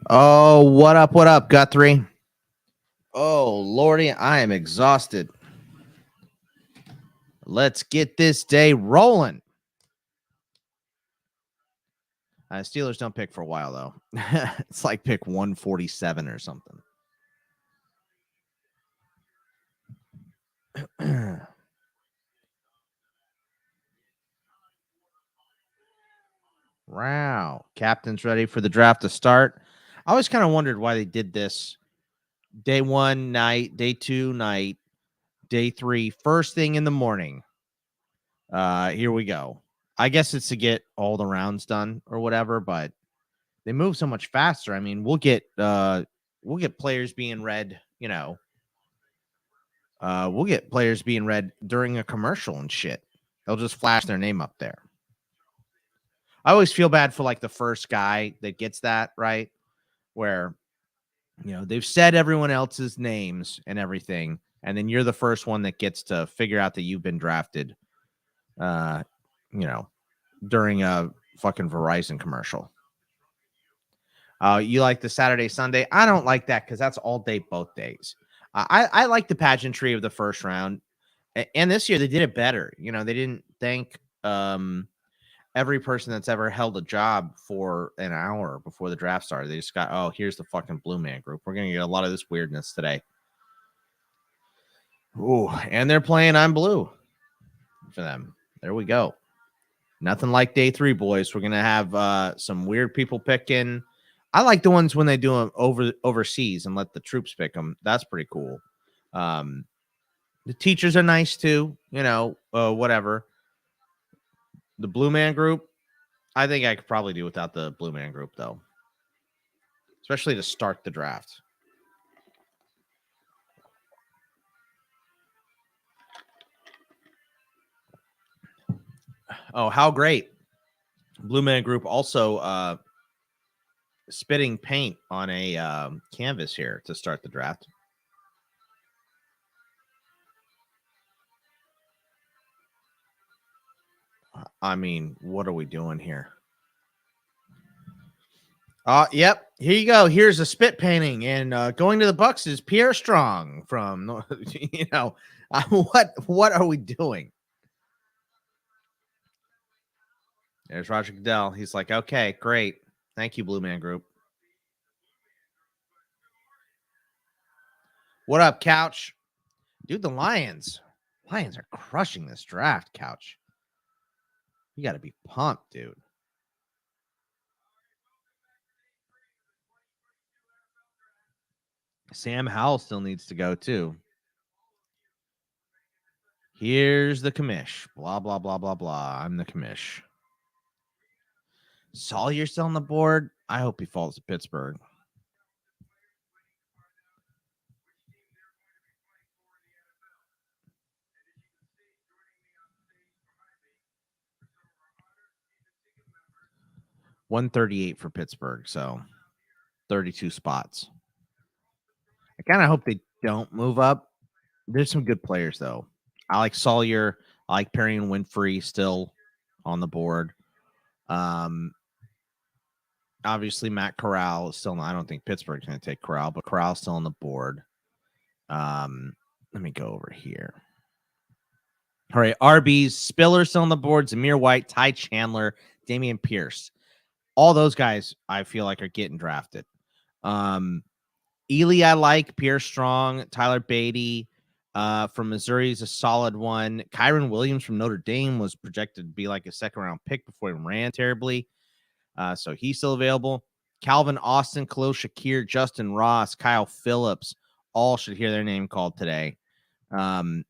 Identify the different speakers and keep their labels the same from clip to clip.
Speaker 1: Oh, what up? What up, Guthrie? Oh, Lordy, I am exhausted. Let's get this day rolling. Steelers don't pick for a while, though. It's like pick 147 or something. Wow. Captain's ready for the draft to start. I always kind of wondered why they did this day one night, day two night, day three, first thing in the morning. Here we go. I guess it's to get all the rounds done or whatever, but they move so much faster. I mean, we'll get players being read, we'll get players being read during a commercial and shit. They'll just flash their name up there. I always feel bad for like the first guy that gets that, right? Where, they've said everyone else's names and everything, and then you're the first one that gets to figure out that you've been drafted, uh, you know, during a fucking Verizon commercial. You like the Saturday, Sunday? I don't like that because that's all day, both days. I like the pageantry of the first round, and this year they did it better. They didn't thank every person that's ever held a job for an hour before the draft started. They just got, oh, here's the fucking Blue Man Group. We're gonna get a lot of this weirdness today. Ooh, and they're playing I'm Blue for them. There we go. Nothing like day three, boys. We're gonna have some weird people picking. I like the ones when they do them overseas and let the troops pick them. That's pretty cool. The teachers are nice too. Whatever. The Blue Man Group. I think I could probably do without the Blue Man Group though, especially to start the draft. Oh, how great! Blue Man Group also spitting paint on a canvas here to start the draft. I mean, what are we doing here? Yep. Here you go. Here's a spit painting, and going to the Bucks is Pierre Strong from. What are we doing? There's Roger Goodell. He's like, okay, great, thank you, Blue Man Group. What up, Couch? Dude, the Lions are crushing this draft, Couch. You got to be pumped, dude. Sam Howell still needs to go too. Here's the commish. Blah, blah, blah, blah, blah. I'm the commish. Sawyer still on the board. I hope he falls to Pittsburgh. $138 for Pittsburgh, so 32 spots. I kind of hope they don't move up. There's some good players though. I like Sawyer. I like Perry and Winfrey still on the board. Obviously Matt Corral is still. I don't think Pittsburgh's going to take Corral, but Corral's still on the board. Let me go over here. All right, RBs, Spiller still on the board. Zamir White, Ty Chandler, Damian Pierce. All those guys I feel like are getting drafted. Ely I like, Pierre Strong, Tyler Beatty from Missouri is a solid one. Kyron Williams from Notre Dame was projected to be like a second round pick before he ran terribly. So he's still available. Calvin Austin, Khalil Shakir, Justin Ross, Kyle Phillips, all should hear their name called today. Eric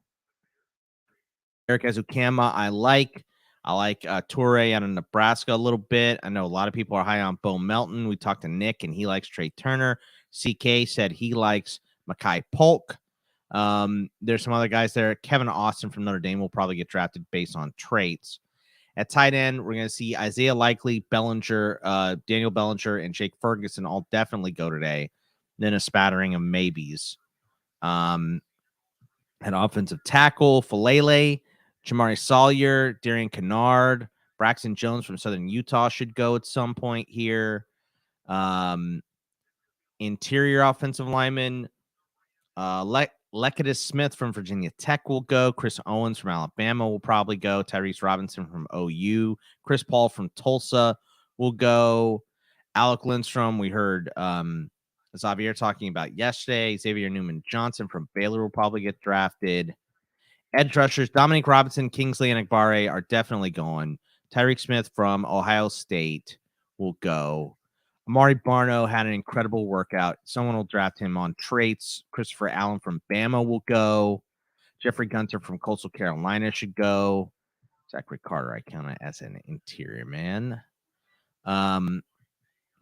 Speaker 1: Azukama, I like. I like Toure out of Nebraska a little bit. I know a lot of people are high on Bo Melton. We talked to Nick, and he likes Trey Turner. CK said he likes Makai Polk. There's some other guys there. Kevin Austin from Notre Dame will probably get drafted based on traits. At tight end, we're going to see Isaiah Likely, Bellinger, Daniel Bellinger, and Jake Ferguson all definitely go today. Then a spattering of maybes. At offensive tackle, Falele, Jamari Sawyer, Darian Kennard, Braxton Jones from Southern Utah should go at some point here. Interior offensive lineman, Lecketus Smith from Virginia Tech will go. Chris Owens from Alabama will probably go. Tyrese Robinson from OU. Chris Paul from Tulsa will go. Alec Lindstrom, we heard Xavier talking about yesterday. Xavier Newman Johnson from Baylor will probably get drafted. Edge rushers, Dominique Robinson, Kingsley, and Agbare are definitely going. Tyreek Smith from Ohio State will go. Amari Barno had an incredible workout. Someone will draft him on traits. Christopher Allen from Bama will go. Jeffrey Gunter from Coastal Carolina should go. Zachary Carter, I count it as an interior man.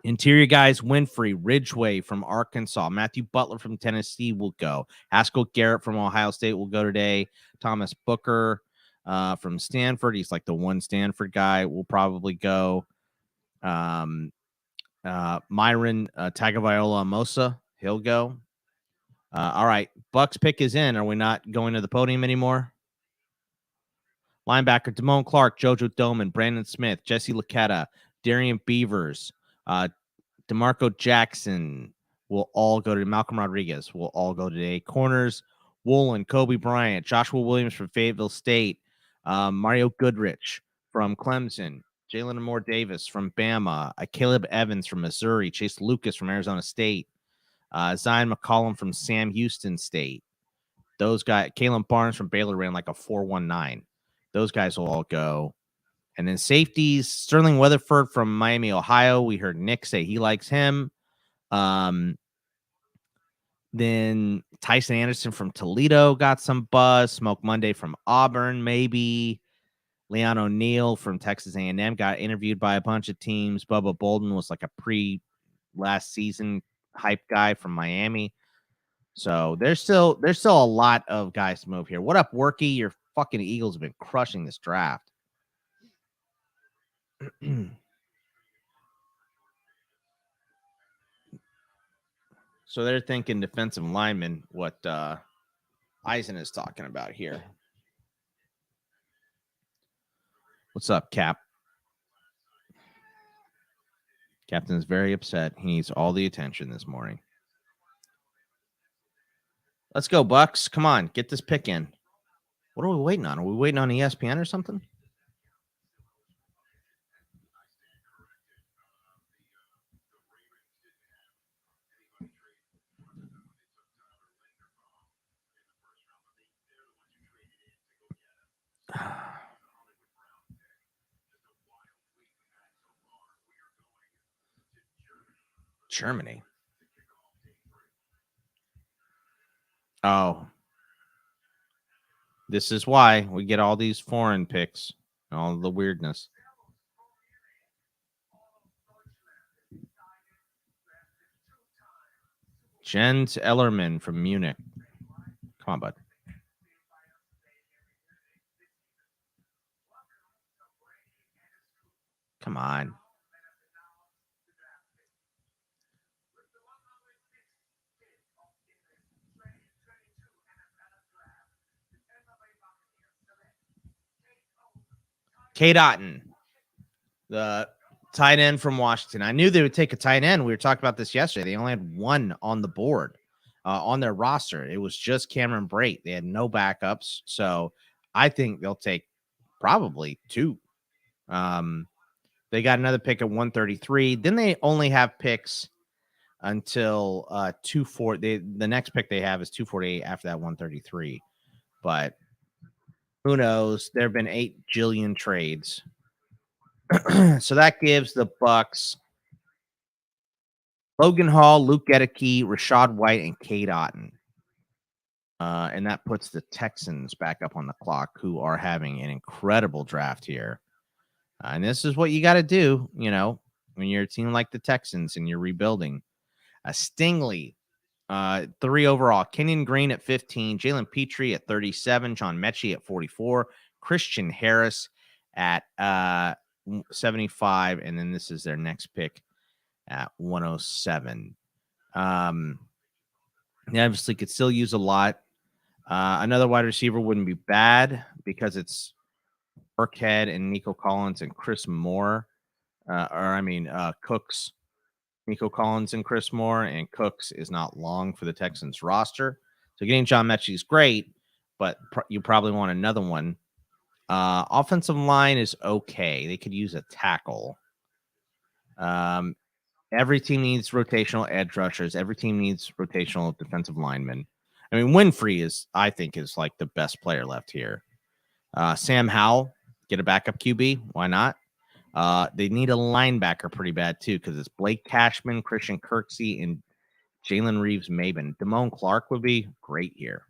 Speaker 1: Interior guys, Winfrey, Ridgeway from Arkansas, Matthew Butler from Tennessee will go. Haskell Garrett from Ohio State will go today. Thomas Booker from Stanford, he's like the one Stanford guy, will probably go. Myron Tagovailoa Mosa, he'll go. All right, Bucks pick is in. Are we not going to the podium anymore? Linebacker, Damone Clark, Jojo Doman, Brandon Smith, Jesse Luketa, Darian Beavers, DeMarco Jackson will all go to Malcolm Rodriguez will all go today. Corners, Woolen, Kobe Bryant, Joshua Williams from Fayetteville State, Mario Goodrich from Clemson, Jalen Moore Davis from Bama, Caleb Evans from Missouri, Chase Lucas from Arizona State, Zion McCollum from Sam Houston State. Those guys, Kalen Barnes from Baylor ran like a 4.19. Those guys will all go. And then safeties, Sterling Weatherford from Miami, Ohio. We heard Nick say he likes him. Then Tyson Anderson from Toledo got some buzz. Smoke Monday from Auburn, maybe. Leon O'Neal from Texas A&M got interviewed by a bunch of teams. Bubba Bolden was like a last season hype guy from Miami. So there's still a lot of guys to move here. What up, Worky? Your fucking Eagles have been crushing this draft. So they're thinking defensive lineman, what Eisen is talking about here. What's up, Cap? Captain's very upset. He needs all the attention this morning. Let's go, Bucks. Come on, get this pick in. What are we waiting on? Are we waiting on ESPN or something? Germany. Oh. This is why we get all these foreign picks, all the weirdness. Jens Ellerman from Munich. Come on, bud. Come on. Cade Otton, the tight end from Washington. I knew they would take a tight end. We were talking about this yesterday. They only had one on the board, on their roster. It was just Cameron Brate. They had no backups. So I think they'll take probably two. They got another pick at 133. Then they only have picks until 240. The next pick they have is 248 after that 133. But who knows? There have been 8 jillion trades. So that gives the Bucks Logan Hall, Luke Gedeke, Rashad White, and Cade Otton. And that puts the Texans back up on the clock, who are having an incredible draft here. And this is what you got to do, when you're a team like the Texans and you're rebuilding. Stingley, 3 overall. Kenyon Green at 15. Jalen Petrie at 37. John Mechie at 44. Christian Harris at 75. And then this is their next pick at 107. They obviously could still use a lot. Another wide receiver wouldn't be bad because it's Burkhead and Nico Collins and Chris Moore. Cooks. Nico Collins and Chris Moore, and Cooks is not long for the Texans roster. So getting John Mechie is great, but you probably want another one. Offensive line is okay. They could use a tackle. Every team needs rotational edge rushers. Every team needs rotational defensive linemen. I mean, Winfrey is, I think, is like the best player left here. Sam Howell, get a backup QB. Why not? They need a linebacker pretty bad too, because it's Blake Cashman, Christian Kirksey, and Jalen Reeves-Maben. Damone Clark would be great here.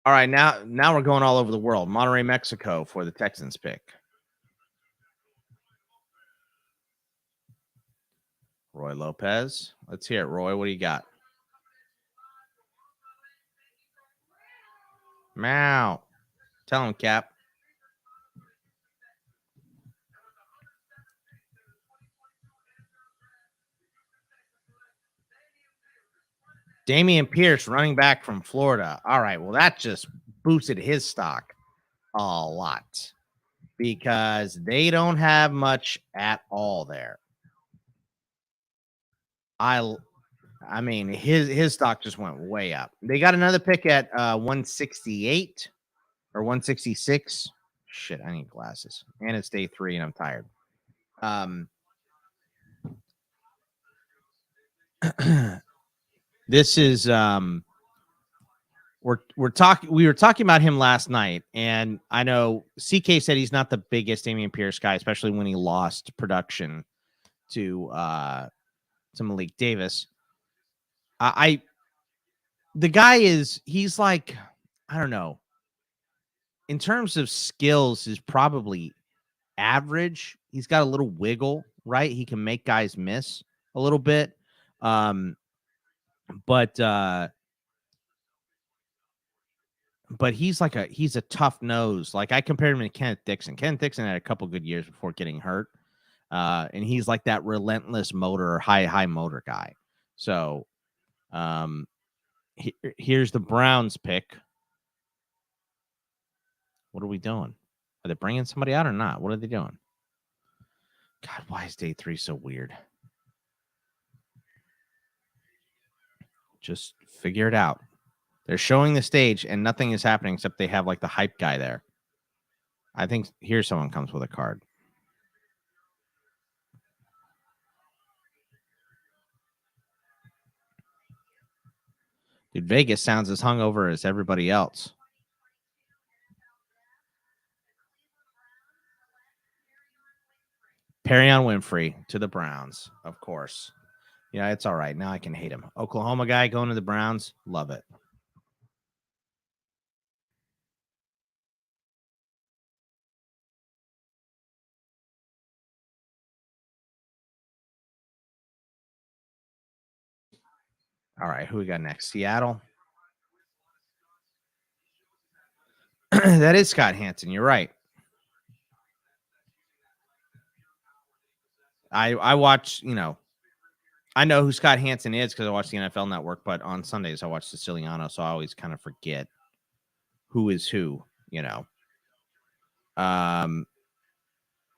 Speaker 1: All right, now we're going all over the world. Monterrey, Mexico for the Texans pick. Roy Lopez. Let's hear it, Roy. What do you got? Meow. Tell him, Cap. Dameon Pierce, running back from Florida. All right, well, that just boosted his stock a lot because they don't have much at all there. I mean, his stock just went way up. They got another pick at 168 or 166. Shit, I need glasses. And it's day 3 and I'm tired. This is we were talking about him last night, and I know CK said he's not the biggest Dameon Pierce guy, especially when he lost production to Malik Davis. The guy he's like, I don't know, in terms of skills is probably average. He's got a little wiggle, right? He can make guys miss a little bit. But he's a tough nose. Like I compared him to Kenneth Dixon. Kenneth Dixon had a couple good years before getting hurt. And he's like that relentless motor, high motor guy. So here's the Browns pick. What are we doing? Are they bringing somebody out or not? What are they doing? God, why is day 3 so weird? Just figure it out. They're showing the stage and nothing is happening except they have like the hype guy there. I think here someone comes with a card. Dude, Vegas sounds as hungover as everybody else. Perrion Winfrey to the Browns, of course. Yeah, it's all right. Now I can hate him. Oklahoma guy going to the Browns. Love it. All right, who we got next? Seattle. That is Scott Hanson. You're right. I watch, I know who Scott Hanson is because I watch the NFL Network, but on Sundays I watch Siciliano, so I always kind of forget who is who, Yeah,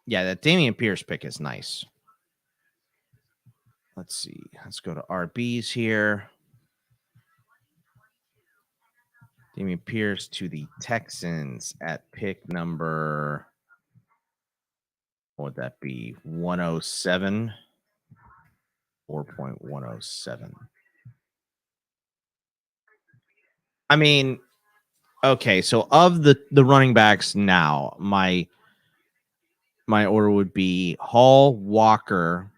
Speaker 1: that Dameon Pierce pick is nice. Let's see. Let's go to RBs here. Dameon Pierce to the Texans at pick number, what would that be? 107. 4.107. I mean, okay, so of the running backs now, my order would be Hall, Walker,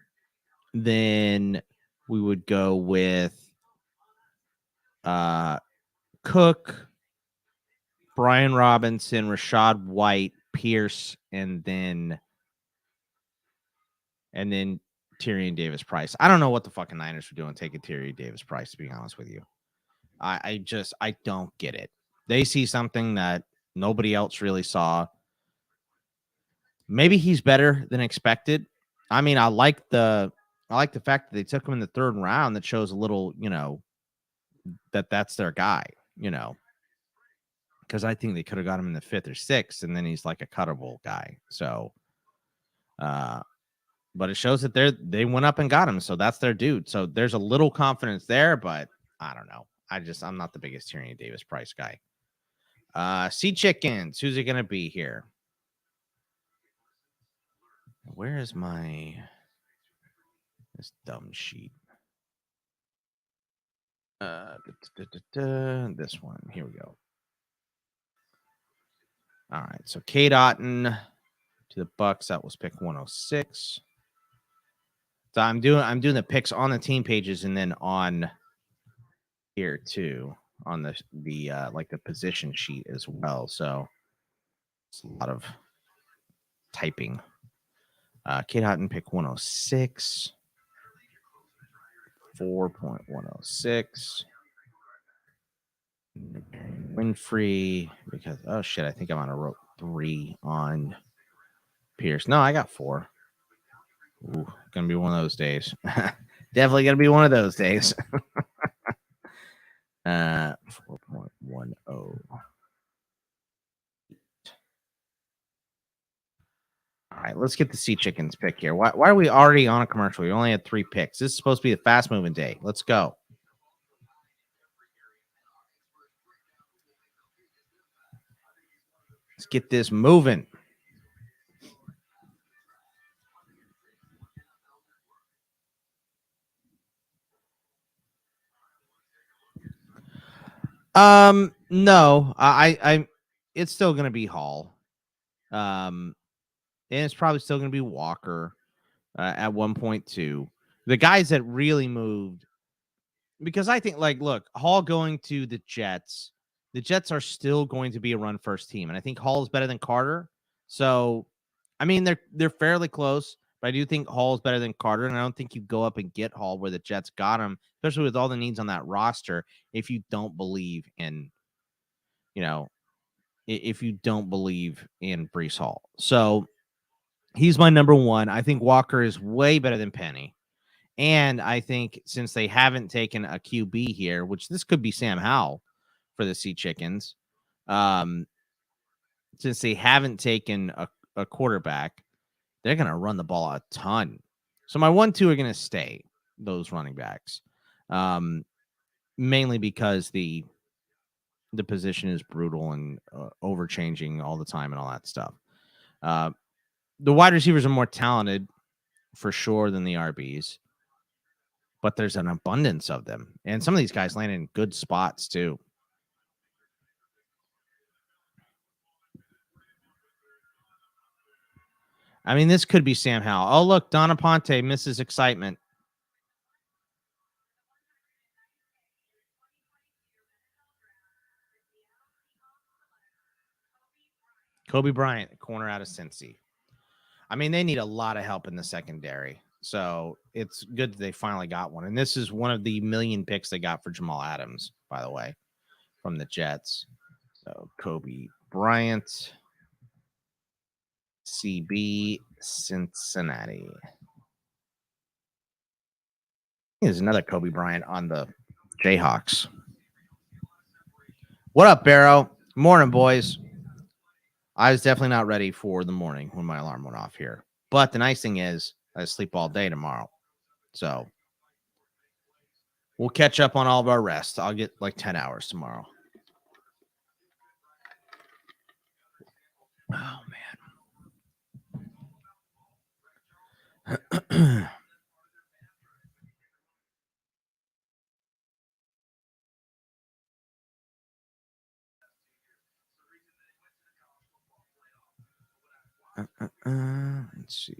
Speaker 1: then we would go with Cook, Brian Robinson, Rashad White, Pierce, and then Tyrion Davis Price. I don't know what the fucking Niners were doing taking Tyrion Davis Price, to be honest with you. I don't get it. They see something that nobody else really saw. Maybe he's better than expected. I mean, I like the fact that they took him in the third round. That shows a little, that's their guy, because I think they could have got him in the fifth or sixth, and then he's like a cuttable guy. So, but it shows that they went up and got him, so that's their dude. So there's a little confidence there, but I don't know. I'm not the biggest Tyrion Davis Price guy. Sea Chickens, who's it gonna be here? Where is this dumb sheet? This one. Here we go. All right. So Kate Otten to the Bucks. That was pick 106. So I'm doing the picks on the team pages and then on here too on the like the position sheet as well. So it's a lot of typing. Kate Otten pick 106. 4.106. Winfrey, because oh shit, I think I'm on a rope 3 on Pierce. No, I got 4. Ooh, gonna be one of those days. Definitely gonna be one of those days. 4.10. All right, let's get the Sea Chickens pick here. Why are we already on a commercial? We only had 3 picks. This is supposed to be a fast moving day. Let's go. Let's get this moving. No, I it's still gonna be Hall. And it's probably still gonna be Walker at 1.2. The guys that really moved, because I think, like, look, Hall going to the Jets. The Jets are still going to be a run first team, and I think Hall is better than Carter. So, I mean, they're fairly close, but I do think Hall is better than Carter, and I don't think you go up and get Hall where the Jets got him, especially with all the needs on that roster. If you don't believe in, if you don't believe in Breece Hall, so he's my number one. I think Walker is way better than Penny. And I think since they haven't taken a QB here, which this could be Sam Howell for the Sea Chickens, since they haven't taken a quarterback, they're going to run the ball a ton. So my 1-2 are going to stay, those running backs, mainly because the position is brutal and overchanging all the time and all that stuff. The wide receivers are more talented for sure than the RBs, but there's an abundance of them. And some of these guys land in good spots too. I mean, this could be Sam Howell. Oh, look, Donna Ponte misses excitement. Kobe Bryant, corner out of Cincy. I mean, they need a lot of help in the secondary. So it's good that they finally got one. And this is one of the million picks they got for Jamal Adams, by the way, from the Jets. So Kobe Bryant, CB, Cincinnati. There's another Kobe Bryant on the Jayhawks. What up, Barrow? Morning, boys. I was definitely not ready for the morning when my alarm went off here. But the nice thing is I sleep all day tomorrow. So we'll catch up on all of our rest. I'll get like 10 hours tomorrow. Oh, man. Let's see.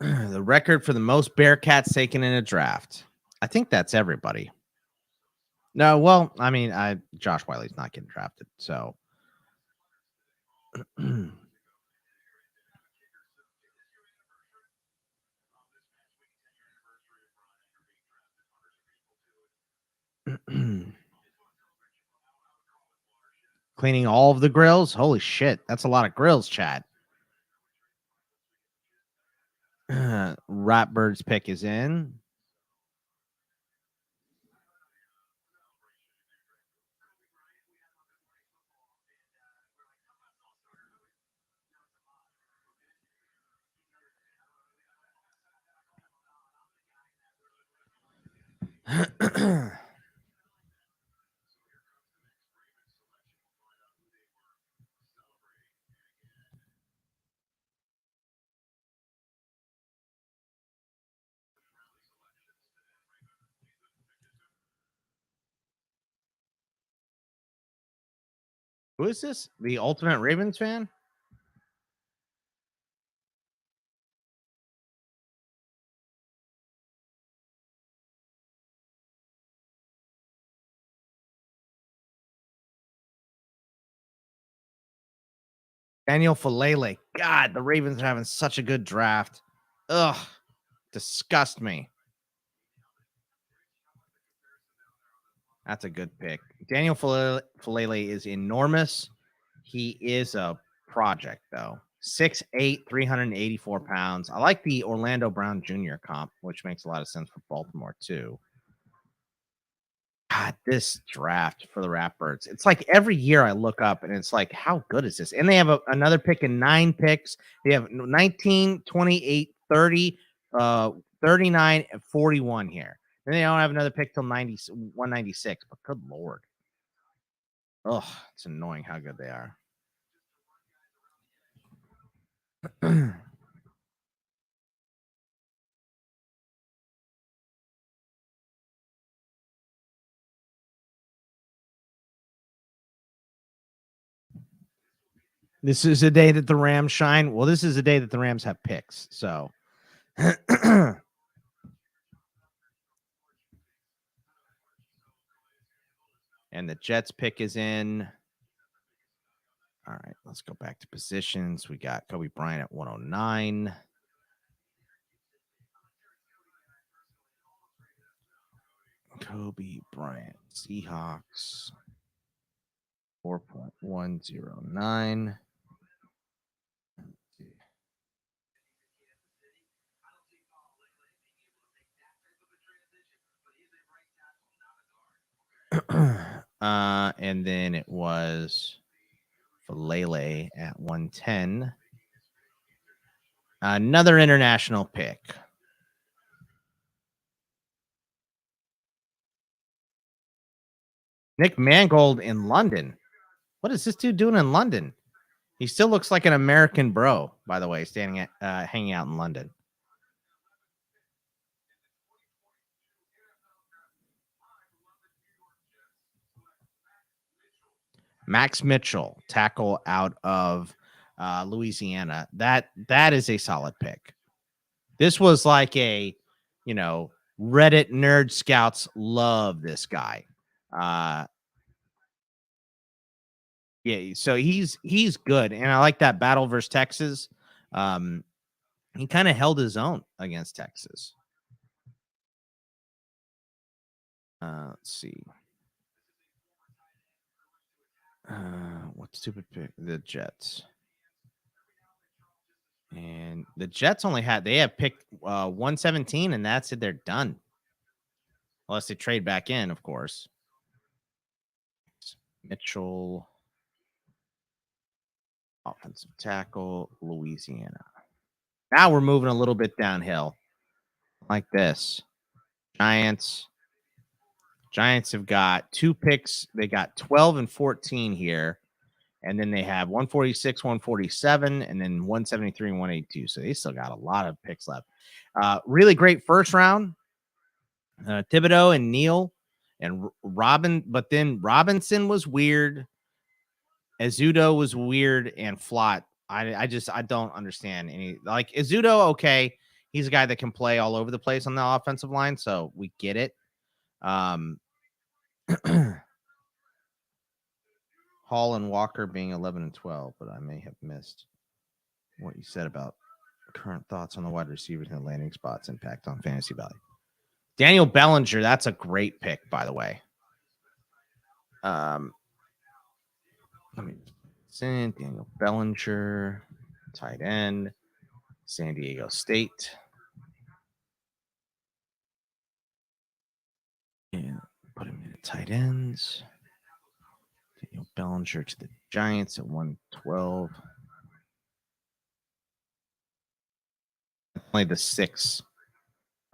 Speaker 1: The record for the most Bearcats taken in a draft. I think that's everybody. No, well, I mean, Josh Wiley's not getting drafted, so cleaning all of the grills. Holy shit, that's a lot of grills, Chad. Ratbird's pick is in. Who is this? The ultimate Ravens fan? Daniel Falele. God, the Ravens are having such a good draft. Ugh, disgust me. That's a good pick. Daniel Falele is enormous. He is a project, though. 6'8", 384 pounds. I like the Orlando Brown Jr. comp, which makes a lot of sense for Baltimore, too. God, this draft for the Ratbirds. It's like every year I look up and it's like, how good is this? And they have another pick in 9 picks. They have 19, 28, 30, 39, and 41 here. And they don't have another pick till 196. But good Lord. Ugh, it's annoying how good they are. This is a day that the Rams shine. Well, this is a day that the Rams have picks. So and the Jets pick is in. All right, let's go back to positions. We got Kobe Bryant at 109. Kobe Bryant, Seahawks, 4.109. And then it was Falele at 110. Another international pick. Nick Mangold in London. What is this dude doing in London? He still looks like an American bro, by the way, standing at hanging out in London. Max Mitchell, tackle out of Louisiana. That is a solid pick. This was like a, Reddit nerd scouts love this guy. Yeah, so he's good, and I like that battle versus Texas. He kind of held his own against Texas. Let's see. What stupid pick? The Jets. And the Jets they have picked 117, and that's it. They're done. Unless they trade back in, of course. Mitchell, offensive tackle, Louisiana. Now we're moving a little bit downhill like this. Giants have got 2 picks. They got 12 and 14 here. And then they have 146, 147, and then 173 and 182. So they still got a lot of picks left. Really great first round. Thibodeau and Neal and but then Robinson was weird. Ezeudu was weird, and Flott. I don't understand any. Like Ezeudu, okay, he's a guy that can play all over the place on the offensive line, so we get it. Um, Hall and Walker being 11 and 12, but I may have missed what you said about current thoughts on the wide receivers and the landing spots impact on fantasy value. Daniel Bellinger, that's a great pick, by the way. Let me send Daniel Bellinger, tight end, San Diego State. And put him in tight ends. Daniel Bellinger to the Giants at 112. Only the 6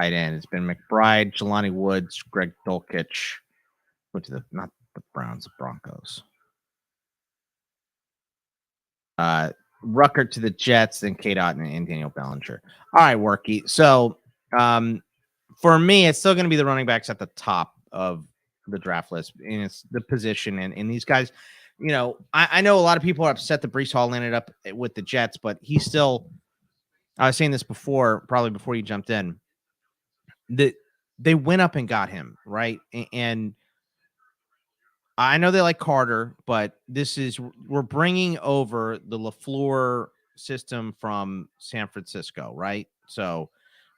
Speaker 1: tight end. It's been McBride, Jelani Woods, Greg Dulcich. Went to the not the Browns, the Broncos. Rucker to the Jets, then Kate Otten and Daniel Bellinger. All right, Worky. So for me, it's still going to be the running backs at the top of the draft list, and it's the position. And these guys, you know, I know a lot of people are upset that Breece Hall ended up with the Jets, but he's still. I was saying this before, probably before you jumped in. That they went up and got him, right? And I know they like Carter, but we're bringing over the LaFleur system from San Francisco, right? So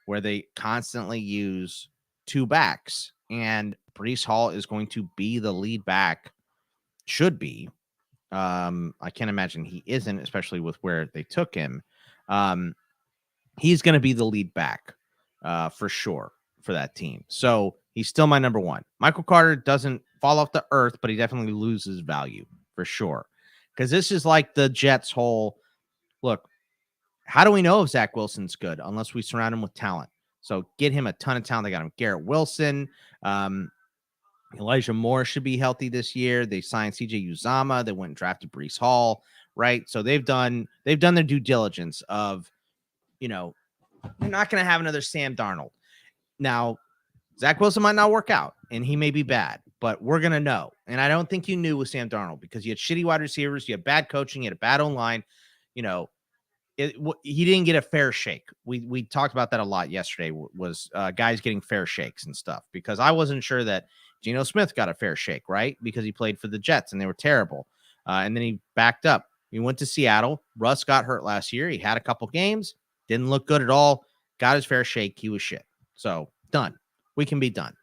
Speaker 1: where they constantly use 2 backs, and Breece Hall is going to be the lead back, should be. I can't imagine he isn't, especially with where they took him. He's going to be the lead back for sure for that team. So he's still my number 1. Michael Carter doesn't fall off the earth, but he definitely loses value for sure. Because this is like the Jets' whole look. How do we know if Zach Wilson's good unless we surround him with talent? So get him a ton of talent. They got him Garrett Wilson. Elijah Moore should be healthy this year. They signed CJ Uzama. They went and drafted Breece Hall, right? So they've done their due diligence of, you know, you're not going to have another Sam Darnold. Now, Zach Wilson might not work out, and he may be bad, but we're going to know. And I don't think you knew with Sam Darnold because you had shitty wide receivers, you had bad coaching, you had a bad O-line. You know, he didn't get a fair shake. We talked about that a lot yesterday. Was guys getting fair shakes and stuff, because I wasn't sure that Geno Smith got a fair shake, right? Because he played for the Jets and they were terrible, and then he backed up. He went to Seattle. Russ got hurt last year. He had a couple games, didn't look good at all. Got his fair shake. He was shit. So done. We can be done.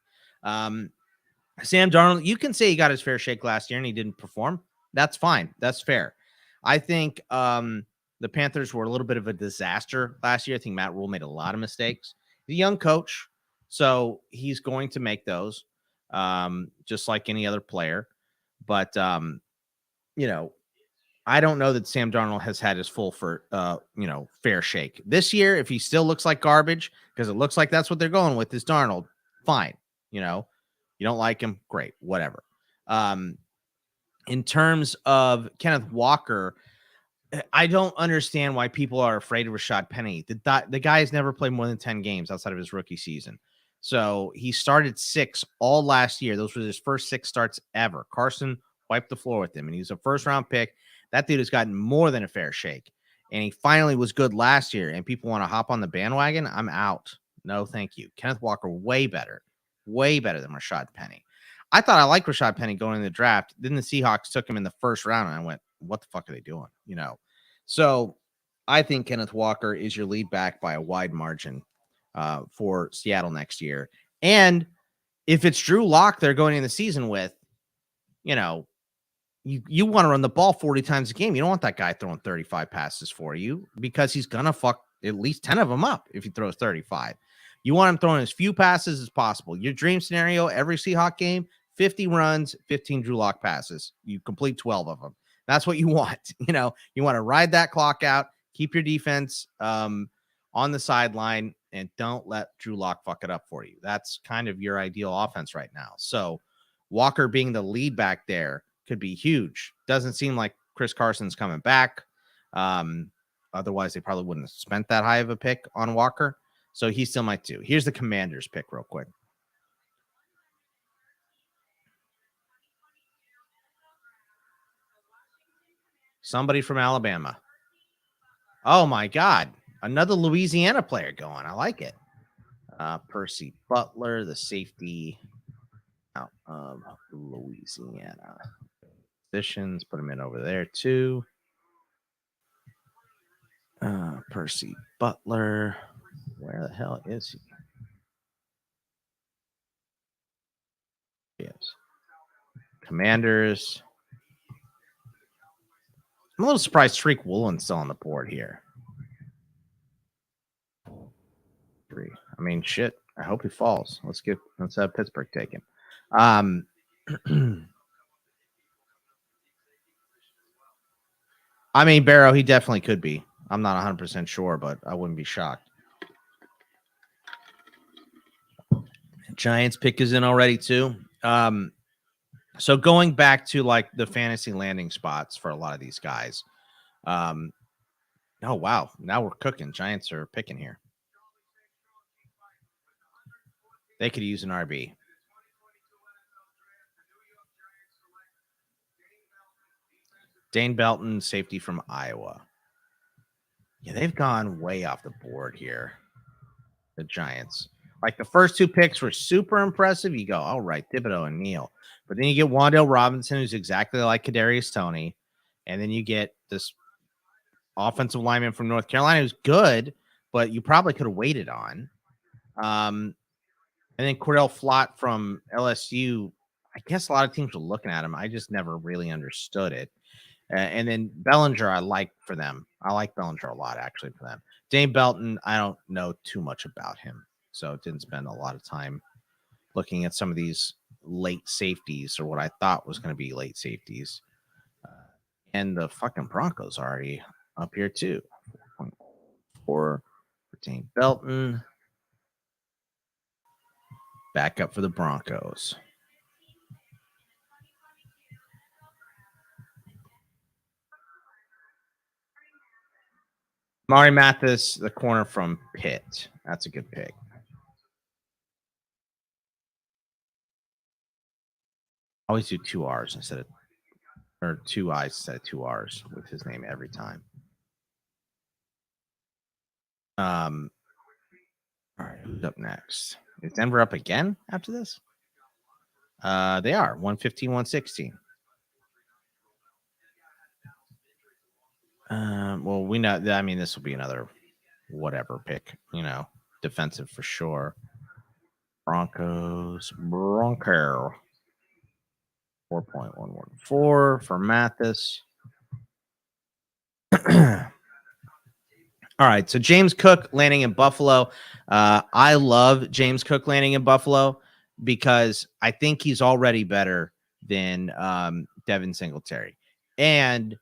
Speaker 1: Sam Darnold, you can say he got his fair shake last year and he didn't perform. That's fine. That's fair. I think the Panthers were a little bit of a disaster last year. I think Matt Rule made a lot of mistakes. He's a young coach, so he's going to make those, just like any other player. But you know, I don't know that Sam Darnold has had his full fair shake this year. If he still looks like garbage, because it looks like that's what they're going with, is Darnold, fine. You know, you don't like him, great, whatever. In terms of Kenneth Walker, I don't understand why people are afraid of Rashad Penny. The guy has never played more than 10 games outside of his rookie season. So he started 6 all last year. Those were his first 6 starts ever. Carson wiped the floor with him, and he's a first-round pick. That dude has gotten more than a fair shake, and he finally was good last year, and people want to hop on the bandwagon. I'm out. No, thank you. Kenneth Walker, way better than Rashad Penny. I thought I liked Rashad Penny going in the draft. Then the Seahawks took him in the first round, and I went, what the fuck are they doing? You know? So I think Kenneth Walker is your lead back by a wide margin for Seattle next year. And if it's Drew Lock they're going in the season with, you know, you want to run the ball 40 times a game. You don't want that guy throwing 35 passes for you, because he's going to fuck at least 10 of them up if he throws 35. You want him throwing as few passes as possible. Your dream scenario, every Seahawk game, 50 runs, 15 Drew Lock passes. You complete 12 of them. That's what you want. You know, you want to ride that clock out, keep your defense on the sideline, and don't let Drew Lock fuck it up for you. That's kind of your ideal offense right now. So Walker being the lead back there could be huge. Doesn't seem like Chris Carson's coming back. Otherwise, they probably wouldn't have spent that high of a pick on Walker. So he still might do. Here's the Commanders pick real quick. Somebody from Alabama. Oh, my God. Another Louisiana player going. I like it. Percy Butler, the safety out of Louisiana. Positions, put him in over there too. Percy Butler. Where the hell is he? Yes. Commanders. I'm a little surprised Tariq Woolen's still on the board here. 3. I mean, shit. I hope he falls. Let's have Pittsburgh take him. I mean, Barrow, he definitely could be. I'm not 100% sure, but I wouldn't be shocked. Giants pick is in already too. So going back to like the fantasy landing spots for a lot of these guys. Oh wow, now we're cooking. Giants are picking here. They could use an RB. Dane Belton, safety from Iowa. Yeah, they've gone way off the board here. The Giants. Like the first 2 picks were super impressive. You go, all right, Thibodeau and Neal. But then you get Wan'Dale Robinson, who's exactly like Kadarius Toney. And then you get this offensive lineman from North Carolina who's good, but you probably could have waited on. And then Cordell Flott from LSU. I guess a lot of teams were looking at him. I just never really understood it. And then Bellinger, I like for them. I like Bellinger a lot, actually, for them. Dane Belton, I don't know too much about him. So didn't spend a lot of time looking at some of these late safeties or what I thought was going to be late safeties. And the fucking Broncos already up here, too. 4.4 for Dane Belton. Back up for the Broncos. Mari Mathis, the corner from Pitt. That's a good pick. I always do 2 R's instead of, or 2 I's instead of 2 R's with his name every time. All right, who's up next? Is Denver up again after this? They are 115, 116. Well, we know. I mean, this will be another whatever pick. Defensive for sure. Broncos. 4.114 for Mathis. All right, so James Cook landing in Buffalo. I love James Cook landing in Buffalo because I think he's already better than Devin Singletary. And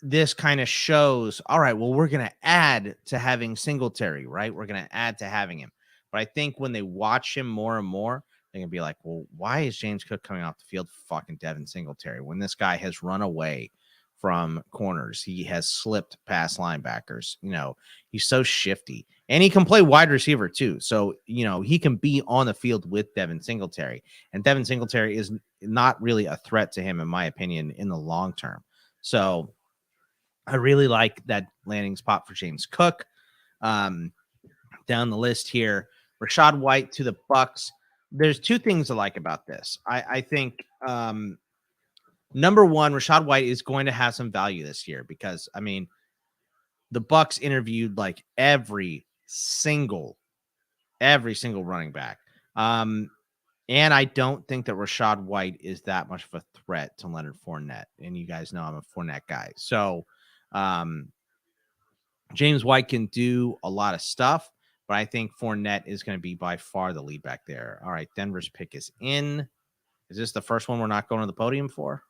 Speaker 1: this kind of shows, all right, well, we're going to add to having Singletary, right? We're going to add to having him. But I think when they watch him more and more, they're going to be like, well, why is James Cook coming off the field for fucking Devin Singletary when this guy has run away from corners? He has slipped past linebackers. He's so shifty. And he can play wide receiver too. So, he can be on the field with Devin Singletary. And Devin Singletary is not really a threat to him, in my opinion, in the long term. So I really like that landing spot for James Cook. Down the list here, Rachaad White to the Bucks. There's 2 things I like about this. I think number one, Rachaad White is going to have some value this year because, I mean, the Bucks interviewed like every single running back. And I don't think that Rachaad White is that much of a threat to Leonard Fournette. And you guys know I'm a Fournette guy. So James White can do a lot of stuff, but I think Fournette is going to be by far the lead back there. All right, Denver's pick is in. Is this the first one we're not going to the podium for?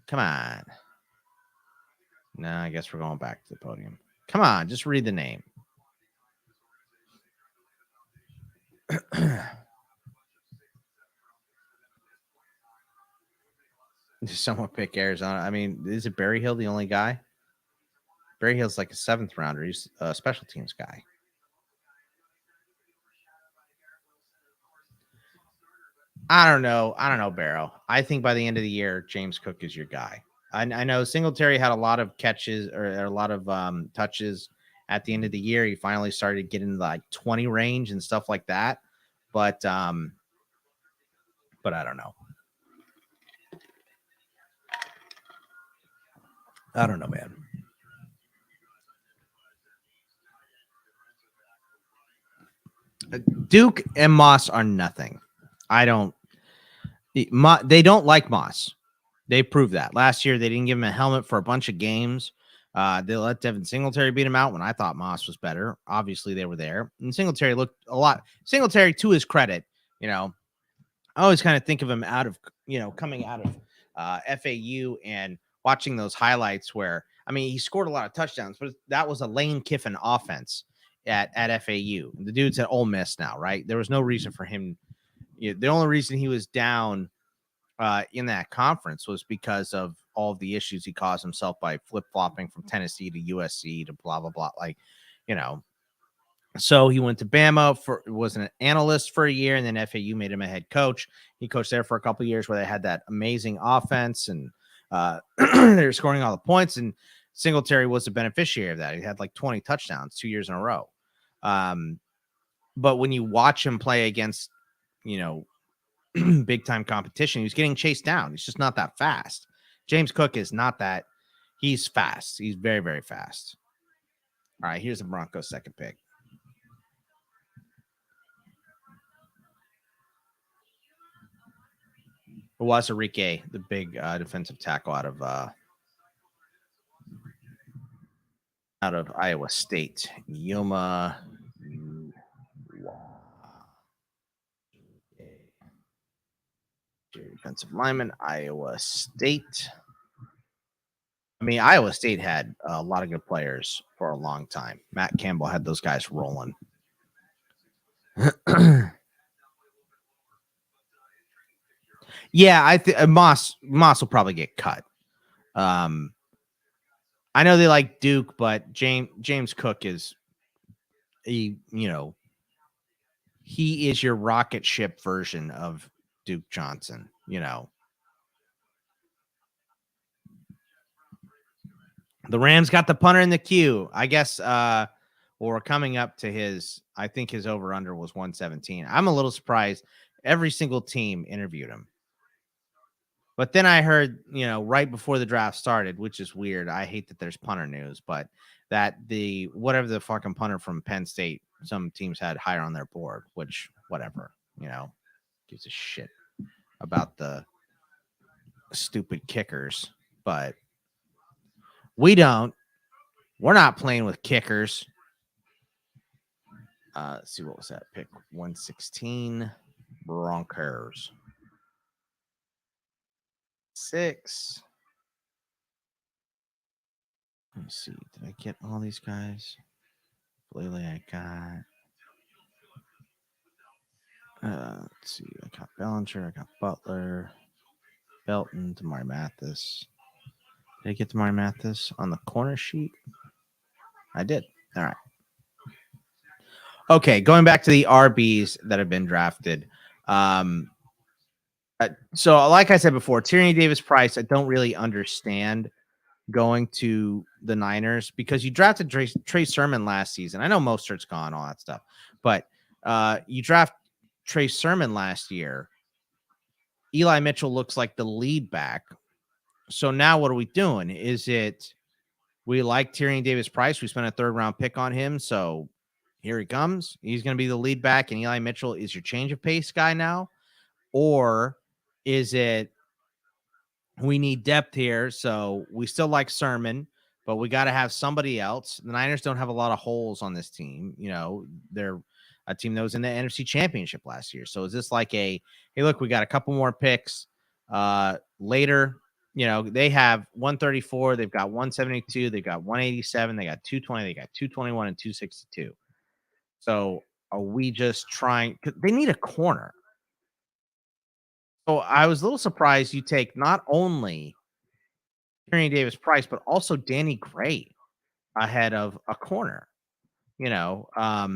Speaker 1: Come on. No, I guess we're going back to the podium. Come on, just read the name. Someone pick Arizona. I mean, is it Barry Hill the only guy? Barry Hill's like a 7th rounder. He's a special teams guy. I don't know, Barrow. I think by the end of the year, James Cook is your guy. I know Singletary had a lot of catches or a lot of touches at the end of the year. He finally started getting like 20 range and stuff like that. But I don't know. I don't know, man. Duke and Moss are nothing. I don't. They don't like Moss. They proved that last year. They didn't give him a helmet for a bunch of games. They let Devin Singletary beat him out when I thought Moss was better. Obviously, they were there, and Singletary looked a lot. Singletary, to his credit, you know, I always kind of think of him out of, coming out of FAU and watching those highlights where, I mean, he scored a lot of touchdowns, but that was a Lane Kiffin offense at FAU. The dude's at Ole Miss now, right? There was no reason for him. The only reason he was down in that conference was because of all of the issues he caused himself by flip flopping from Tennessee to USC to blah blah blah. Like, you know, so he went to Bama was an analyst for a year, and then FAU made him a head coach. He coached there for a couple of years where they had that amazing offense, and they were scoring all the points. And Singletary was the beneficiary of that. He had like 20 touchdowns 2 years in a row. But when you watch him play against, big time competition, he was getting chased down. He's just not that fast. James Cook is not that. He's fast. He's very, very fast. All right, here's the Broncos' second pick. Wazirike, the big defensive tackle out of Iowa State. Yoma defensive lineman, Iowa State. I mean, Iowa State had a lot of good players for a long time. Matt Campbell had those guys rolling. Yeah, I think Moss will probably get cut. I know they like Duke, but James Cook is he is your rocket ship version of Duke Johnson. The Rams got the punter in the queue. I guess we're coming up to I think his over under was 117. I'm a little surprised. Every single team interviewed him. But then I heard, right before the draft started, which is weird. I hate that there's punter news, but that whatever the fucking punter from Penn State, some teams had higher on their board, which whatever, gives a shit about the stupid kickers. But we don't. We're not playing with kickers. Let's see, what was that pick? 116 Broncos. 6. Let me see. Did I get all these guys? Lately, I got. Let's see. I got Bellinger. I got Butler, Belton, Damari Mathis. Did I get Damari Mathis on the corner sheet? I did. All right. Okay, going back to the RBs that have been drafted. So, like I said before, Tyrion Davis-Price, I don't really understand going to the Niners because you drafted Trey Sermon last season. I know Mostert's gone, all that stuff, but you draft Trey Sermon last year. Eli Mitchell looks like the lead back. So now what are we doing? Is it we like Tyrion Davis-Price? We spent a 3rd round pick on him, so here he comes. He's going to be the lead back, and Eli Mitchell is your change of pace guy now? Or is it we need depth here, so we still like Sermon, but we got to have somebody else. The Niners don't have a lot of holes on this team. They're a team that was in the NFC Championship last year. So is this like hey, look, we got a couple more picks later. They have 134. They've got 172. They've got 187. They got 220. They got 221 and 262. So are we just trying? Cause they need a corner. So I was a little surprised you take not only Tyrion Davis-Price, but also Danny Gray ahead of a corner. I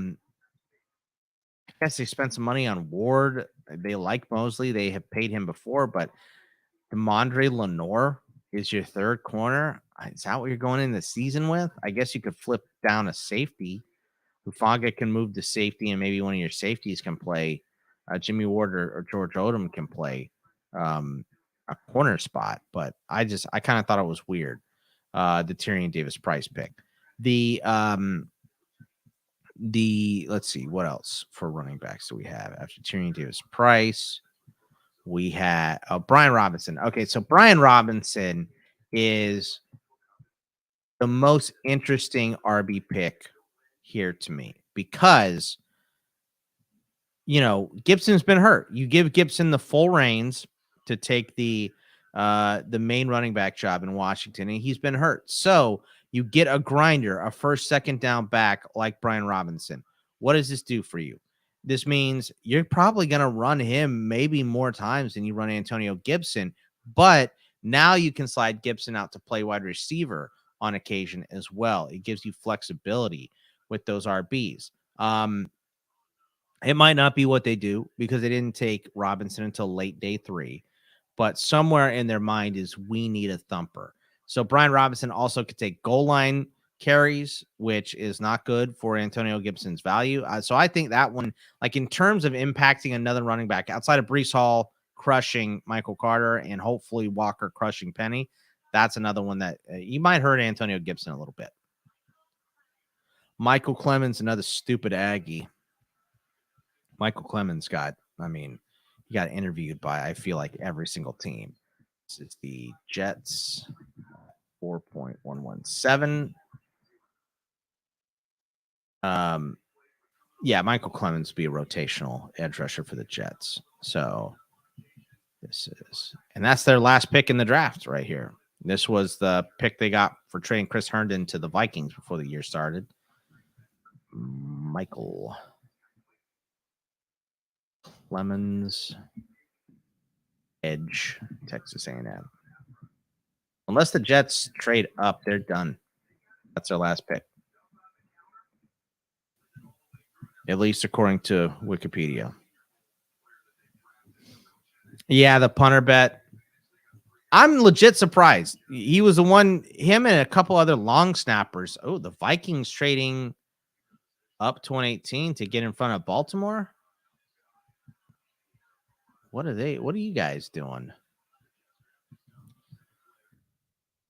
Speaker 1: guess they spent some money on Ward. They like Mosley. They have paid him before, but DeMondre Lenore, is your third corner. Is that what you're going in the season with? I guess you could flip down a safety. Hufanga can move to safety, and maybe one of your safeties can play. Jimmy Ward or George Odom can play a corner spot. But I kind of thought it was weird. The Tyrion Davis Price pick. Let's see what else for running backs do we have after Tyrion Davis Price. We had Brian Robinson. Okay, so Brian Robinson is the most interesting RB pick here to me because Gibson's been hurt. You give Gibson the full reins to take the main running back job in Washington, and he's been hurt. So you get a grinder, a first, second down back like Brian Robinson. What does this do for you? This means you're probably going to run him maybe more times than you run Antonio Gibson, but now you can slide Gibson out to play wide receiver on occasion as well. It gives you flexibility with those RBs. It might not be what they do because they didn't take Robinson until late day 3, but somewhere in their mind is we need a thumper. So Brian Robinson also could take goal line carries, which is not good for Antonio Gibson's value. So I think that one, like in terms of impacting another running back outside of Breece Hall crushing Michael Carter and hopefully Walker crushing Penny, that's another one that you might hurt Antonio Gibson a little bit. Michael Clemens, another stupid Aggie. Michael Clemens he got interviewed by, I feel like, every single team. This is the Jets, 4.117. Yeah, Michael Clemens would be a rotational edge rusher for the Jets. So and that's their last pick in the draft right here. This was the pick they got for trading Chris Herndon to the Vikings before the year started. Michael Clemens, edge, Texas A&M. Unless the Jets trade up, they're done. That's their last pick. At least according to Wikipedia. Yeah, the punter bet. I'm legit surprised. He was the one, him and a couple other long snappers. Oh, the Vikings trading up 2018 to get in front of Baltimore. What are you guys doing?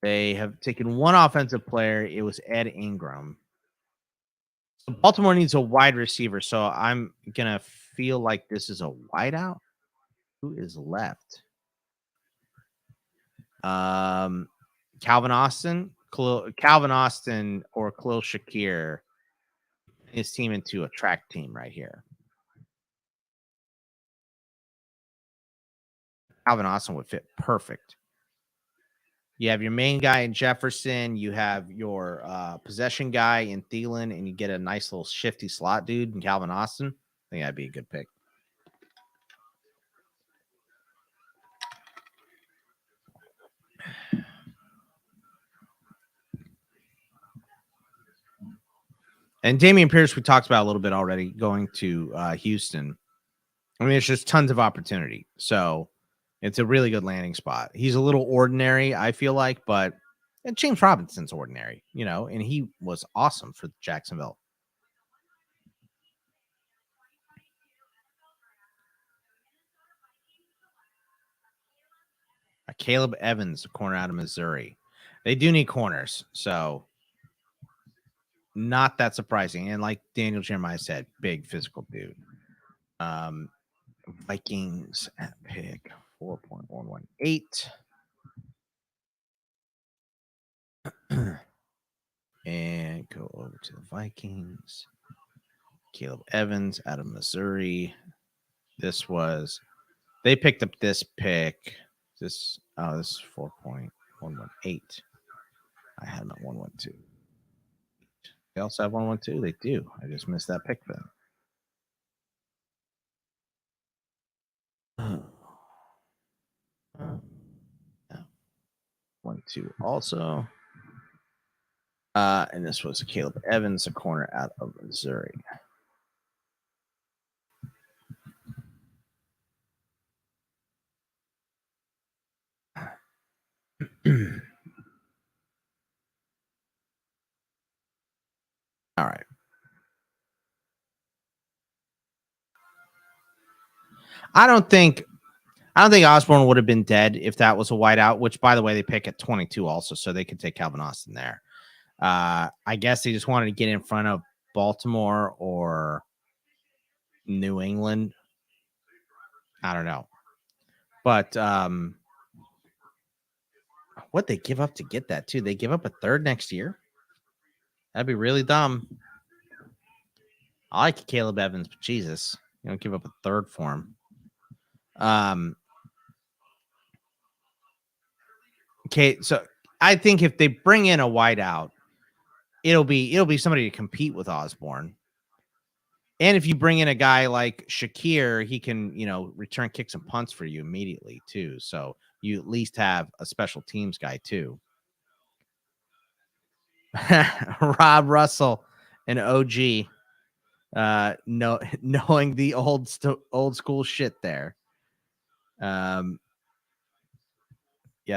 Speaker 1: They have taken one offensive player. It was Ed Ingram. So Baltimore needs a wide receiver. So I'm going to feel like this is a wideout. Who is left? Calvin Austin or Khalil Shakir, his team into a track team right here. Calvin Austin would fit perfect. You have your main guy in Jefferson. You have your possession guy in Thielen, and you get a nice little shifty slot dude in Calvin Austin. I think that'd be a good pick. And Dameon Pierce, we talked about a little bit already, going to Houston. I mean, there's just tons of opportunity. So it's a really good landing spot. He's a little ordinary, I feel like, but James Robinson's ordinary, and he was awesome for Jacksonville. Caleb Evans, a corner out of Missouri. They do need corners, so not that surprising. And like Daniel Jeremiah said, big physical dude. Vikings at pick 4.118. And go over to the Vikings. Caleb Evans out of Missouri. They picked up this pick. This is 4.118. I had them at 112. They also have 112. They do. I just missed that pick then. 1-2 also. And this was Caleb Evans, a corner out of Missouri. All right. I don't think Osborne would have been dead if that was a whiteout, which by the way, they pick at 22 also, so they could take Calvin Austin there. I guess they just wanted to get in front of Baltimore or New England. I don't know. But what they give up to get that too? They give up a third next year. That'd be really dumb. I like Caleb Evans, but Jesus, you don't give up a third for him. Okay, so I think if they bring in a wideout, it'll be somebody to compete with Osborne. And if you bring in a guy like Shakir, he can, return kicks and punts for you immediately too. So you at least have a special teams guy too. Rob Russell, an OG, knowing the old school shit there. Yeah,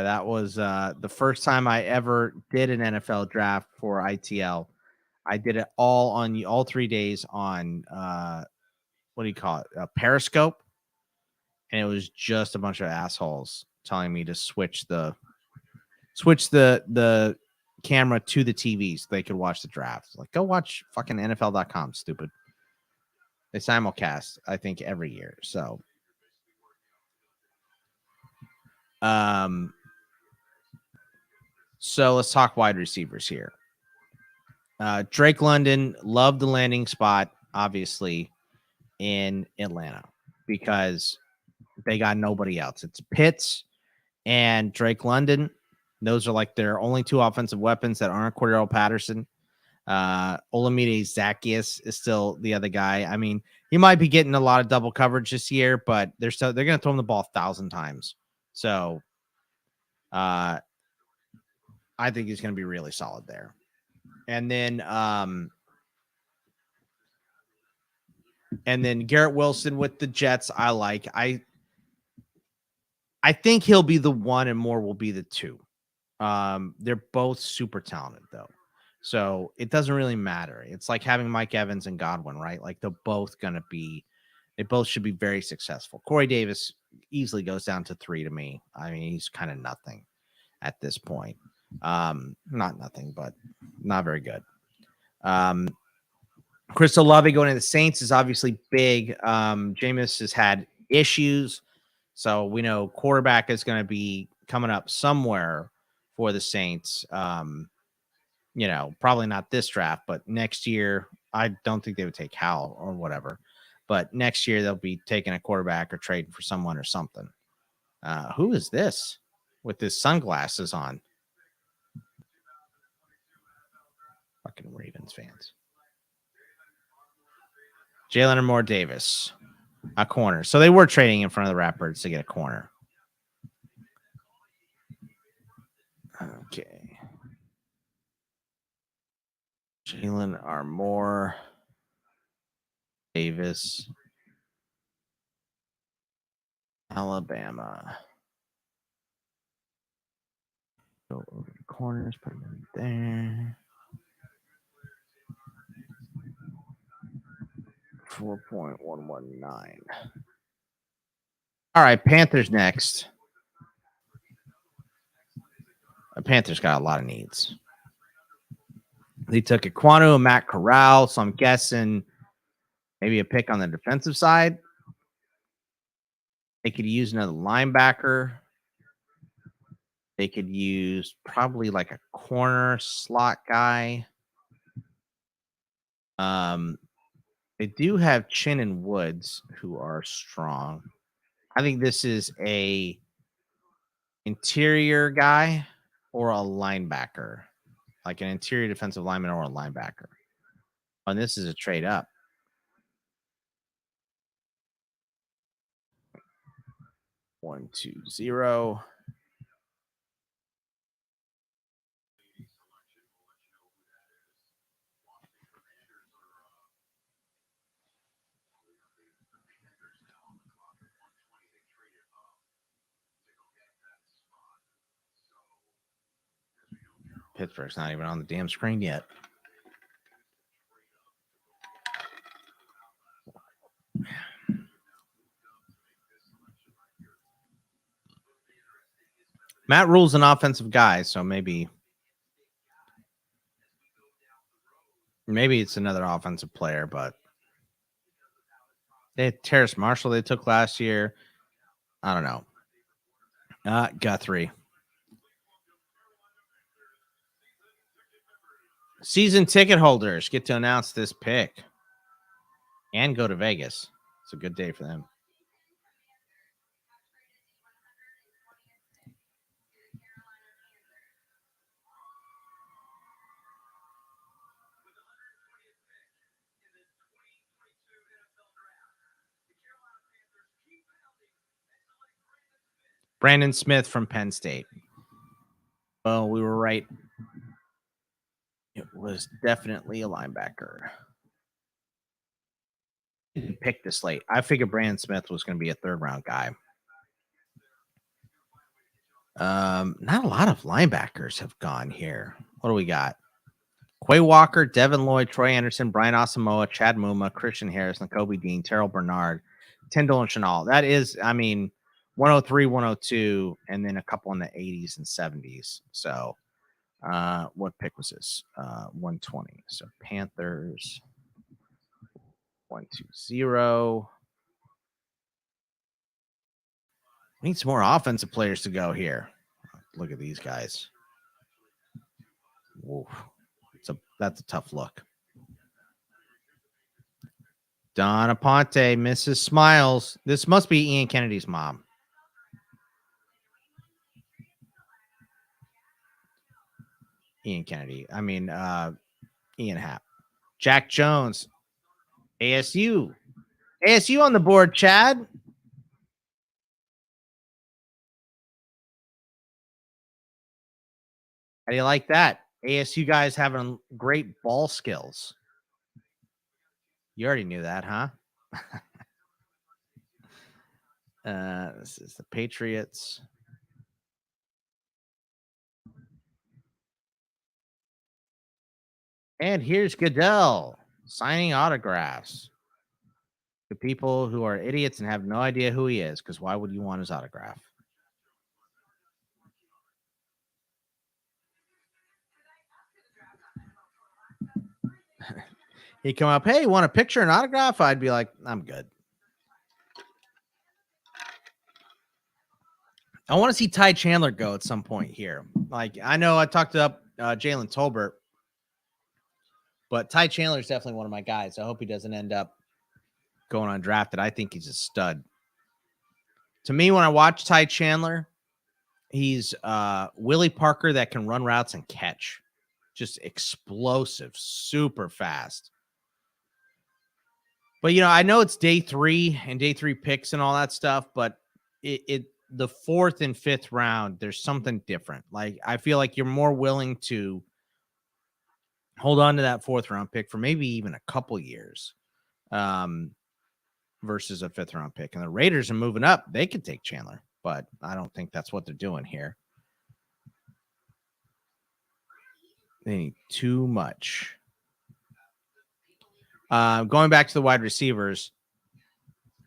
Speaker 1: that was the first time I ever did an NFL draft for ITL. I did it all 3 days on what do you call it? Periscope, and it was just a bunch of assholes telling me to switch the camera to the TV so they could watch the draft. Like, go watch fucking NFL.com, stupid. They simulcast, I think, every year. So, so let's talk wide receivers here. Drake London loved the landing spot, obviously, in Atlanta because they got nobody else. It's Pitts and Drake London. Those are like their only two offensive weapons that aren't Cordero Patterson. Olamide Zacchaeus is still the other guy. I mean, he might be getting a lot of double coverage this year, but they're going to throw him the ball 1,000 times. So, I think he's going to be really solid there. And then Garrett Wilson with the Jets. I think he'll be the one and Moore will be the two. They're both super talented though. So it doesn't really matter. It's like having Mike Evans and Godwin, right? Like they both should be very successful. Corey Davis easily goes down to 3 to me. I mean, he's kind of nothing at this point. Not nothing, but not very good. Chris Olave going to the Saints is obviously big. Jameis has had issues. So we know quarterback is going to be coming up somewhere for the Saints. Probably not this draft, but next year, I don't think they would take Howell or whatever. But next year, they'll be taking a quarterback or trading for someone or something. Who is this with his sunglasses on? Fucking Ravens fans. Jalen Moore Davis, a corner. So they were trading in front of the Raptors to get a corner. Okay. Jalen Moore Davis, Alabama. Go over the corners, put them in there. 4.119. All right, Panthers next. The Panthers got a lot of needs. They took Ekwonu and Matt Corral, so I'm guessing maybe a pick on the defensive side. They could use another linebacker. They could use probably like a corner slot guy. They do have Chin and Woods, who are strong. I think this is a interior guy or a linebacker, like an interior defensive lineman or a linebacker. And this is a trade up. One, 2, 0. Pittsburgh's not even on the damn screen yet. Matt Rule's an offensive guy, so maybe it's another offensive player, but they had Terrace Marshall they took last year. I don't know. Guthrie. Season ticket holders get to announce this pick and go to Vegas. It's a good day for them. Brandon Smith from Penn State. Well, we were right. It was definitely a linebacker. He picked this late. I figured Brandon Smith was going to be a third round guy. Not a lot of linebackers have gone here. What do we got? Quay Walker, Devin Lloyd, Troy Anderson, Brian Asamoah, Chad Muma, Christian Harris, Nakobe Dean, Terrell Bernard, Tyndall and Chenal. That is, 103, 102, and then a couple in the 80s and 70s. So, what pick was this? 120. So Panthers 120. Need some more offensive players to go here. Look at these guys. Whoa. That's a tough look. Donna Ponte, Mrs. Smiles. This must be Ian Kennedy's mom. Ian Kennedy. Ian Happ. Jack Jones. ASU. ASU on the board, Chad. How do you like that? ASU guys having great ball skills. You already knew that, huh? This is the Patriots. And here's Goodell signing autographs to people who are idiots and have no idea who he is, because why would you want his autograph? He'd come up, hey, want a picture and autograph? I'd be like, I'm good. I want to see Ty Chandler go at some point here. Like, I know I talked up Jalen Tolbert, but Ty Chandler is definitely one of my guys. I hope he doesn't end up going undrafted. I think he's a stud. To me, when I watch Ty Chandler, he's Willie Parker that can run routes and catch. Just explosive, super fast. But, I know it's day 3 and day 3 picks and all that stuff, but the 4th and 5th round, there's something different. Like, I feel like you're more willing to hold on to that 4th round pick for maybe even a couple years versus a 5th round pick. And the Raiders are moving up. They could take Chandler, but I don't think that's what they're doing here. They need too much. Going back to the wide receivers,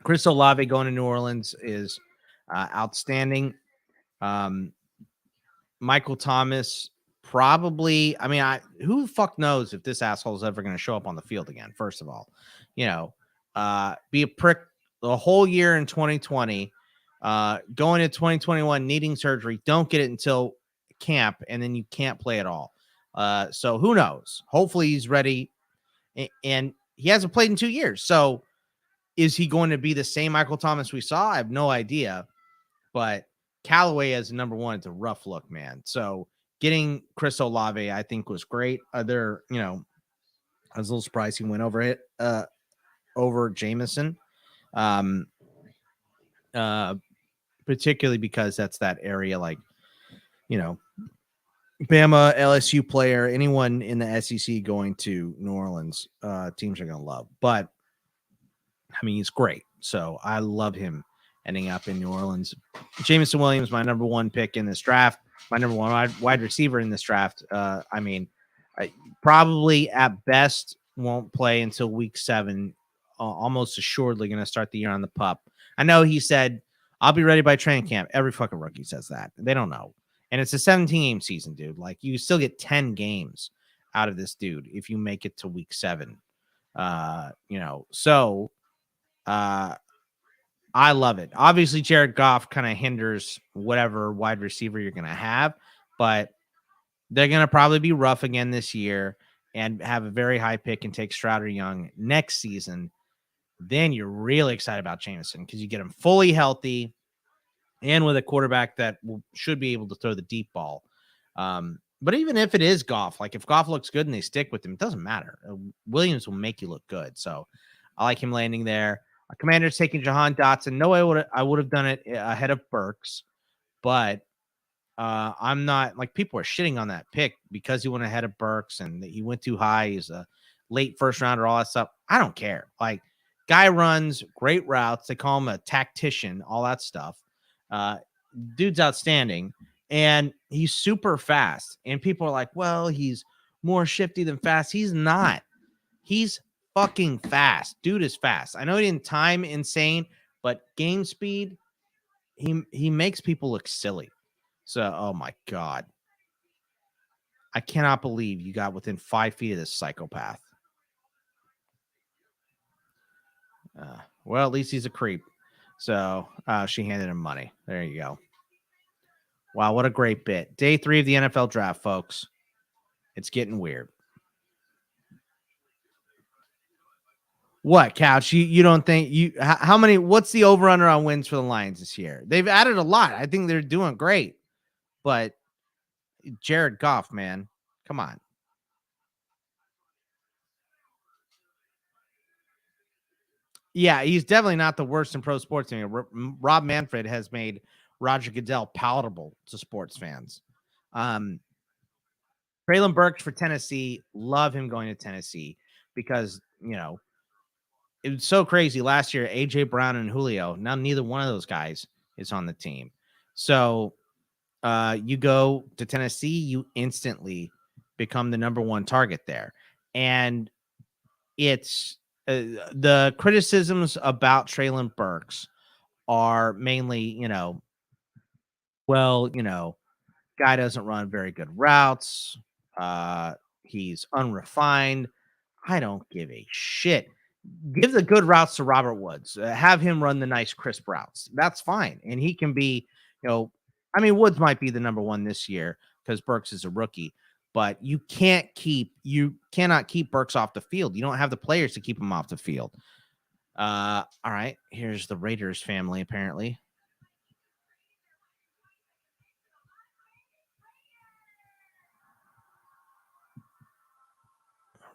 Speaker 1: Chris Olave going to New Orleans is outstanding. Michael Thomas probably, who the fuck knows if this asshole is ever going to show up on the field again, first of all. Be a prick the whole year in 2020, going to 2021, needing surgery, don't get it until camp, and then you can't play at all. So who knows? Hopefully he's ready, and he hasn't played in 2 years. So is he going to be the same Michael Thomas we saw? I have no idea, but Callaway as number 1, it's a rough look, man. So getting Chris Olave, I think, was great. I was a little surprised he went over Jameson, particularly because that's that area, like, Bama, LSU player, anyone in the SEC going to New Orleans, teams are going to love. But, he's great. So I love him ending up in New Orleans. Jameson Williams, my number 1 pick in this draft. my number one wide receiver in this draft. I mean, probably at best won't play until week 7. Almost assuredly going to start the year on the pup. I know he said, I'll be ready by training camp. Every fucking rookie says that. They don't know. And it's a 17-game season, dude. Like, you still get 10 games out of this dude if you make it to week 7. So I love it. Obviously, Jared Goff kind of hinders whatever wide receiver you're going to have, but they're going to probably be rough again this year and have a very high pick and take Stroud or Young next season. Then you're really excited about Jameson because you get him fully healthy and with a quarterback that should be able to throw the deep ball. But even if it is Goff, like if Goff looks good and they stick with him, it doesn't matter. Williams will make you look good. So I like him landing there. Commander's taking Jahan Dotson. No, I would have done it ahead of Burks, but I'm not like people are shitting on that pick because he went ahead of Burks and he went too high. He's a late first rounder, all that stuff. I don't care. Like, guy runs great routes. They call him a tactician, all that stuff. Dude's outstanding and he's super fast. And people are like, well, he's more shifty than fast. He's not. He's fucking fast. Dude is fast. I know he didn't time insane, but game speed, he makes people look silly. So, oh my God. I cannot believe you got within 5 feet of this psychopath. Well, at least he's a creep. So she handed him money. There you go. Wow, what a great bit. Day 3 of the NFL draft, folks. It's getting weird. What, Couch? You don't think how many? What's the over under on wins for the Lions this year? They've added a lot. I think they're doing great, but Jared Goff, man, come on. Yeah, he's definitely not the worst in pro sports. I mean, Rob Manfred has made Roger Goodell palatable to sports fans. Traylon Burks for Tennessee, love him going to Tennessee because it was so crazy last year. AJ Brown and Julio. Now neither one of those guys is on the team. So you go to Tennessee, you instantly become the number 1 target there. And it's the criticisms about Traylon Burks are mainly, guy doesn't run very good routes. He's unrefined. I don't give a shit. Give the good routes to Robert Woods. Have him run the nice, crisp routes. That's fine. And he can be, Woods might be the number 1 this year because Burks is a rookie, but you cannot keep Burks off the field. You don't have the players to keep him off the field. All right. Here's the Raiders family, apparently.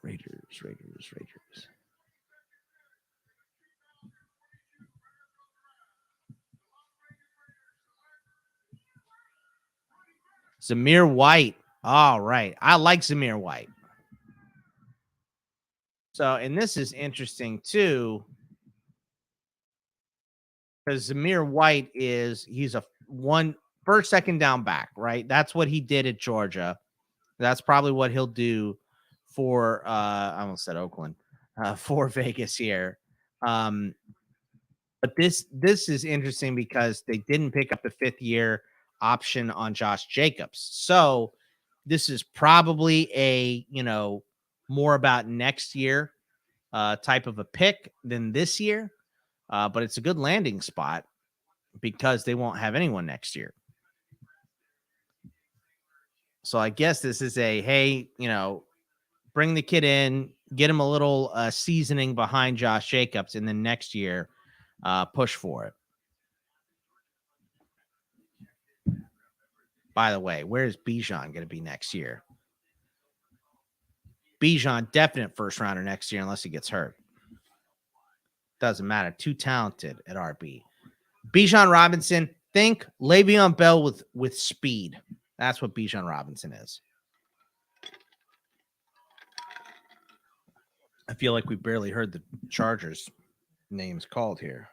Speaker 1: Raiders. Zamir White. All right. I like Zamir White. So, and this is interesting too, because Zamir White he's a first, second down back, right? That's what he did at Georgia. That's probably what he'll do for I almost said Oakland, for Vegas here. But this is interesting because they didn't pick up the 5th-year option on Josh Jacobs. So this is probably a, more about next year type of a pick than this year. But it's a good landing spot because they won't have anyone next year. So I guess this is hey, bring the kid in, get him a little seasoning behind Josh Jacobs, and then next year push for it. By the way, where's Bijan going to be next year? Bijan, definite first rounder next year unless he gets hurt. Doesn't matter. Too talented at RB. Bijan Robinson, think Le'Veon Bell with speed. That's what Bijan Robinson is. I feel like we barely heard the Chargers names called here.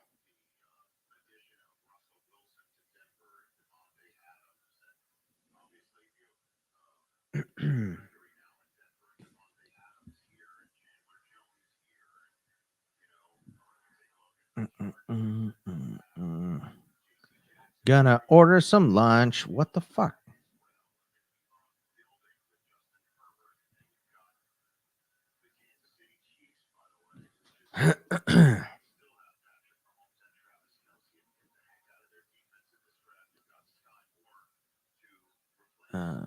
Speaker 1: Gonna order some lunch. What the fuck? uh,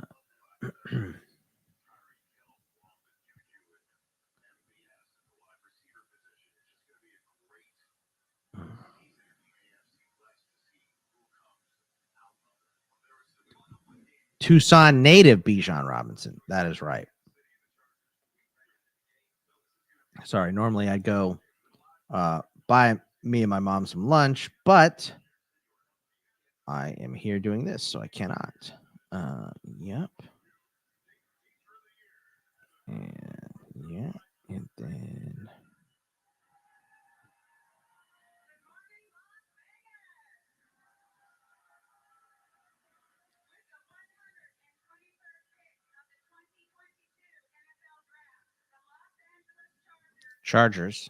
Speaker 1: 'Tucson native Bijan Robinson. That is right. Sorry, normally I go buy me and my mom some lunch, but I am here doing this, so I cannot. Yep. And yeah, and then Chargers.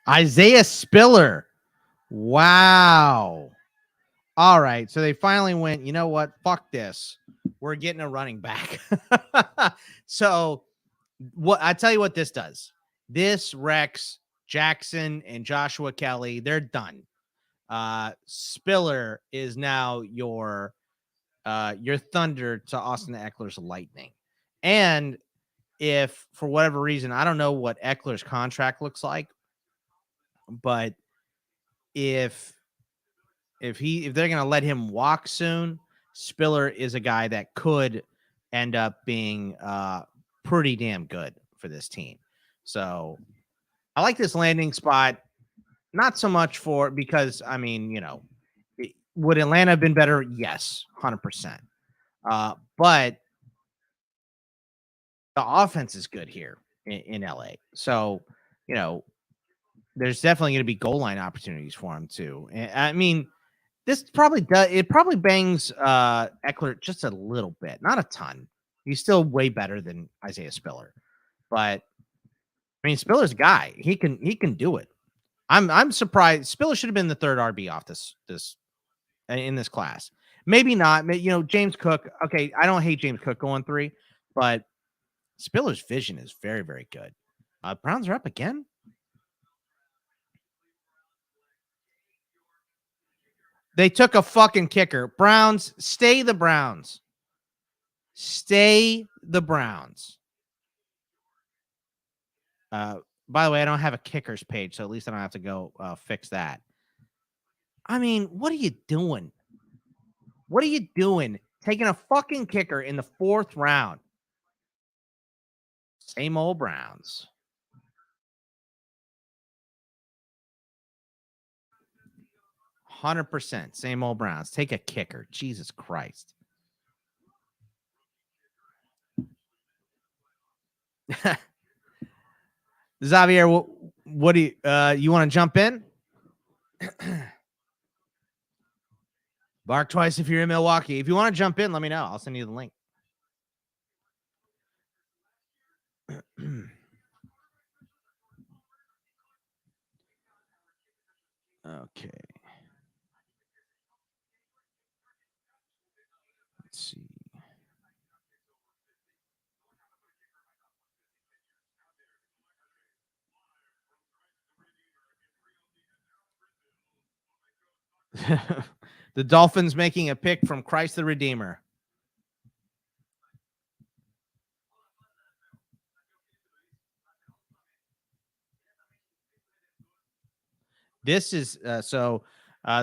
Speaker 1: Isaiah Spiller. Wow. All right. So they finally went, you know what? Fuck this. We're getting a running back. So what I tell you what this does. This wrecks Jackson and Joshua Kelly. They're done. Spiller is now your thunder to Austin Eckler's lightning. And if for whatever reason, I don't know what Eckler's contract looks like, but if they're going to let him walk soon, Spiller is a guy that could end up being pretty damn good for this team. So I like this landing spot, not so much because I mean, would Atlanta have been better? Yes, 100%. But the offense is good here in LA. So, there's definitely going to be goal line opportunities for him too. And, I mean, this probably bangs Eckler just a little bit, not a ton. He's still way better than Isaiah Spiller, but I mean, Spiller's a guy. He can do it. I'm surprised. Spiller should have been the third RB off this in this class. Maybe not. James Cook. Okay, I don't hate James Cook going 3, but Spiller's vision is very, very good. Browns are up again. They took a fucking kicker. Browns, stay the Browns. Stay the Browns. By the way, I don't have a kickers page, so at least I don't have to go fix that. I mean, what are you doing? What are you doing? Taking a fucking kicker in the 4th round. Same old Browns. 100%. Same old Browns. Take a kicker. Jesus Christ. Xavier, what do you want to jump in? Bark twice if you're in Milwaukee. If you want to jump in, let me know. I'll send you the link. Okay. Let's see. The Dolphins making a pick from Christ the Redeemer. This is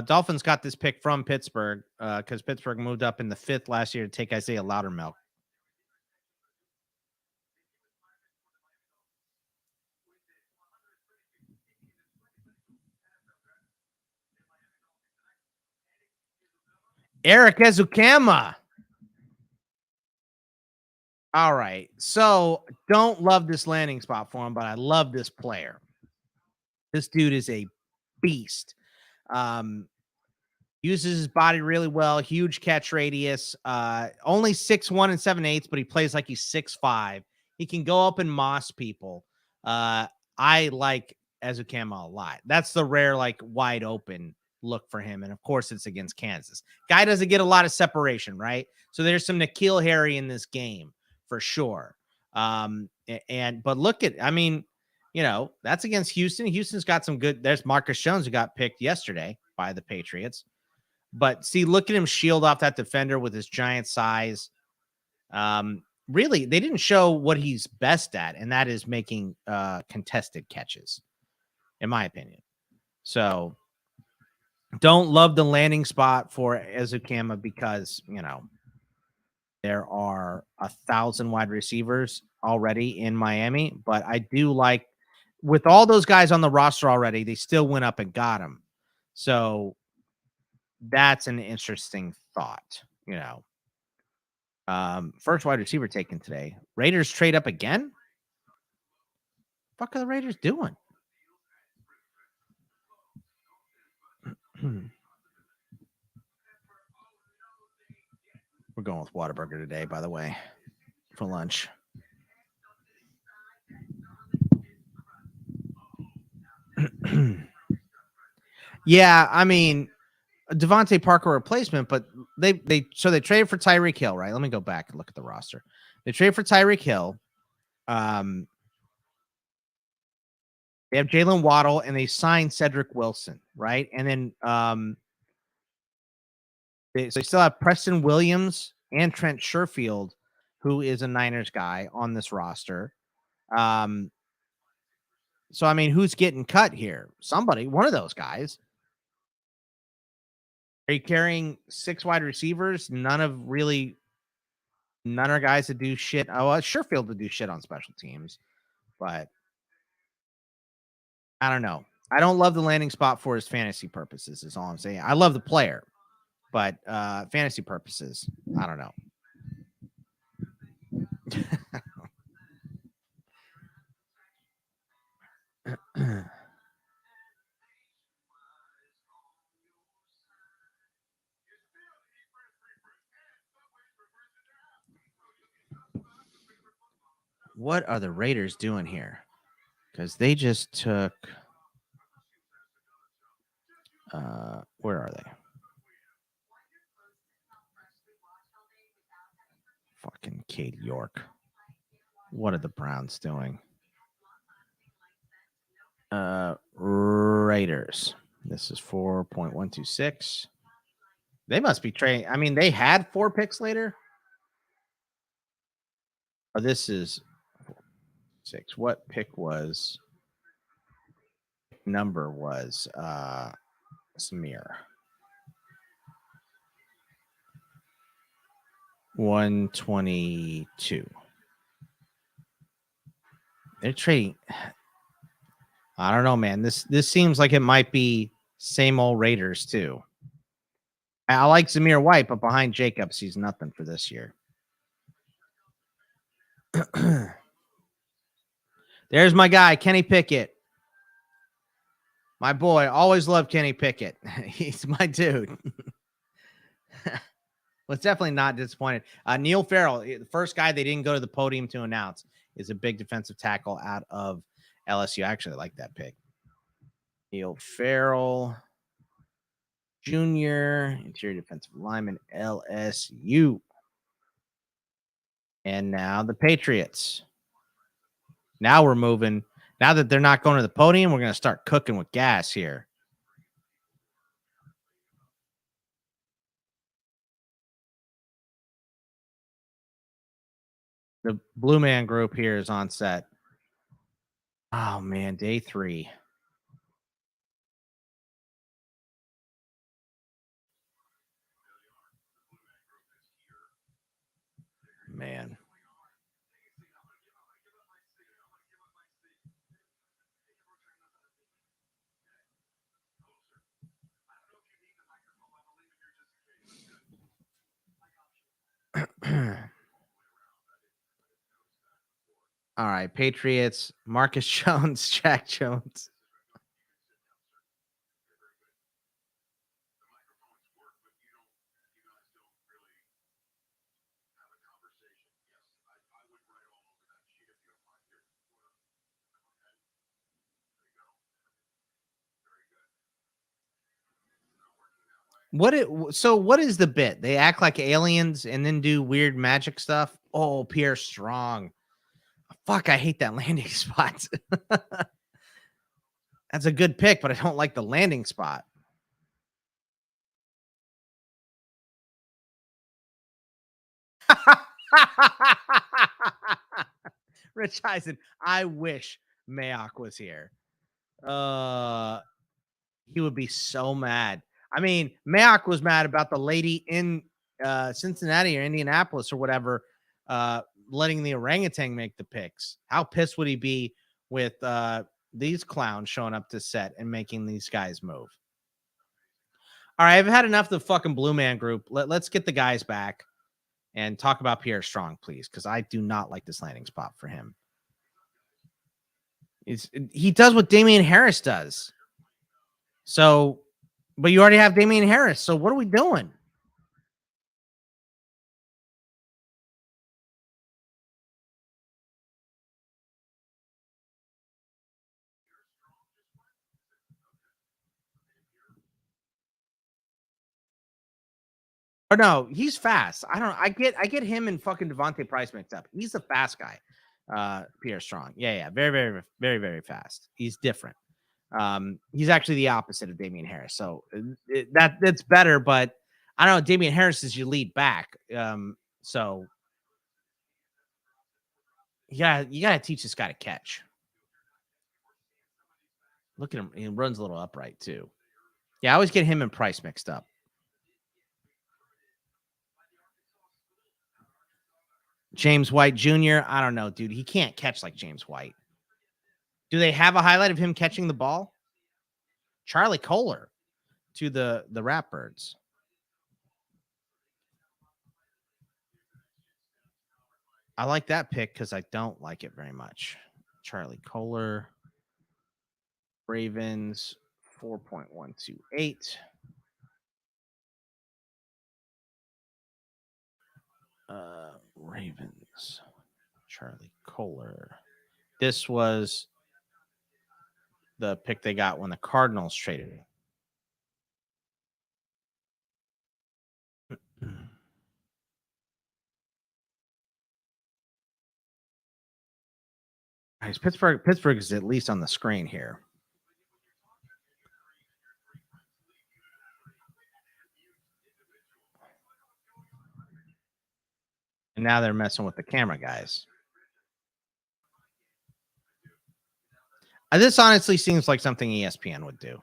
Speaker 1: Dolphins got this pick from Pittsburgh because Pittsburgh moved up in the 5th last year to take Isaiah Loudermilk. Eric Ezukama. All right. So don't love this landing spot for him, but I love this player. This dude is a beast. Uses his body really well. Huge catch radius. Only 6'1" and 7/8, but he plays like he's 6'5". He can go up and moss people. I like Ezukama a lot. That's the rare, like, wide open look for him. And of course, it's against Kansas. Guy doesn't get a lot of separation, right? So there's some N'Keal Harry in this game for sure. But look at, I mean, that's against Houston. Houston's got some good. There's Marcus Jones, who got picked yesterday by the Patriots. But see, look at him shield off that defender with his giant size. Really, they didn't show what he's best at, and that is making contested catches, in my opinion. So don't love the landing spot for Ezukama because, there are 1,000 wide receivers already in Miami. But I do like, with all those guys on the roster already, they still went up and got him. So that's an interesting thought, First wide receiver taken today. Raiders trade up again? What the fuck are the Raiders doing? We're going with Whataburger today, by the way, for lunch. Yeah, I mean, Devontae Parker replacement, but they traded for Tyreek Hill, right? Let me go back and look at the roster. They traded for Tyreek Hill. They have Jalen Waddle, and they signed Cedric Wilson, right? And then they still have Preston Williams and Trent Sherfield, who is a Niners guy on this roster. So I mean, who's getting cut here? Somebody, one of those guys. Are you carrying 6 wide receivers? None are guys that do shit. Oh, Sherfield to do shit on special teams, but I don't know. I don't love the landing spot for his fantasy purposes, is all I'm saying. I love the player, but fantasy purposes, I don't know. What are the Raiders doing here? Because they just took where are they? Fucking Cade York. What are the Browns doing? Raiders. This is 4.126. They must be trading. I mean, they had 4 picks later. Oh, this is 6. What pick was? Number was Samir. 122. They're trading. I don't know, man. This seems like it might be same old Raiders too. I like Zamir White, but behind Jacobs, he's nothing for this year. There's my guy, Kenny Pickett. My boy. Always loved Kenny Pickett. He's my dude. Was definitely not disappointed. Neil Farrell, the first guy they didn't go to the podium to announce, is a big defensive tackle out of LSU. I actually like that pick. Neil Farrell Jr., interior defensive lineman, LSU. And now the Patriots. Now we're moving. Now that they're not going to the podium, we're going to start cooking with gas here. The Blue Man Group here is on set. Oh, man, day 3. Man. All right, Patriots, Marcus Jones, Jack Jones. So what is the bit? They act like aliens and then do weird magic stuff. Oh, Pierre Strong. Fuck, I hate that landing spot. That's a good pick, but I don't like the landing spot. Rich Eisen, I wish Mayock was here. He would be so mad. I mean, Mayock was mad about the lady in Cincinnati or Indianapolis or whatever, letting the orangutan make the picks. How pissed would he be with these clowns showing up to set and making these guys move? All right, I've had enough of the fucking Blue Man Group. Let's get the guys back and talk about Pierre Strong, please, because I do not like this landing spot for him. He does what Damian Harris does. So, but you already have Damian Harris. So what are we doing? Or no, he's fast. I get him and fucking Devontae Price mixed up. He's a fast guy. Pierre Strong. Yeah. Very, very, very, very fast. He's different. He's actually the opposite of Damian Harris. So that's better, but I don't know. Damian Harris is your lead back. So you gotta teach this guy to catch. Look at him. He runs a little upright too. Yeah, I always get him and Price mixed up. James White Jr. I don't know, dude. He can't catch like James White. Do they have a highlight of him catching the ball? Charlie Kohler to the Ratbirds. I like that pick because I don't like it very much. Charlie Kohler, Ravens, 4.128. Ravens, Charlie Kohler. This was the pick they got when the Cardinals traded it. Nice. Pittsburgh is at least on the screen here. And now they're messing with the camera guys. This honestly seems like something ESPN would do.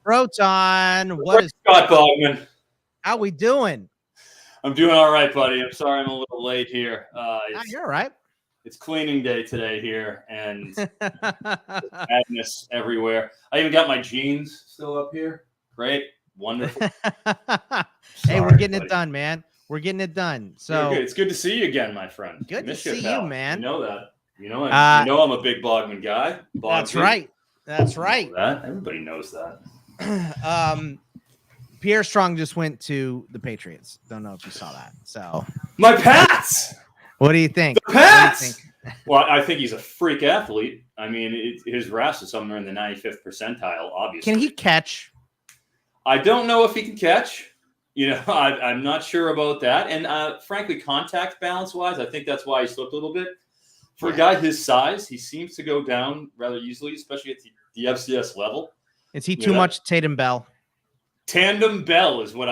Speaker 1: Proton, what is
Speaker 2: Scott Bogman?
Speaker 1: How we doing?
Speaker 2: I'm doing all right, buddy. I'm sorry I'm a little late here.
Speaker 1: You're all right.
Speaker 2: It's cleaning day today here, and madness everywhere. I even got my jeans still up here. Great, wonderful.
Speaker 1: Hey, we're getting it done, man. We're getting it done. So
Speaker 2: it's good to see you again, my friend.
Speaker 1: Good to see you, man.
Speaker 2: You know that. You know I'm a big Bogman guy.
Speaker 1: That's right. That's right.
Speaker 2: That everybody knows that.
Speaker 1: Pierre Strong just went to the Patriots. Don't know if you saw that. So
Speaker 2: my Pats.
Speaker 1: What do you think?
Speaker 2: The Pats. Well, I think he's a freak athlete. I mean, his RAS is somewhere in the 95th percentile. Obviously,
Speaker 1: can he catch?
Speaker 2: I don't know if he can catch. You know, I'm not sure about that. And frankly, contact balance wise, I think that's why he slipped a little bit. For a guy his size, he semes to go down rather easily, especially at the FCS level.
Speaker 1: Is he too much Tatum Bell?
Speaker 2: Tandem Bell is what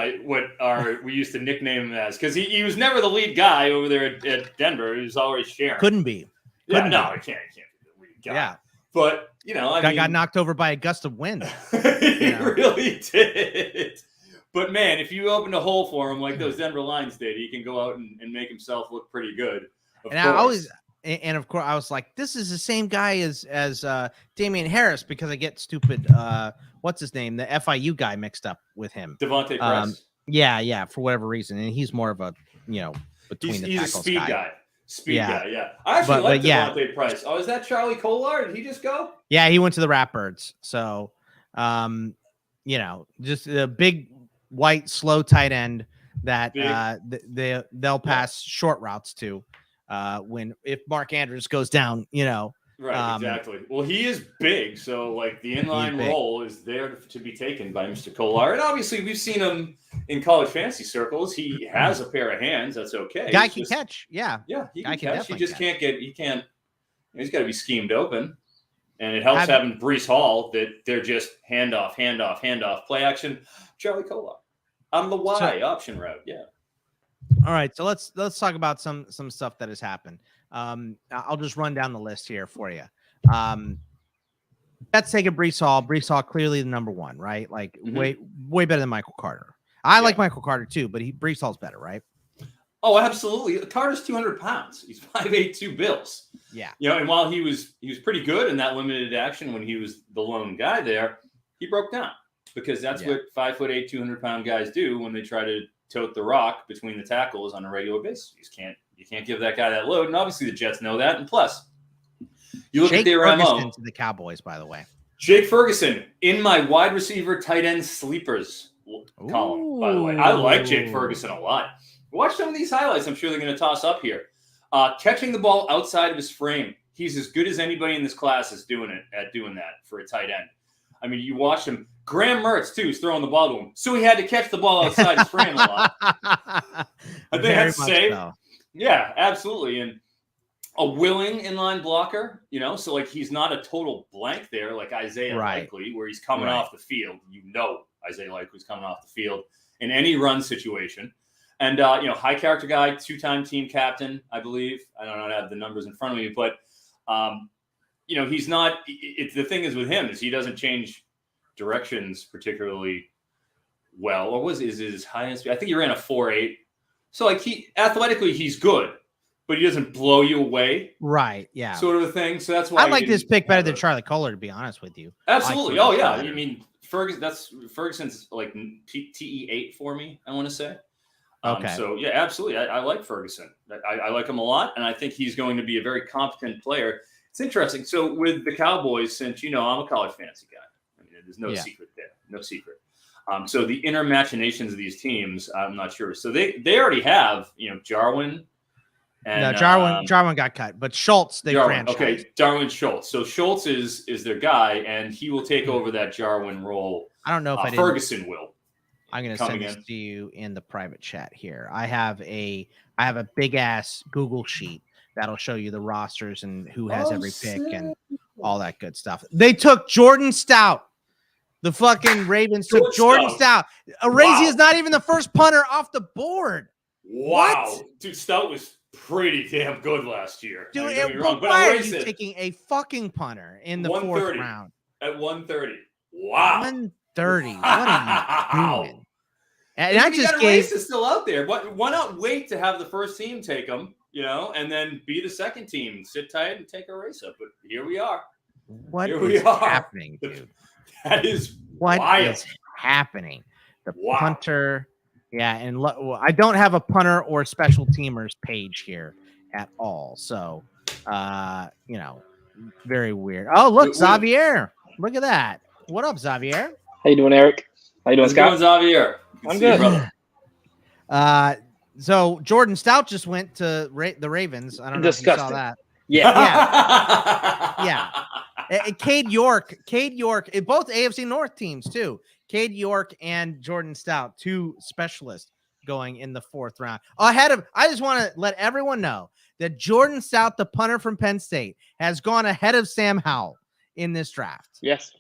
Speaker 2: we used to nickname him as, because he was never the lead guy over there at Denver. He was always sharing.
Speaker 1: Couldn't be.
Speaker 2: He can't be the lead guy.
Speaker 1: Yeah.
Speaker 2: But, you know, I mean,
Speaker 1: got knocked over by a gust of wind.
Speaker 2: He really did. But, man, if you open a hole for him like those Denver Lions did, he can go out and make himself look pretty good.
Speaker 1: Of course, I was like, this is the same guy as Damian Harris, because I get stupid, what's his name? The FIU guy mixed up with him.
Speaker 2: Devontae Price.
Speaker 1: Yeah, for whatever reason. And he's more of a, between the tackles
Speaker 2: he's a speed guy. Guy, yeah. I actually like Devontae Price. Oh, is that Charlie Kohler? Did he just go?
Speaker 1: Yeah, he went to the Ratbirds. So, just a big, white, slow tight end. that they'll pass short routes to if Mark Andrews goes down,
Speaker 2: Right, exactly. Well, he is big, so like the inline role is there to be taken by Mr. Kolar, and obviously we've seen him in college fantasy circles. He has a pair of hands. That's okay.
Speaker 1: Guy can catch. Yeah,
Speaker 2: he can catch. He just can't get. He can't. He's got to be schemed open, and it helps having Breece Hall that they're just handoff, play action. Charlie Kolar on the Y option route. Yeah.
Speaker 1: All right, so let's talk about some stuff that has happened. I'll just run down the list here for you. Let's take a Breece Hall. Breece Hall clearly the number one, right? Like way better than Michael Carter. I like Michael Carter too, but Breece Hall's better, right?
Speaker 2: Oh, absolutely. Carter's 200 pounds. He's 5'8", 2 bills.
Speaker 1: Yeah.
Speaker 2: And while he was pretty good in that limited action when he was the lone guy there, he broke down because that's what 5'8", 200-pound guys do when they try to tote the rock between the tackles on a regular basis. You can't give that guy that load, and obviously the Jets know that. And plus, you look at their MO.
Speaker 1: To the Cowboys, by the way.
Speaker 2: Jake Ferguson in my wide receiver tight end sleepers column. By the way, I like Jake Ferguson a lot. Watch some of these highlights. I'm sure they're going to toss up here. Catching the ball outside of his frame. He's as good as anybody in this class is doing that for a tight end. I mean, you watch him. Graham Mertz, too, is throwing the ball to him. So he had to catch the ball outside his frame a lot. I think that's safe. So. Yeah, absolutely. And a willing inline blocker, so like he's not a total blank there like Isaiah Likely, where he's coming off the field. Isaiah Likely's coming off the field in any run situation. And, high character guy, 2-time team captain, I believe. I don't have the numbers in front of me, but, he's not – the thing is with him is he doesn't change directions particularly well. Or is his highest – I think he ran a 4.8. So, like, athletically, he's good, but he doesn't blow you away.
Speaker 1: Right, yeah.
Speaker 2: Sort of a thing. So that's why
Speaker 1: I like this pick better than Charlie Kolar, to be honest with you.
Speaker 2: Absolutely. Oh, yeah. I mean, Ferguson's like TE8 for me, I want to say.
Speaker 1: Okay.
Speaker 2: So, yeah, absolutely. I like Ferguson. I like him a lot, and I think he's going to be a very competent player. It's interesting. So, with the Cowboys, since, I'm a college fantasy guy, I mean, there's no secret there. No secret. So, the inner machinations of these teams, I'm not sure. So, they already have, Jarwin. And,
Speaker 1: Jarwin got cut, but Schultz, they franchised.
Speaker 2: Okay, Jarwin Schultz. So, Schultz is their guy, and he will take over that Jarwin role.
Speaker 1: I don't know if
Speaker 2: Ferguson will.
Speaker 1: I'm going to send this to you in the private chat here. I have a big ass Google sheet that'll show you the rosters and who has every pick and all that good stuff. They took Jordan Stout. The fucking Ravens took Jordan Stout. Araizi is not even the first punter off the board.
Speaker 2: Wow.
Speaker 1: What?
Speaker 2: Dude, Stout was pretty damn good last year.
Speaker 1: Dude, why are you taking a fucking punter in the fourth round?
Speaker 2: At 130. Wow.
Speaker 1: 130. What are you doing? And I just
Speaker 2: is still out there. Why not wait to have the first team take them, and then be the second team, sit tight and take a race up. But here we are.
Speaker 1: What is happening, dude?
Speaker 2: That is
Speaker 1: what
Speaker 2: wild.
Speaker 1: Is happening. The punter, and I don't have a punter or special teamers page here at all. So, very weird. Oh, look, Xavier. Look at that. What up, Xavier?
Speaker 3: How you doing, Eric? How you doing, Scott?
Speaker 2: Xavier?
Speaker 3: I'm good.
Speaker 1: So Jordan Stout just went to the Ravens. I don't know if you saw that.
Speaker 3: Yeah.
Speaker 1: Cade York, both AFC North teams too. Cade York and Jordan Stout, two specialists going in the fourth round. I just want to let everyone know that Jordan Stout, the punter from Penn State, has gone ahead of Sam Howell in this draft.
Speaker 3: Yes.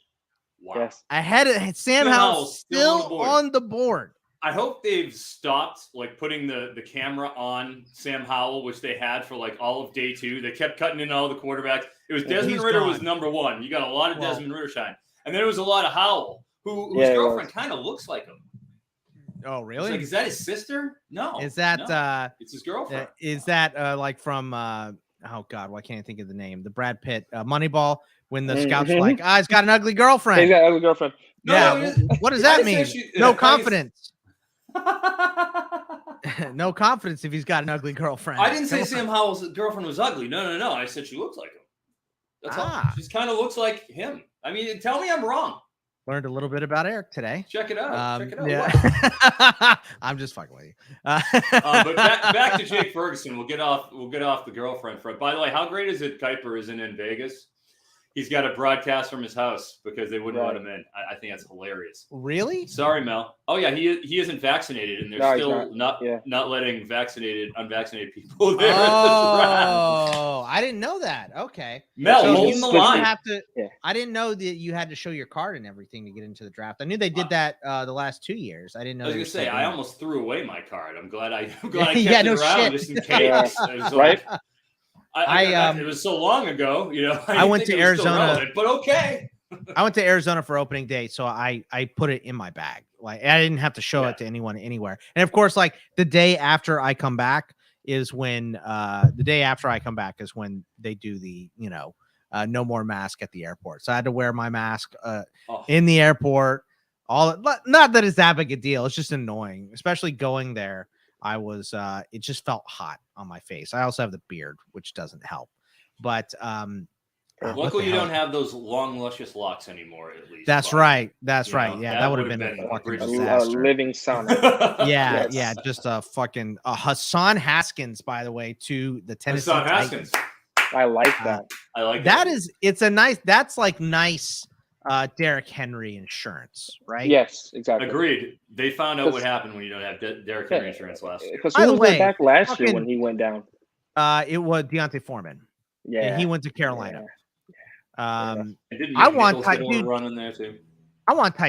Speaker 2: Wow.
Speaker 3: Yes.
Speaker 1: Ahead of Sam Howell, still on the board.
Speaker 2: I hope they've stopped putting the camera on Sam Howell, which they had for all of day 2. They kept cutting in all the quarterbacks. It was Desmond Ritter was number 1. You got a lot of Desmond Ritter shine. And then it was a lot of Howell, whose girlfriend kind of looks like him.
Speaker 1: Oh, really?
Speaker 2: Is that his sister? No.
Speaker 1: Is that
Speaker 2: it's his girlfriend.
Speaker 1: Is that from oh God, why can't I think of the name? The Brad Pitt Moneyball, when the scouts were like, he's got an ugly girlfriend.
Speaker 3: He's got an ugly girlfriend.
Speaker 1: What does that mean? No confidence. No confidence if he's got an ugly girlfriend.
Speaker 2: I didn't say Sam Howell's girlfriend was ugly. No. I said she looks like him. That's all. She kind of looks like him. I mean, tell me I'm wrong.
Speaker 1: Learned a little bit about Eric today.
Speaker 2: Check it out.
Speaker 1: Yeah. I'm just fucking with you.
Speaker 2: But back to Jake Ferguson. We'll get off the girlfriend front. By the way, how great is it Kuiper isn't in Vegas? He's got a broadcast from his house because they wouldn't let him in. I think that's hilarious.
Speaker 1: Really?
Speaker 2: Sorry, Mel. Oh yeah, he isn't vaccinated, and they're still not letting unvaccinated people there.
Speaker 1: Oh, I didn't know that. Okay,
Speaker 2: Mel,
Speaker 1: so
Speaker 2: hold the line.
Speaker 1: I didn't know that you had to show your card and everything to get into the draft. I knew they did that the last 2 years. I didn't know.
Speaker 2: I was gonna say I almost threw away my card. I'm glad I kept
Speaker 1: yeah,
Speaker 2: it around just in case.
Speaker 3: Right.
Speaker 2: It was so long ago,
Speaker 1: I went to Arizona,
Speaker 2: but okay.
Speaker 1: I went to Arizona for opening day, so I put it in my bag. Like I didn't have to show it to anyone anywhere. And of course, like the day after I come back is when they do the no more mask at the airport. So I had to wear my mask in the airport. Not that it's that big a deal. It's just annoying, especially going there. It just felt hot on my face. I also have the beard, which doesn't help. But
Speaker 2: luckily you don't have those long, luscious locks anymore. At least
Speaker 1: that's right. Yeah, that would have been a fucking disaster.
Speaker 3: Living sauna.
Speaker 1: Yeah. Just a fucking Hassan Haskins, by the way, to the Tennessee Titans.
Speaker 3: I like that.
Speaker 2: I like that.
Speaker 1: That's like nice. Derrick Henry insurance, right?
Speaker 3: Yes, exactly.
Speaker 2: Agreed. They found out what happened when you don't have Derrick Henry insurance last year.
Speaker 3: Because he was back last year when he went down.
Speaker 1: It was Deontay Foreman.
Speaker 3: Yeah,
Speaker 1: he went to Carolina.
Speaker 2: I want Ty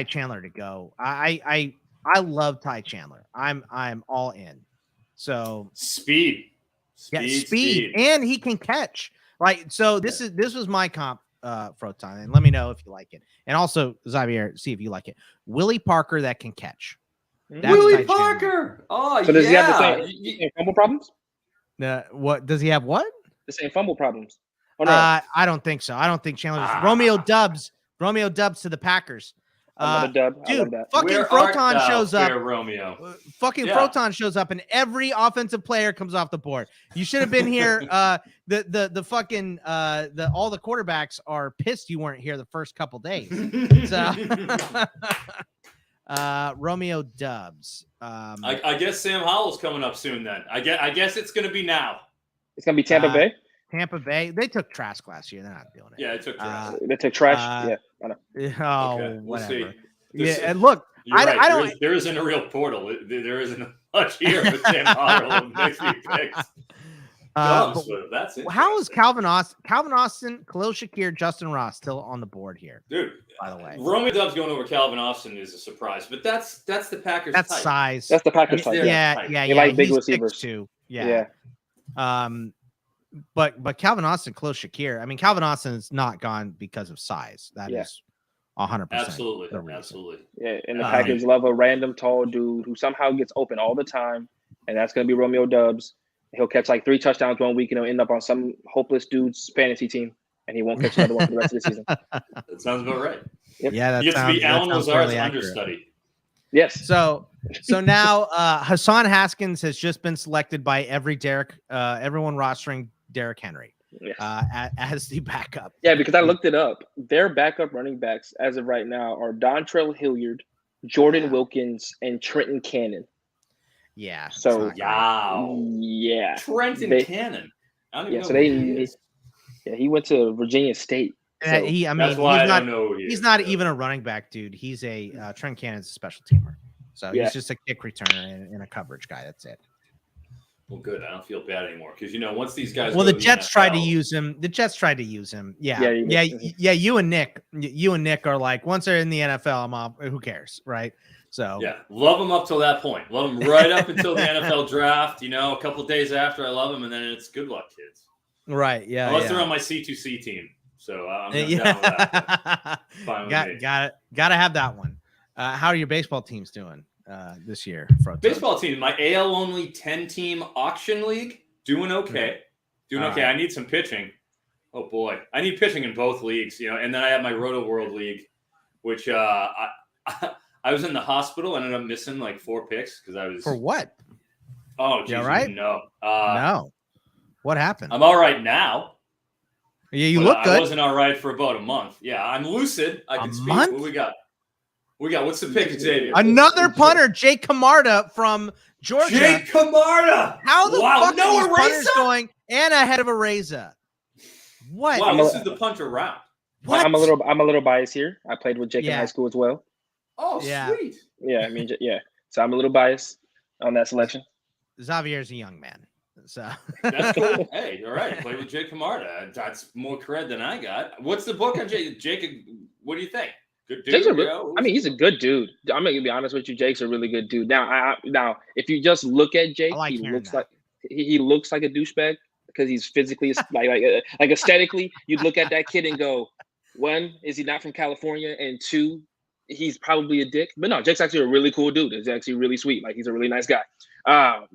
Speaker 1: Chandler to go. I love Ty Chandler. I'm all in. So
Speaker 2: speed,
Speaker 1: and he can catch. Right. So this was my comp. Froton, and let me know if you like it, and also Xavier, see if you like it. Willie Parker that can catch.
Speaker 2: Willie Parker. Oh,
Speaker 3: so does he have the same fumble problems?
Speaker 1: What does he have? What
Speaker 3: the same fumble problems? Oh, no.
Speaker 1: I don't think so. I don't think Chandler. Romeo Dubs to the Packers.
Speaker 3: Dude,
Speaker 1: fucking Froton shows up.
Speaker 2: Romeo.
Speaker 1: Froton shows up, and every offensive player comes off the board. You should have been here. The fucking all the quarterbacks are pissed you weren't here the first couple days. So, Romeo Dubs.
Speaker 2: I guess Sam Howell's coming up soon. Then I guess it's going to be now.
Speaker 3: It's going to be Tampa Bay.
Speaker 1: Tampa Bay. They took Trask last year. They're not doing it.
Speaker 2: Yeah, they took Trask.
Speaker 3: They took trash. Yeah. I know.
Speaker 1: Oh,
Speaker 2: okay, we'll
Speaker 1: whatever.
Speaker 2: See.
Speaker 1: And look, I don't.
Speaker 2: There isn't a real portal. There isn't much here with Sam Howell makes me picks. That's
Speaker 1: how is Calvin Austin, Khalil Shakir, Justin Ross still on the board here?
Speaker 2: Dude,
Speaker 1: by the way,
Speaker 2: Romeo Dubs going over Calvin Austin is a surprise, but that's the Packers.
Speaker 1: That's
Speaker 2: type.
Speaker 1: size.
Speaker 3: That's the Packers type.
Speaker 1: Yeah.
Speaker 3: They like big receivers
Speaker 1: too. Yeah. But Calvin Austin, Khalil Shakir. I mean, Calvin Austin is not gone because of size. That is 100%.
Speaker 2: Absolutely.
Speaker 3: Yeah, and the Packers love a random tall dude who somehow gets open all the time, and that's going to be Romeo Dubs. He'll catch like 3 touchdowns 1 week, and he'll end up on some hopeless dude's fantasy team, and he won't catch another one for the rest of the season.
Speaker 2: That sounds about right.
Speaker 3: Yep.
Speaker 1: Yeah, that
Speaker 2: he gets to be Alan Lazard's
Speaker 1: really
Speaker 2: understudy.
Speaker 3: Yes.
Speaker 1: So now Hassan Haskins has just been selected by everyone rostering Derrick Henry as the backup.
Speaker 3: Yeah, because I looked it up. Their backup running backs as of right now are Dontrell Hilliard, Jordan Wilkins, and Trenton Cannon.
Speaker 1: Yeah.
Speaker 3: So
Speaker 2: yeah, Trenton Cannon. I don't even know
Speaker 3: he went to Virginia State. So
Speaker 1: he's not even a running back, dude. He's a Trent Cannon's a special teamer. So he's just a kick returner and a coverage guy. That's it.
Speaker 2: Well, good. I don't feel bad anymore because once these guys.
Speaker 1: Well, the Jets tried to use him. Yeah. You and Nick are like, once they're in the NFL, I'm off. Who cares, right? So
Speaker 2: love them up till that point. Love them right up until the NFL draft. A couple of days after, I love them, and then it's good luck, kids.
Speaker 1: Right? Yeah.
Speaker 2: Unless they're on my C2C team, so I'm down with that. Fine with me.
Speaker 1: Gotta have that one. How are your baseball teams doing this year?
Speaker 2: Baseball team, my AL only 10-team auction league, doing okay. Okay. I need some pitching. Oh boy, I need pitching in both leagues. And then I have my Roto World League, which I was in the hospital. I ended up missing like 4 picks because I was
Speaker 1: for what?
Speaker 2: Oh, geez, right? No.
Speaker 1: No. What happened?
Speaker 2: I'm all right now.
Speaker 1: Yeah, you look good.
Speaker 2: I wasn't all right for about a month. Yeah, I'm lucid. I can speak. What we got? We got what's the pick, Xavier?
Speaker 1: Another punter, Jake Camarda from Georgia.
Speaker 2: Jake Camarda.
Speaker 1: How the fuck
Speaker 2: no
Speaker 1: are these punters
Speaker 2: Areza?
Speaker 1: going and ahead of Areza? What?
Speaker 2: Wow, this is the punter round.
Speaker 1: What?
Speaker 3: I'm a little biased here. I played with Jake in high school as well.
Speaker 2: Oh,
Speaker 1: Yeah.
Speaker 2: sweet.
Speaker 3: Yeah, I mean, yeah. So I'm a little biased on that selection.
Speaker 1: Xavier's a young man. So
Speaker 2: That's cool. Hey, all right. Play with Jake Camarda. That's more cred than I got. What's the book on Jake? Jake, what do you think? Good dude.
Speaker 3: He's a good dude. I'm gonna be honest with you. Jake's a really good dude. Now, if you just look at Jake, he looks like a douchebag because he's physically like aesthetically. You'd look at that kid and go, one, is he not from California? And two, he's probably a dick. But no, Jake's actually a really cool dude. He's actually really sweet. Like, he's a really nice guy.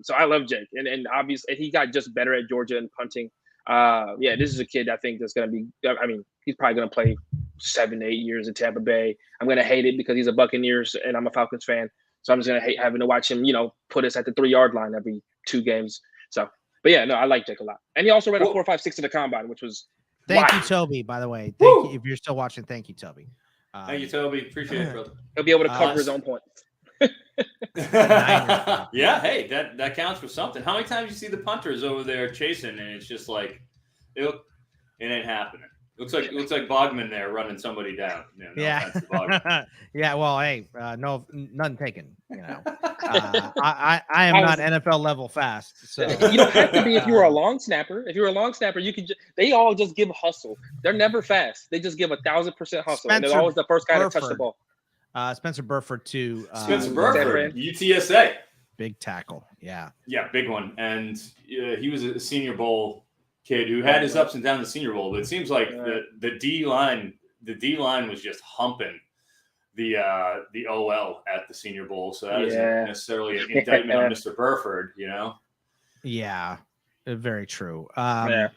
Speaker 3: So I love Jake, and obviously he got just better at Georgia and punting. Yeah, this is a kid I think that's gonna be. I mean, he's probably gonna play 7 to 8 years in Tampa Bay. I'm gonna hate it because he's a Buccaneers and I'm a Falcons fan. So I'm just gonna hate having to watch him, put us at the 3-yard line every 2 games. So, but yeah, no, I like Jake a lot. And he also ran a 4.56 to the combine, which was
Speaker 1: thank you, Toby. By the way, thank you if you're still watching. Thank you, Toby.
Speaker 2: Thank you, Toby. Appreciate it, brother.
Speaker 3: He'll be able to cover his own points.
Speaker 2: Yeah, hey, that counts for something. How many times you see the punters over there chasing, and it's just like it ain't happening. Looks like Bogman there running somebody down. No offense to Bogman.
Speaker 1: Yeah. Well, hey, no, none taken. I am not NFL level fast. So
Speaker 3: you don't have to be if you were a long snapper. If you're a long snapper, you can. They all just give hustle. They're never fast. They just give 1,000% hustle, and they're always the first guy to touch the ball.
Speaker 1: Spencer Burford too.
Speaker 2: Spencer Burford, UTSA,
Speaker 1: big tackle. Yeah,
Speaker 2: big one, and he was a Senior Bowl kid who had his ups and downs in the Senior Bowl, but it seems like the D line was just humping the OL at the Senior Bowl. So that isn't necessarily an indictment on Mr. Burford,
Speaker 1: Yeah, very true. I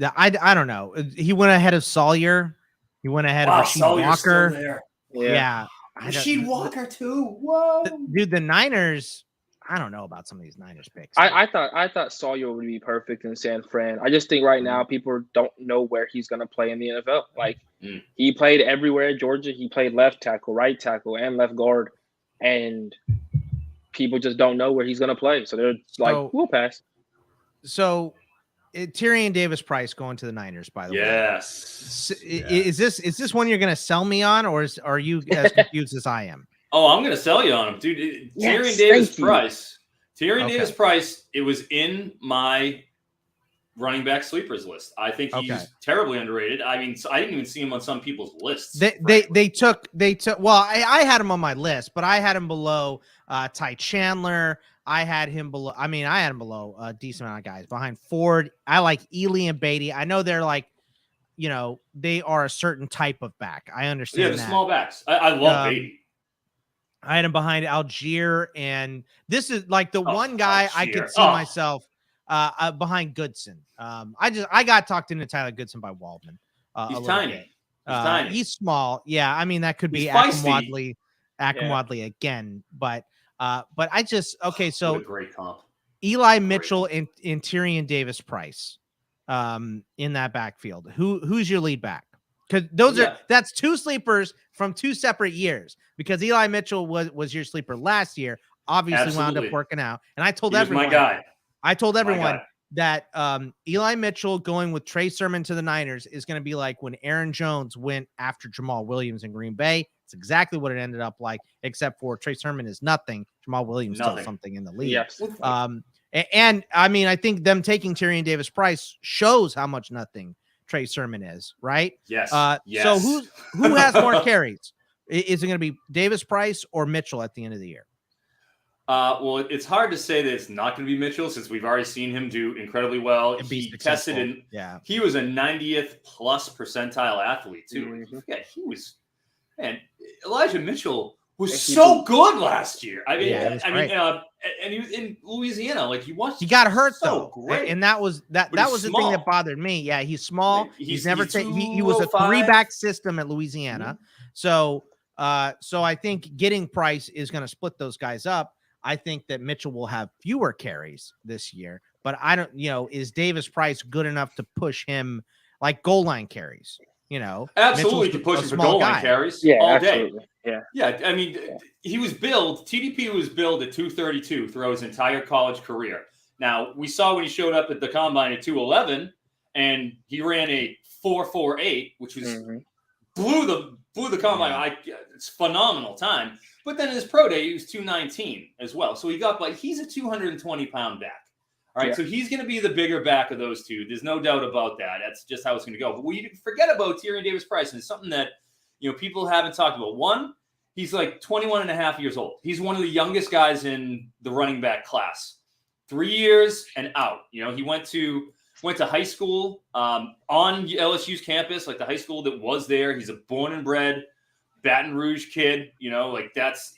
Speaker 1: don't know. He went ahead of Sawyer. He went ahead of Rasheed Walker.
Speaker 2: Still there.
Speaker 1: Yeah.
Speaker 2: Rasheed Walker too. Whoa,
Speaker 1: dude, the Niners. I don't know about some of these Niners picks.
Speaker 3: I thought Sawyer would be perfect in San Fran. I just think right now people don't know where he's going to play in the NFL. Like he played everywhere at Georgia. He played left tackle, right tackle, and left guard, and people just don't know where he's going to play. So they're like, we'll pass.
Speaker 1: So Tyrion Davis-Price going to the Niners, by the way.
Speaker 2: Yes.
Speaker 1: Is this one you're going to sell me on, or are you as confused as I am?
Speaker 2: Oh, I'm going to sell you on him, dude. Tyrion Davis-Price. Tyrion Davis-Price, it was in my running back sleepers list. I think he's terribly underrated. I mean, I didn't even see him on some people's lists.
Speaker 1: They took. Well, I had him on my list, but I had him below Ty Chandler. I had him below. I mean, I had him below a decent amount of guys behind Ford. I like Ely and Beatty. I know they're like, they are a certain type of back. I understand.
Speaker 2: Yeah, the small backs. I love Beatty.
Speaker 1: I had him behind Algier, and this is like the one guy Algier. I could see myself behind Goodson. I got talked into Tyler Goodson by Waldman.
Speaker 2: He's tiny.
Speaker 1: He's small. Yeah, I mean that could be Akim Wadley again, but I just So
Speaker 2: what a great comp.
Speaker 1: Eli Mitchell and Tyrion Davis-Price in that backfield. Who's your lead back? Because that's 2 sleepers from 2 separate years. Because Eli Mitchell was your sleeper last year, obviously wound up working out. And I told everyone, that Eli Mitchell going with Trey Sermon to the Niners is going to be like when Aaron Jones went after Jamal Williams in Green Bay. It's exactly what it ended up like, except for Trey Sermon is nothing. Jamal Williams still something in the league.
Speaker 3: Yes.
Speaker 1: And I mean, I think them taking Tyrion Davis-Price shows how much nothing Trey Sermon is, right?
Speaker 2: Yes.
Speaker 1: So who has more carries? Is it going to be Davis-Price or Mitchell at the end of the year?
Speaker 2: Well, it's hard to say that it's not going to be Mitchell since we've already seen him do incredibly well. He tested in. Yeah. He was a 90th plus percentile athlete too.
Speaker 3: Mm-hmm.
Speaker 2: Yeah, he was. Man, Elijah Mitchell was so good last year. I mean, and he was in Louisiana. Like he
Speaker 1: got hurt
Speaker 2: so
Speaker 1: though,
Speaker 2: great.
Speaker 1: and that was the thing that bothered me. Yeah, he's small. He's never taken. He was a 3-back system at Louisiana. Mm-hmm. So I think getting Price is going to split those guys up. I think that Mitchell will have fewer carries this year, but I don't. Is Davis-Price good enough to push him like goal line carries?
Speaker 2: Absolutely to push him for goal line carries all day. Yeah, I mean, TDP was billed at 232 throughout his entire college career. Now, we saw when he showed up at the combine at 211, and he ran a 4.48, which was blew the combine. It's phenomenal time. But then in his pro day, he was 219 as well. So he's a 220-pound back. All right, so he's going to be the bigger back of those two. There's no doubt about that. That's just how it's going to go. But we forget about Tyrion Davis-Price, and it's something that people haven't talked about. One, he's like 21 and a half years old. He's one of the youngest guys in the running back class. 3 years and out. He went to high school on LSU's campus, like the high school that was there. He's a born and bred Baton Rouge kid. That's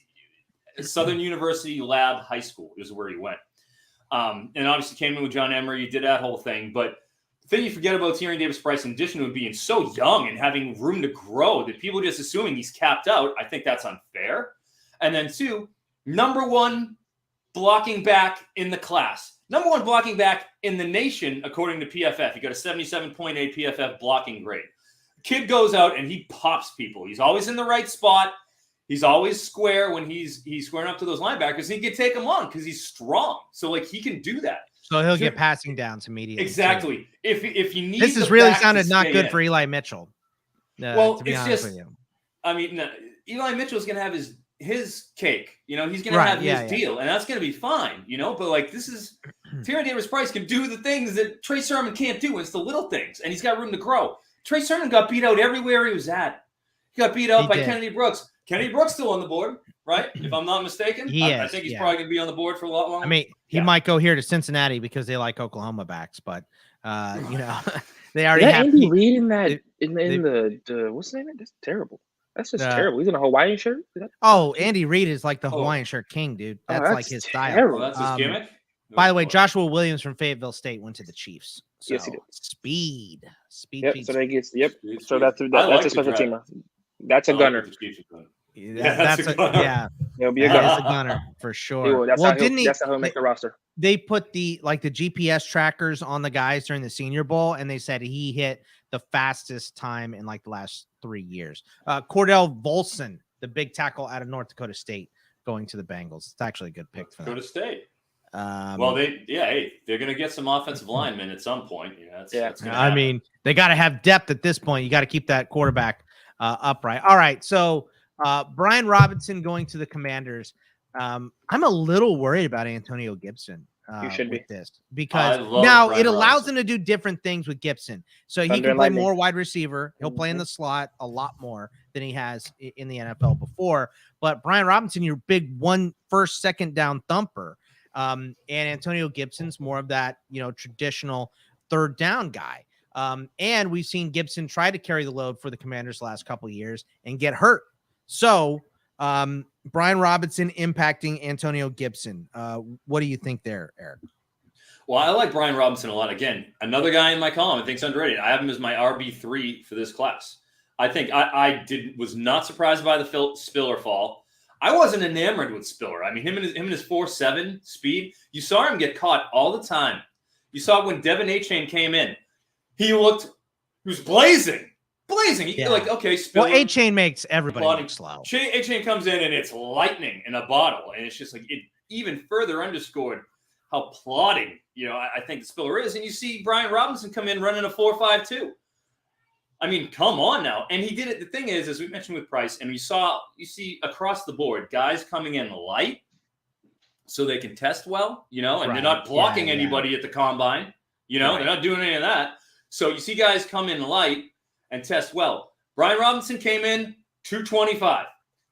Speaker 2: Southern University Lab High School is where he went. And obviously came in with John Emery, did that whole thing. But the thing you forget about Tyrion Davis-Price, in addition to being so young and having room to grow, that people just assuming he's capped out, I think that's unfair. And then two, number one blocking back in the class. Number one blocking back in the nation, according to PFF. He got a 77.8 PFF blocking grade. Kid goes out and he pops people. He's always in the right spot. He's always square when he's squaring up to those linebackers. He can take them on because he's strong. So he can do that.
Speaker 1: So he'll get passing downs immediately.
Speaker 2: Exactly. Too. If you need
Speaker 1: this has really sounded not good for Eli Mitchell.
Speaker 2: Well, it's just. I mean, Eli Mitchell's going to have his cake. He's going to have his deal, and that's going to be fine. But this is Tyrion Davis-Price can do the things that Trey Sermon can't do. It's the little things, and he's got room to grow. Trey Sermon got beat out everywhere he was at. He got beat out by Kennedy Brooks. Kennedy Brooks still on the board, right? If I'm not mistaken. I think he's probably going to be on the board for a lot longer.
Speaker 1: I mean, he might go here to Cincinnati because they like Oklahoma backs, but they already have
Speaker 3: Andy Reid in that in the what's the name of it? That's terrible. That's just terrible. He's in a Hawaiian shirt.
Speaker 1: Andy Reid is like the Hawaiian shirt king, dude. That's like his style.
Speaker 2: That's his gimmick.
Speaker 1: By the way, Joshua Williams from Fayetteville State went to the Chiefs. So
Speaker 3: yes, he did.
Speaker 1: Speed.
Speaker 3: Yep. So they get. Yep. So that's a special teamer. That's a gunner.
Speaker 1: That's a gunner. Yeah.
Speaker 3: He'll be a gunner.
Speaker 1: That's a gunner for sure.
Speaker 3: That's how he'll make the roster.
Speaker 1: They put the GPS trackers on the guys during the Senior Bowl, and they said he hit the fastest time in the last 3 years. Cordell Volson, the big tackle out of North Dakota State, going to the Bengals. It's actually a good pick for them.
Speaker 2: Dakota State. They're going to get some offensive linemen at some point.
Speaker 1: I mean, they got to have depth at this point. You got to keep that quarterback upright. All right, so Brian Robinson going to the Commanders. I'm a little worried about Antonio Gibson.
Speaker 3: You should be
Speaker 1: this because now it allows him to do different things with Gibson. So he can play more wide receiver. He'll play in the slot a lot more than he has in the NFL before. But Brian Robinson, your big first, second down thumper. And Antonio Gibson's more of that, traditional third down guy. And we've seen Gibson try to carry the load for the Commanders the last couple of years and get hurt. So Brian Robinson impacting Antonio Gibson. What do you think there, Eric?
Speaker 2: Well, I like Brian Robinson a lot. Again, another guy in my column I think's underrated. I have him as my RB3 for this class. I think was not surprised by the Spiller fall. I wasn't enamored with Spiller. I mean, him and his 4.7 speed. You saw him get caught all the time. You saw when Devin A-Chain came in. He was blazing. Okay, Spiller.
Speaker 1: Well, A-Chain makes everybody look slow.
Speaker 2: A-Chain comes in and it's lightning in a bottle. And it's just it even further underscored how plodding, I think Spiller is. And you see Brian Robinson come in running a 4.52. I mean, come on now. And he did it. The thing is, as we mentioned with Price, and you see across the board, guys coming in light so they can test well, and they're not blocking anybody at the combine. They're not doing any of that. So you see guys come in light and test well. Brian Robinson came in 225.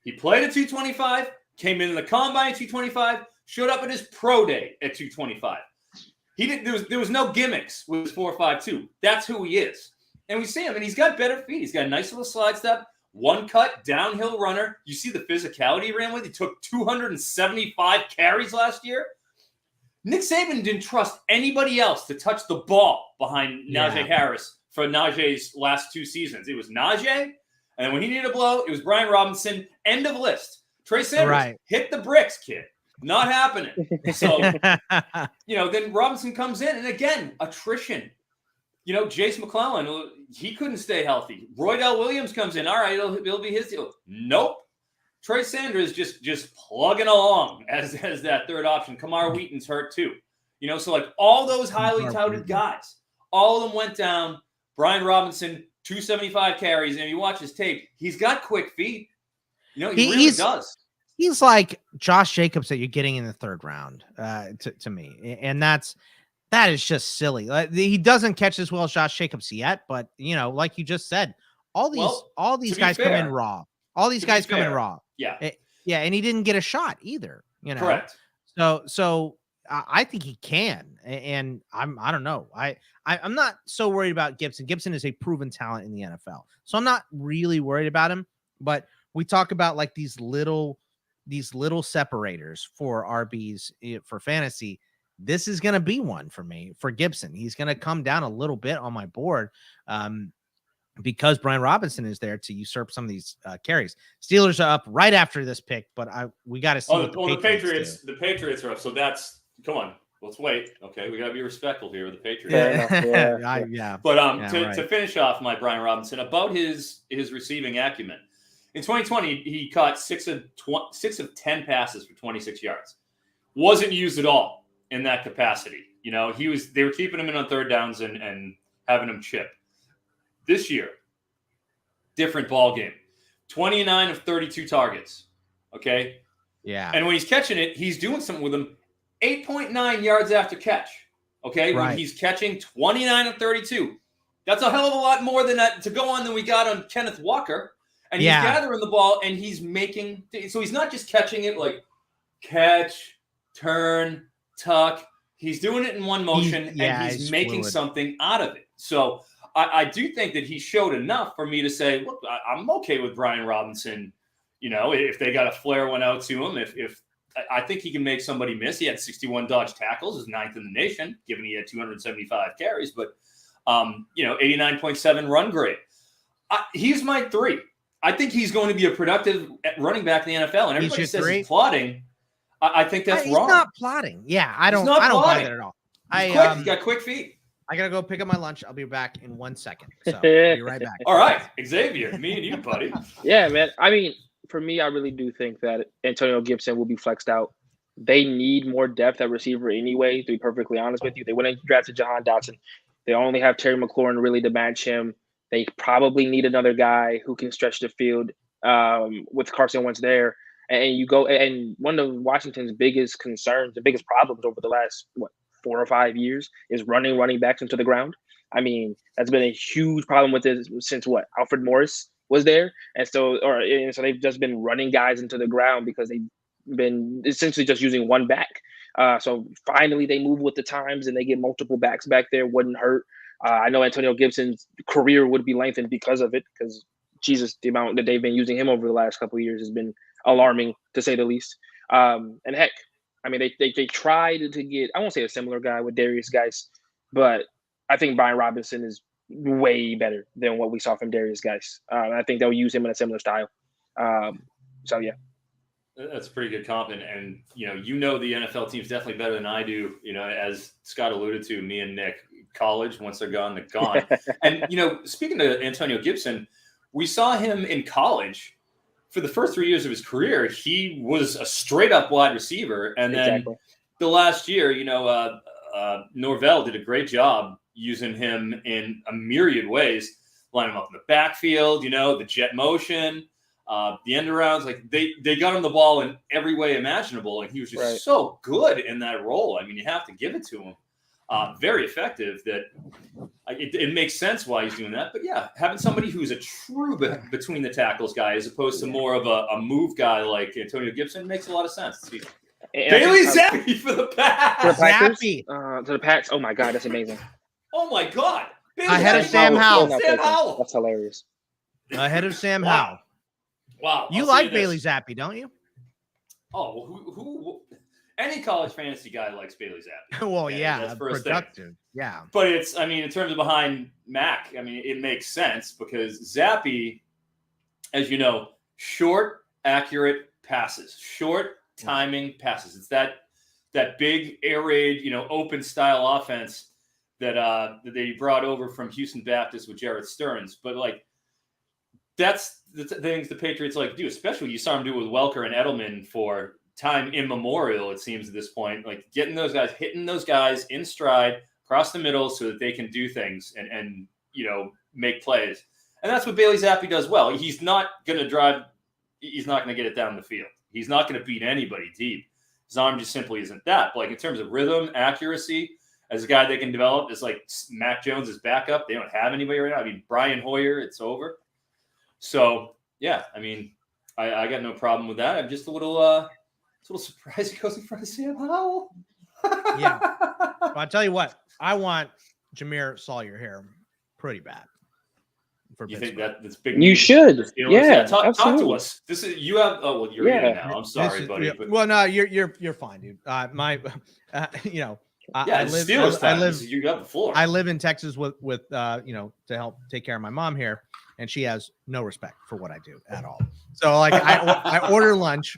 Speaker 2: He played at 225, came in the combine at 225, showed up at his pro day at 225. There was no gimmicks with his 4.52. That's who he is. And we see him, and he's got better feet. He's got a nice little slide step, one cut, downhill runner. You see the physicality he ran with. He took 275 carries last year. Nick Saban didn't trust anybody else to touch the ball behind Najee Harris for Najee's last 2 seasons. It was Najee, and when he needed a blow, it was Brian Robinson. End of list. Trey Sanders, hit the bricks, kid. Not happening. So, then Robinson comes in, and again, attrition. Jace McClellan, he couldn't stay healthy. Roydell Williams comes in. All right, it'll be his deal. Nope. Trey Sanders just plugging along as that third option. Kamar Wheaton's hurt too. So like all those highly touted guys, all of them went down. Brian Robinson, 275 carries, and if you watch his tape, he's got quick feet. He really does.
Speaker 1: He's like Josh Jacobs that you're getting in the third round, to me, and that is just silly. He doesn't catch as well as Josh Jacobs yet, but like you just said, all these guys come in raw. All these guys come in raw.
Speaker 2: Yeah,
Speaker 1: yeah, and he didn't get a shot either.
Speaker 2: Correct.
Speaker 1: So I think he can, and I don't know. I'm not so worried about Gibson. Gibson is a proven talent in the NFL, so I'm not really worried about him. But we talk about like these little separators for RBs for fantasy. This is going to be one for me for Gibson. He's going to come down a little bit on my board because Brian Robinson is there to usurp some of these carries. Steelers are up right after this pick, but we got to see.
Speaker 2: The Patriots are up. So come on. Let's wait. Okay, we got to be respectful here with the Patriots.
Speaker 1: Yeah.
Speaker 2: But to finish off my Brian Robinson, about his receiving acumen. In 2020, he caught 6 of 10 passes for 26 yards. Wasn't used at all in that capacity. They were keeping him in on third downs and having him chip. This year, different ball game. 29 of 32 targets. Okay?
Speaker 1: Yeah.
Speaker 2: And when he's catching it, he's doing something with them. 8.9 yards after catch. Okay?
Speaker 1: Right.
Speaker 2: When he's catching 29 of 32. That's a hell of a lot more than that to go on than we got on Kenneth Walker. And he's gathering the ball and he's making – so he's not just catching it like catch, turn, tuck. He's doing it in one motion and he's making something out of it. So I do think that he showed enough for me to say, look, I'm okay with Brian Robinson. If they got a flare one out to him, if I think he can make somebody miss. He had 61 dodge tackles, is 9th in the nation, given he had 275 carries, but 89.7 run grade. He's my 3. I think he's going to be a productive running back in the NFL, and everybody says he's plotting. I think that's wrong.
Speaker 1: He's not plotting. Yeah, I don't buy that at all.
Speaker 2: He's got quick feet.
Speaker 1: I got to go pick up my lunch. I'll be back in 1 second. So I'll be right back.
Speaker 2: All right, Xavier, me and you, buddy.
Speaker 3: Yeah, man. I mean, for me, I really do think that Antonio Gibson will be flexed out. They need more depth at receiver anyway, to be perfectly honest with you. They went and drafted Jahan Dotson. They only have Terry McLaurin really to match him. They probably need another guy who can stretch the field with Carson Wentz there. And one of Washington's biggest concerns, the biggest problems over the last, 4 or 5 years is running backs into the ground. I mean, that's been a huge problem with this since Alfred Morris was there. And so they've just been running guys into the ground because they've been essentially just using one back. So finally they move with the times and they get multiple backs back there. Wouldn't hurt. I know Antonio Gibson's career would be lengthened because of it, because Jesus, the amount that they've been using him over the last couple of years has been alarming, to say the least. And heck, I mean, they tried to get, I won't say a similar guy with Darius Geis, but I think Brian Robinson is way better than what we saw from Darius Geis. I think they'll use him in a similar style. So, yeah.
Speaker 2: That's a pretty good comp. And the NFL team's definitely better than I do. As Scott alluded to, me and Nick, college, once they're gone, they're gone. And, speaking to Antonio Gibson, we saw him in college. For the first 3 years of his career, he was a straight-up wide receiver. And then the last year, Norvell did a great job using him in a myriad ways, line him up in the backfield, the jet motion, the end arounds. Like they got him the ball in every way imaginable, and he was just so good in that role. I mean, you have to give it to him. Very effective. That it makes sense why he's doing that. But yeah, having somebody who's a true between the tackles guy as opposed to more of a move guy like Antonio Gibson makes a lot of sense. Bailey Zappi for the Pats.
Speaker 3: To the Pats. Oh my God, that's amazing.
Speaker 2: Oh my God.
Speaker 1: Ahead of Sam Howell.
Speaker 3: That's hilarious.
Speaker 1: Ahead of Sam Howell.
Speaker 2: Wow.
Speaker 1: You like Bailey Zappi, don't you?
Speaker 2: Oh, who? Any college fantasy guy likes Bailey Zappi.
Speaker 1: Well, yeah,
Speaker 2: that's
Speaker 1: productive.
Speaker 2: thing.
Speaker 1: Yeah.
Speaker 2: But in terms of behind Mac, it makes sense because Zappi, as you know, short, accurate passes, short timing passes. It's that big air raid, open style offense that they brought over from Houston Baptist with Jared Stearns. But that's the things the Patriots like to do, especially you saw him do it with Welker and Edelman for time immemorial, it seems at this point, like getting those guys, hitting those guys in stride across the middle so that they can do things and make plays. And that's what Bailey Zappi does well. He's not going to drive. He's not going to get it down the field. He's not going to beat anybody deep. His arm just simply isn't that. But like in terms of rhythm, accuracy, as a guy they can develop, is like Mac Jones is backup. They don't have anybody right now. I mean, Brian Hoyer, it's over. So yeah, I mean, I got no problem with that. I'm just a little surprised he goes in front of Sam Howell.
Speaker 1: Yeah. Well, I'll tell you what, I want Jameer Sawyer here pretty bad.
Speaker 2: You think that's big?
Speaker 3: You should. Yeah.
Speaker 2: Talk to us. This is you have. Oh well, you're in now. I'm sorry, buddy.
Speaker 1: Yeah. Well, no, you're fine, dude. I live.
Speaker 2: You got the floor.
Speaker 1: I live in Texas with to help take care of my mom here, and she has no respect for what I do at all. So like, I order lunch.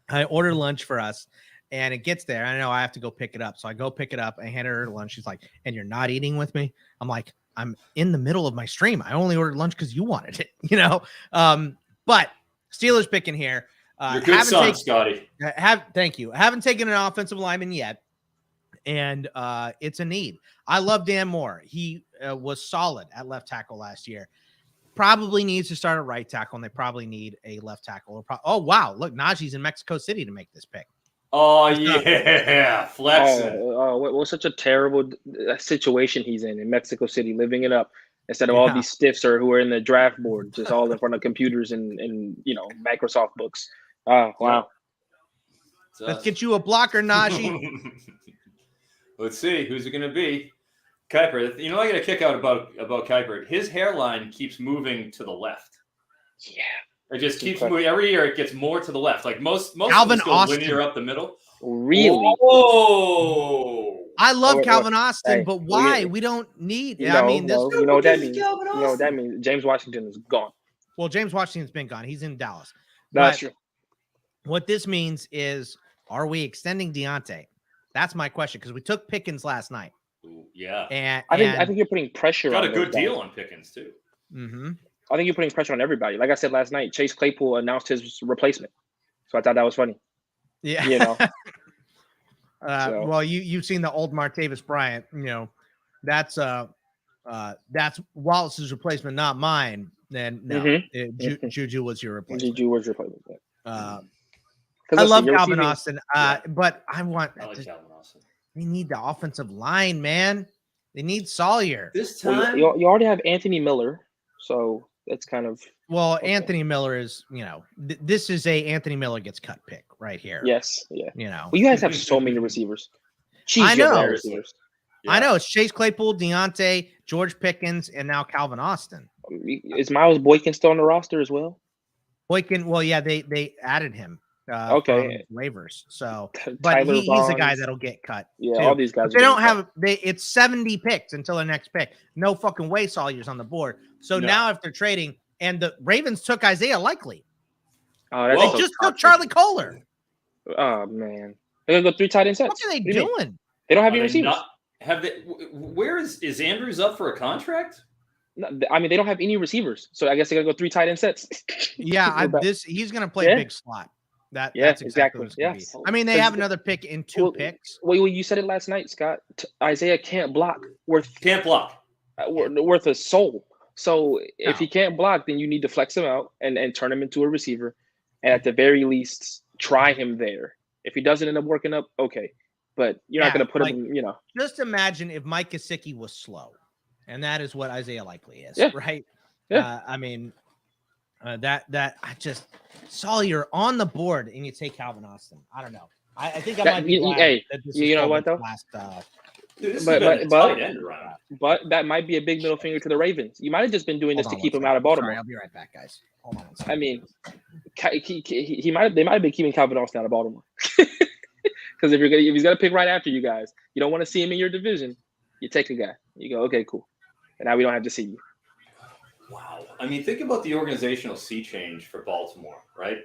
Speaker 1: I order lunch for us, and it gets there. I know I have to go pick it up, so I go pick it up. I hand her lunch. She's like, "And you're not eating with me?" I'm like, I'm in the middle of my stream. I only ordered lunch because you wanted it, But Steelers picking here.
Speaker 2: You're good son, Scotty.
Speaker 1: Thank you. I haven't taken an offensive lineman yet, and it's a need. I love Dan Moore. He was solid at left tackle last year. Probably needs to start at right tackle, and they probably need a left tackle. Oh, wow. Look, Najee's in Mexico City to make this pick.
Speaker 2: Oh, yeah. Flexing.
Speaker 3: What such a terrible situation he's in Mexico City, living it up instead of all these stiffs who are in the draft board, just all in front of computers and Microsoft books. Oh, wow.
Speaker 1: Let's get you a blocker, Najee.
Speaker 2: Let's see. Who's it going to be? Kuiper. I got a kick out about Kuiper. His hairline keeps moving to the left.
Speaker 3: Yeah.
Speaker 2: It just keeps moving. Every year it gets more to the left. Like most
Speaker 1: Calvin
Speaker 2: of them
Speaker 1: Austin.
Speaker 2: linear up the middle.
Speaker 3: Really?
Speaker 2: Oh!
Speaker 1: I love Calvin Austin, but why? We don't need. You know
Speaker 3: what that means. You know what that means. James Washington is gone.
Speaker 1: Well, James Washington's been gone. He's in Dallas.
Speaker 3: That's true.
Speaker 1: What this means is, are we extending Deontay? That's my question, because we took Pickens last night.
Speaker 2: Ooh, yeah.
Speaker 1: And
Speaker 3: I think you're putting pressure on.
Speaker 2: Got a good deal on Pickens too.
Speaker 1: Mm-hmm.
Speaker 3: I think you're putting pressure on everybody. Like I said last night, Chase Claypool announced his replacement, so I thought that was funny.
Speaker 1: Yeah, Well, you've seen the old Martavis Bryant. That's Wallace's replacement, not mine. Then no, Juju was your replacement.
Speaker 3: Juju was your replacement.
Speaker 1: I love Calvin Austin, but I like
Speaker 2: Calvin Austin.
Speaker 1: They need the offensive line, man. They need Sawyer.
Speaker 2: This time,
Speaker 3: you already have Anthony Miller, so that's kind of
Speaker 1: Anthony Miller is, this is a Anthony Miller gets cut pick right here.
Speaker 3: Yes, yeah.
Speaker 1: Well,
Speaker 3: you guys have so many receivers. Jeez,
Speaker 1: I know.
Speaker 3: Receivers.
Speaker 1: Yeah. I know. It's Chase Claypool, Deontay, George Pickens, and now Calvin Austin.
Speaker 3: Is Miles Boykin still on the roster as well?
Speaker 1: Boykin, well, yeah, they added him.
Speaker 3: Okay.
Speaker 1: Waivers. So, but he's a guy that'll get cut.
Speaker 3: Yeah,
Speaker 1: too.
Speaker 3: all these guys.
Speaker 1: But they don't have. It's 70 picks until their next pick. No fucking way Sawyer's on the board. So now if they're trading, and the Ravens took Isaiah Likely.
Speaker 3: They
Speaker 1: just took Charlie Kohler.
Speaker 3: Oh man, they're gonna go 3 tight end sets.
Speaker 1: What are they doing?
Speaker 3: They don't have any receivers.
Speaker 2: Where is Andrews up for a contract?
Speaker 3: No, I mean, they don't have any receivers, so I guess they're gonna go 3 tight end sets.
Speaker 1: Yeah, he's gonna play big slot. That's exactly.
Speaker 3: Yeah.
Speaker 1: I mean, they have another pick in 2 picks.
Speaker 3: Well, you said it last night, Scott. Isaiah can't block.
Speaker 2: Can't block.
Speaker 3: Worth a soul. So if he can't block, then you need to flex him out and turn him into a receiver, and at the very least, try him there. If he doesn't end up working up, okay, but you're not going to put him.
Speaker 1: Just imagine if Mike Gesicki was slow, and that is what Isaiah Likely is, right?
Speaker 3: Yeah.
Speaker 1: I mean, I just saw you're on the board, and you take Calvin Austin. I don't know. I think I might be glad that this
Speaker 3: you know what though. But that might be a big middle finger to the Ravens. You might have just been doing this to keep him out of Baltimore.
Speaker 1: Sorry, I'll be right back, guys. Hold on.
Speaker 3: I mean, they might have been keeping Calvin Austin out of Baltimore. Because if he's gonna pick right after you guys, you don't want to see him in your division. You take a guy. You go, okay, cool. And now we don't have to see you.
Speaker 2: Wow. I mean, think about the organizational sea change for Baltimore, right?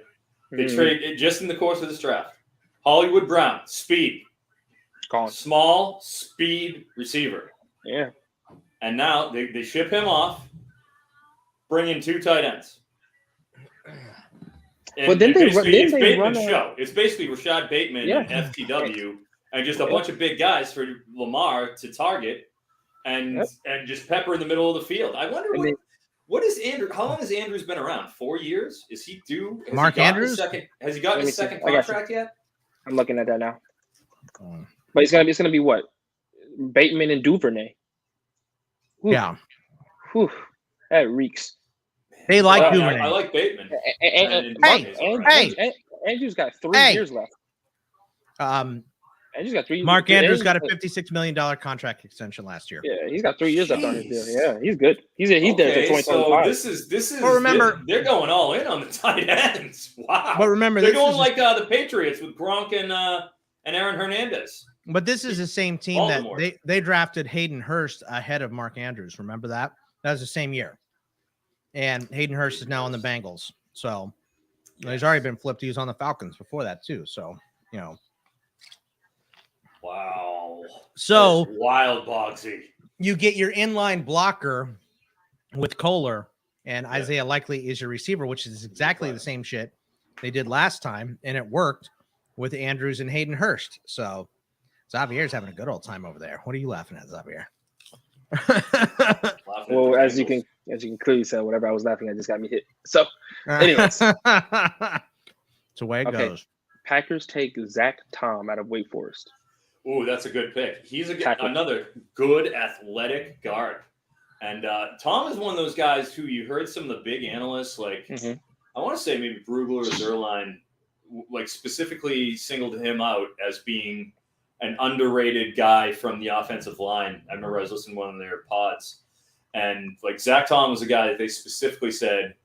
Speaker 2: They traded just in the course of this draft. Hollywood Brown, speed.
Speaker 3: Gone.
Speaker 2: Small speed receiver.
Speaker 3: Yeah.
Speaker 2: And now they ship him off. bring in 2 tight ends.
Speaker 3: But then
Speaker 2: it's
Speaker 3: they
Speaker 2: Bateman's
Speaker 3: run
Speaker 2: show. It's basically Rashad Bateman and FTW and just a bunch of big guys for Lamar to target and just pepper in the middle of the field. I wonder what is Andrew? How long has Andrews been around? 4 years? Is he due?
Speaker 1: Mark Andrews?
Speaker 2: Has he gotten his second contract yet?
Speaker 3: I'm looking at that now. But it's gonna be what? Bateman and Duvernay. Ooh.
Speaker 1: Yeah.
Speaker 3: Whew. That reeks.
Speaker 1: They like Duvernay.
Speaker 2: I like Bateman.
Speaker 3: Andrews got 3 years left. Andrews got 3 years.
Speaker 1: Mark Andrews got a $56 million contract extension last year.
Speaker 3: Yeah, he's got 3 years left on his deal. Yeah, he's good. He's there until 2025.
Speaker 2: So this is.
Speaker 1: But remember,
Speaker 2: they're going all in on the tight ends. Wow.
Speaker 1: But remember,
Speaker 2: they're going like the Patriots with Gronk and Aaron Hernandez.
Speaker 1: But this is the same team
Speaker 2: Baltimore.
Speaker 1: that they drafted Hayden Hurst ahead of Mark Andrews. Remember that? That was the same year. And Hayden Hurst is now on the Bengals. So he's already been flipped. He was on the Falcons before that too. So,
Speaker 2: Wow.
Speaker 1: So
Speaker 2: that's wild, Bogsy.
Speaker 1: You get your inline blocker with Kohler, and Isaiah Likely is your receiver, which is exactly the same shit they did last time, and it worked with Andrews and Hayden Hurst. So Xavier's having a good old time over there. What are you laughing at, Xavier?
Speaker 3: Well, as you can clearly tell, whatever I was laughing at just got me hit. So, anyways,
Speaker 1: it's the way it goes.
Speaker 3: Packers take Zach Tom out of Wake Forest.
Speaker 2: Ooh, that's a good pick. He's another good athletic guard. And Tom is one of those guys who you heard some of the big analysts, like I want to say maybe Brugler or Zerline, like specifically singled him out as being an underrated guy from the offensive line. I remember I was listening to one of their pods. And like Zach Tom was a guy that they specifically said,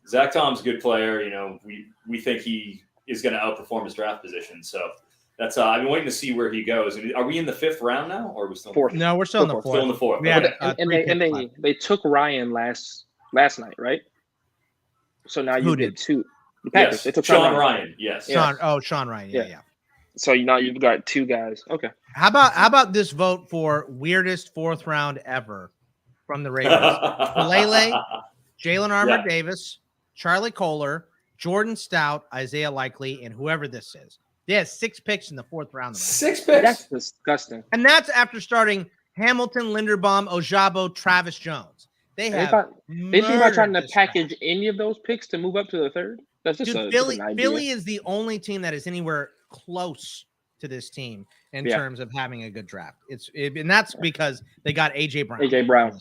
Speaker 2: Zach Tom's a good player. We think he is going to outperform his draft position. So that's I've been waiting to see where he goes. And are we in the 5th round now, or are we still
Speaker 3: fourth?
Speaker 1: No, we're still in the 4th.
Speaker 2: Still in the 4th.
Speaker 1: Yeah,
Speaker 3: they took Ryan last night, right? So now you get 2. The Packers.
Speaker 2: Yes.
Speaker 3: They took
Speaker 2: Sean Ryan. Yes.
Speaker 1: Sean Ryan. Yeah.
Speaker 3: So now you've got 2 guys. Okay.
Speaker 1: How about this vote for weirdest 4th round ever from the Ravens? Lele, Jalen Armour Davis, Charlie Kohler, Jordan Stout, Isaiah Likely, and whoever this is. They had 6 picks in the 4th round.
Speaker 2: 6 picks?
Speaker 3: That's disgusting.
Speaker 1: And that's after starting Hamilton, Linderbaum, Ojabo, Travis Jones. They think
Speaker 3: about trying to package any of those picks to move up to the 3rd. That's just
Speaker 1: Philly is the only team that is anywhere close to this team in terms of having a good draft. And that's because they got AJ Brown.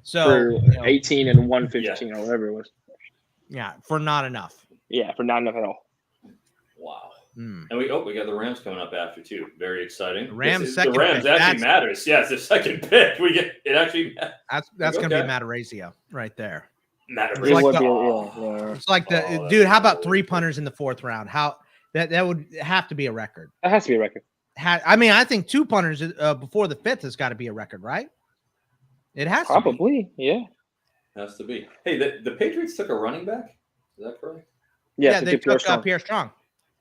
Speaker 1: So
Speaker 3: for 18 and 115 or whatever it was.
Speaker 1: Yeah, for not enough.
Speaker 3: Yeah, for not enough at all.
Speaker 2: Wow. And we got the Rams coming up after too. Very exciting.
Speaker 1: The Rams
Speaker 2: actually matters. Yes, the second pick. We get it actually.
Speaker 1: That's going to be Matarazzo right there.
Speaker 2: Matarazzo.
Speaker 1: It's like dude. How about 3 punters in the 4th round? How that would have to be a record.
Speaker 3: That has to be a record.
Speaker 1: I think 2 punters before the 5th has got to be a record, right? It has
Speaker 3: probably, yeah.
Speaker 2: Has to be. Hey, the Patriots took a running back. Is that correct?
Speaker 1: Yeah, they took Pierre Strong.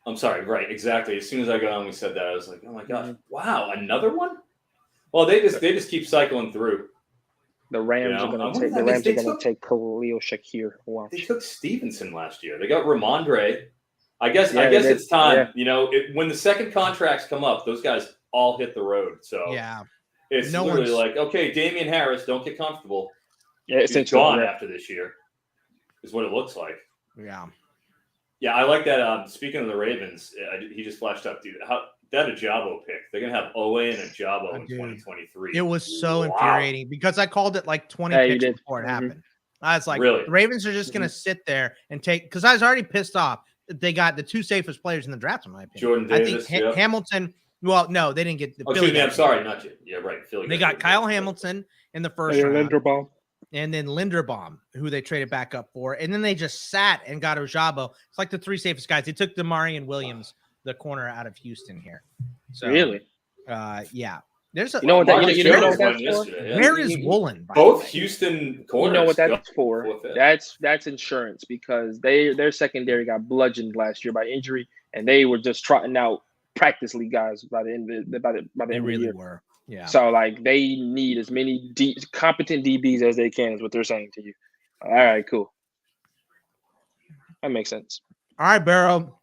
Speaker 2: I'm sorry. Right, exactly. As soon as I got on, we said that. I was like, oh my gosh, wow, another one. Well, they just keep cycling through.
Speaker 3: The Rams are going to take Khalil Shakir. Wow.
Speaker 2: They took Stevenson last year. They got Ramondre. I guess it's time.
Speaker 3: Yeah.
Speaker 2: When the second contracts come up, those guys all hit the road. So it's literally like, okay, Damian Harris, don't get comfortable.
Speaker 3: Yeah,
Speaker 2: he's gone after this year. Is what it looks like.
Speaker 1: Yeah.
Speaker 2: Yeah, I like that. Speaking of the Ravens, he just flashed up, dude. That Ojabo pick. They're gonna have Owe and Ojabo in 2023.
Speaker 1: It was so infuriating because I called it like 20 picks before it happened. I was like, the Ravens are just gonna sit there and take because I was already pissed off. They got the 2 safest players in the draft, in my opinion.
Speaker 2: Jordan Davis,
Speaker 1: I think Hamilton. Well, no, they didn't get the.
Speaker 2: Excuse me, I'm sorry, not you. Yeah, right. Philly.
Speaker 1: They got Kyle Hamilton in the 1st round. And then Linderbaum, who they traded back up for. And then they just sat and got Ojabo. It's like the 3 safest guys. They took Demarion Williams, the corner out of Houston here. So,
Speaker 3: really?
Speaker 1: Yeah. There's a,
Speaker 3: you know what that's
Speaker 2: for?
Speaker 1: Where is Woolen?
Speaker 2: Both Houston corners.
Speaker 3: You know what that's for? That's insurance because their secondary got bludgeoned last year by injury, and they were just trotting out practice league guys by the end of the
Speaker 1: really
Speaker 3: year.
Speaker 1: Were. Yeah.
Speaker 3: So like they need as many competent DBs as they can is what they're saying to you. All right, cool. That makes sense.
Speaker 1: All right, Barrow.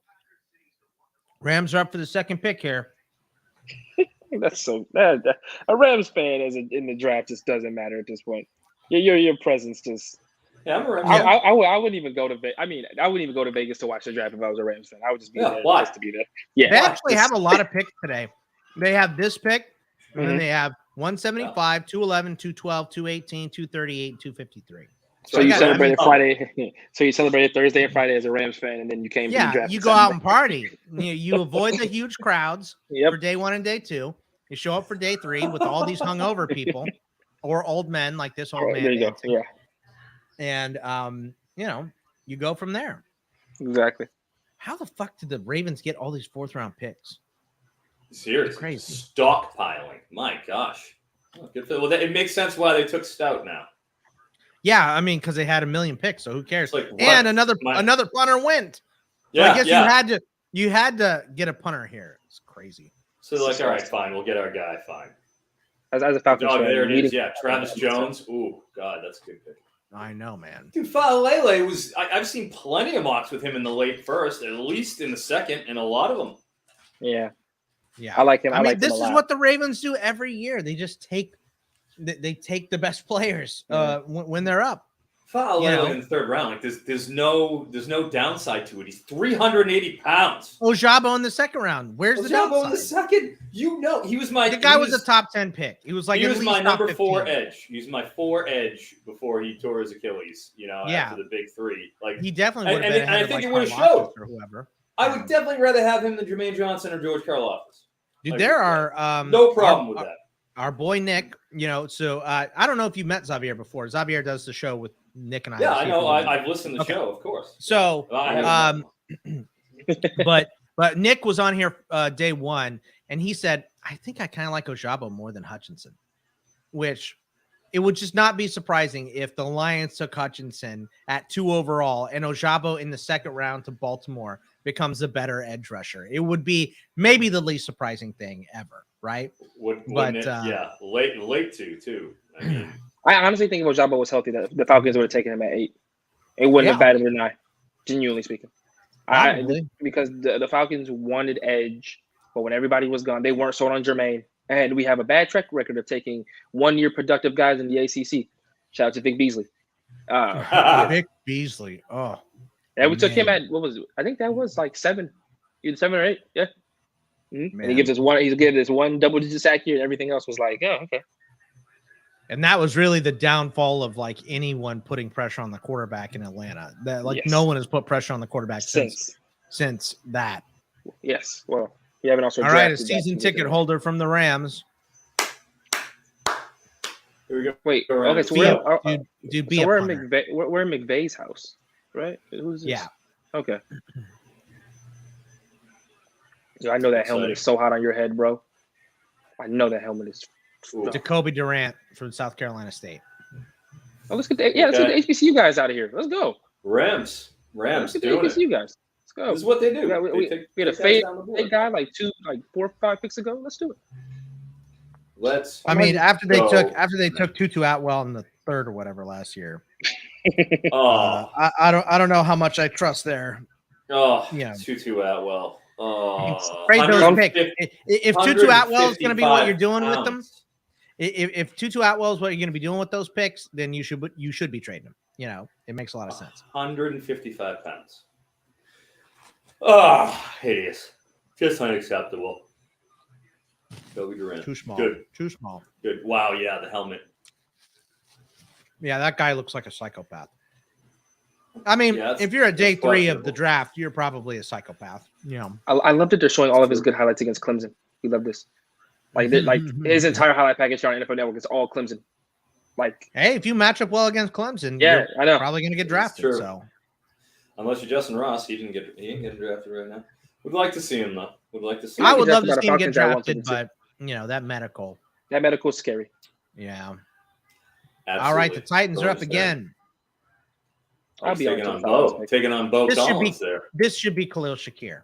Speaker 1: Rams are up for the second pick here.
Speaker 3: That's so a Rams fan in the draft just doesn't matter at this point. Your presence just.
Speaker 2: Yeah, I'm a Rams.
Speaker 3: I wouldn't even go to Vegas. I mean, I wouldn't even go to Vegas to watch the draft if I was a Rams fan. I would just be there
Speaker 2: why?
Speaker 3: just to be there. Yeah,
Speaker 1: They actually have a lot of picks today. They have this pick, and then
Speaker 3: Mhm.
Speaker 1: they have 175, 211, 212, 218, 238, 253.
Speaker 3: So you celebrated Friday. So you celebrated Thursday and Friday as a Rams fan, and then you came. To the draft
Speaker 1: you go out and party. You avoid the huge crowds for day 1 and day 2. You show up for day 3 with all these hungover people or old men like this old man.
Speaker 3: There you go. Yeah.
Speaker 1: And you go from there.
Speaker 3: Exactly.
Speaker 1: How the fuck did the Ravens get all these 4th-round picks?
Speaker 2: Seriously,
Speaker 1: crazy.
Speaker 2: Stockpiling. My gosh. Good for, well, it makes sense why they took Stout now.
Speaker 1: Yeah, I mean, because they had 1 million picks, so who cares?
Speaker 2: Like,
Speaker 1: and another punter went. So I guess you had to get a punter here. It's crazy.
Speaker 2: So like, all right, fine, we'll get our guy. Fine.
Speaker 3: As a Falcons fan,
Speaker 2: there it is. Yeah, Travis Jones. Ooh, God, that's a good pick.
Speaker 1: I know, man.
Speaker 2: Dude, Faalele was. I've seen plenty of mocks with him in the late first, at least in the second, and a lot of them.
Speaker 3: Yeah.
Speaker 1: I
Speaker 3: like him.
Speaker 1: I mean, this is what the Ravens do every year. They just take the best players when they're up.
Speaker 2: Faalele in the 3rd round. Like there's no downside to it. He's 380 pounds.
Speaker 1: Ojabo in the 2nd round. Where's the downside?
Speaker 2: Ojabo in the 2nd. He was my.
Speaker 1: The guy was a top 10 pick. He was
Speaker 2: he was my number 4 edge. He was my 4 edge before he tore his Achilles. After the big 3. Like
Speaker 1: he definitely would have been.
Speaker 2: And I think it would have showed.
Speaker 1: Or whoever.
Speaker 2: I would definitely rather have him than Jermaine Johnson or George Karlaftis.
Speaker 1: Dude, there are
Speaker 2: no problem with that.
Speaker 1: Our boy Nick, so I don't know if you met Xavier before. Xavier does the show with Nick and I.
Speaker 2: Yeah, I know. I've listened to the show, of course.
Speaker 1: So, but Nick was on here day 1, and he said, I think I kind of like Ojabo more than Hutchinson, which it would just not be surprising if the Lions took Hutchinson at 2 overall and Ojabo in the 2nd round to Baltimore becomes a better edge rusher. It would be maybe the least surprising thing ever, right?
Speaker 2: Yeah, late too. I mean,
Speaker 3: I honestly think if Ojabo was healthy, that the Falcons would have taken him at 8. It wouldn't have batted an eye, genuinely speaking. Because the Falcons wanted edge, but when everybody was gone, they weren't sold on Jermaine. And we have a bad track record of taking 1-year productive guys in the ACC. Shout out to Vic Beasley.
Speaker 1: Vic Beasley. Oh.
Speaker 3: And we took him at, what was it? I think that was like 7. Either 7 or 8. Yeah. Mm-hmm. And he gives us one double-digit sack here, and everything else was like, oh, okay.
Speaker 1: And that was really the downfall of like anyone putting pressure on the quarterback in Atlanta. No one has put pressure on the quarterback since that.
Speaker 3: Yes. Well, you haven't also.
Speaker 1: All right, a season ticket holder from the Rams.
Speaker 2: Here we go.
Speaker 3: Wait. Okay, so we're in McVay's house, right? Who's this?
Speaker 1: Yeah.
Speaker 3: Okay. Dude, I know that helmet is so hot on your head, bro. I know that helmet is.
Speaker 1: Jacoby Durant from South Carolina State.
Speaker 3: Oh, let's get the HBCU guys out of here. Let's go.
Speaker 2: Rams.
Speaker 3: Let's get the HBCU guys. Let's go.
Speaker 2: This is what they do.
Speaker 3: We had a fade guy like 4 or 5 picks ago. Let's do it.
Speaker 1: After they took Tutu Atwell in the 3rd or whatever last year. I don't know how much I trust there.
Speaker 2: Tutu Atwell.
Speaker 1: If Tutu Atwell is going to be what you're doing with them, if Tutu Atwell is what you're going to be doing with those picks, then you should be trading them. It makes a lot of sense.
Speaker 2: 155 pounds. Oh, hideous. Just unacceptable. Kobe Durant.
Speaker 1: Too small.
Speaker 2: Good.
Speaker 1: Too small.
Speaker 2: Good. Wow. Yeah, the helmet.
Speaker 1: Yeah, that guy looks like a psychopath. I mean, if you're at day 3 of the draft, you're probably a psychopath.
Speaker 3: I loved that they're showing all of his good highlights against Clemson. We love this. Like his entire highlight package on NFL Network is all Clemson.
Speaker 1: Hey, if you match up well against Clemson,
Speaker 3: I know,
Speaker 1: probably going to get drafted. So,
Speaker 2: unless you're Justin Ross, he didn't get drafted right now. We'd like to see him though.
Speaker 1: I would love to see him get drafted, but that medical
Speaker 3: is scary.
Speaker 1: Yeah.
Speaker 2: Absolutely.
Speaker 1: All right, the Titans are up again.
Speaker 3: I'll be
Speaker 2: taking on Bo Collins there.
Speaker 1: This should be Khalil Shakir.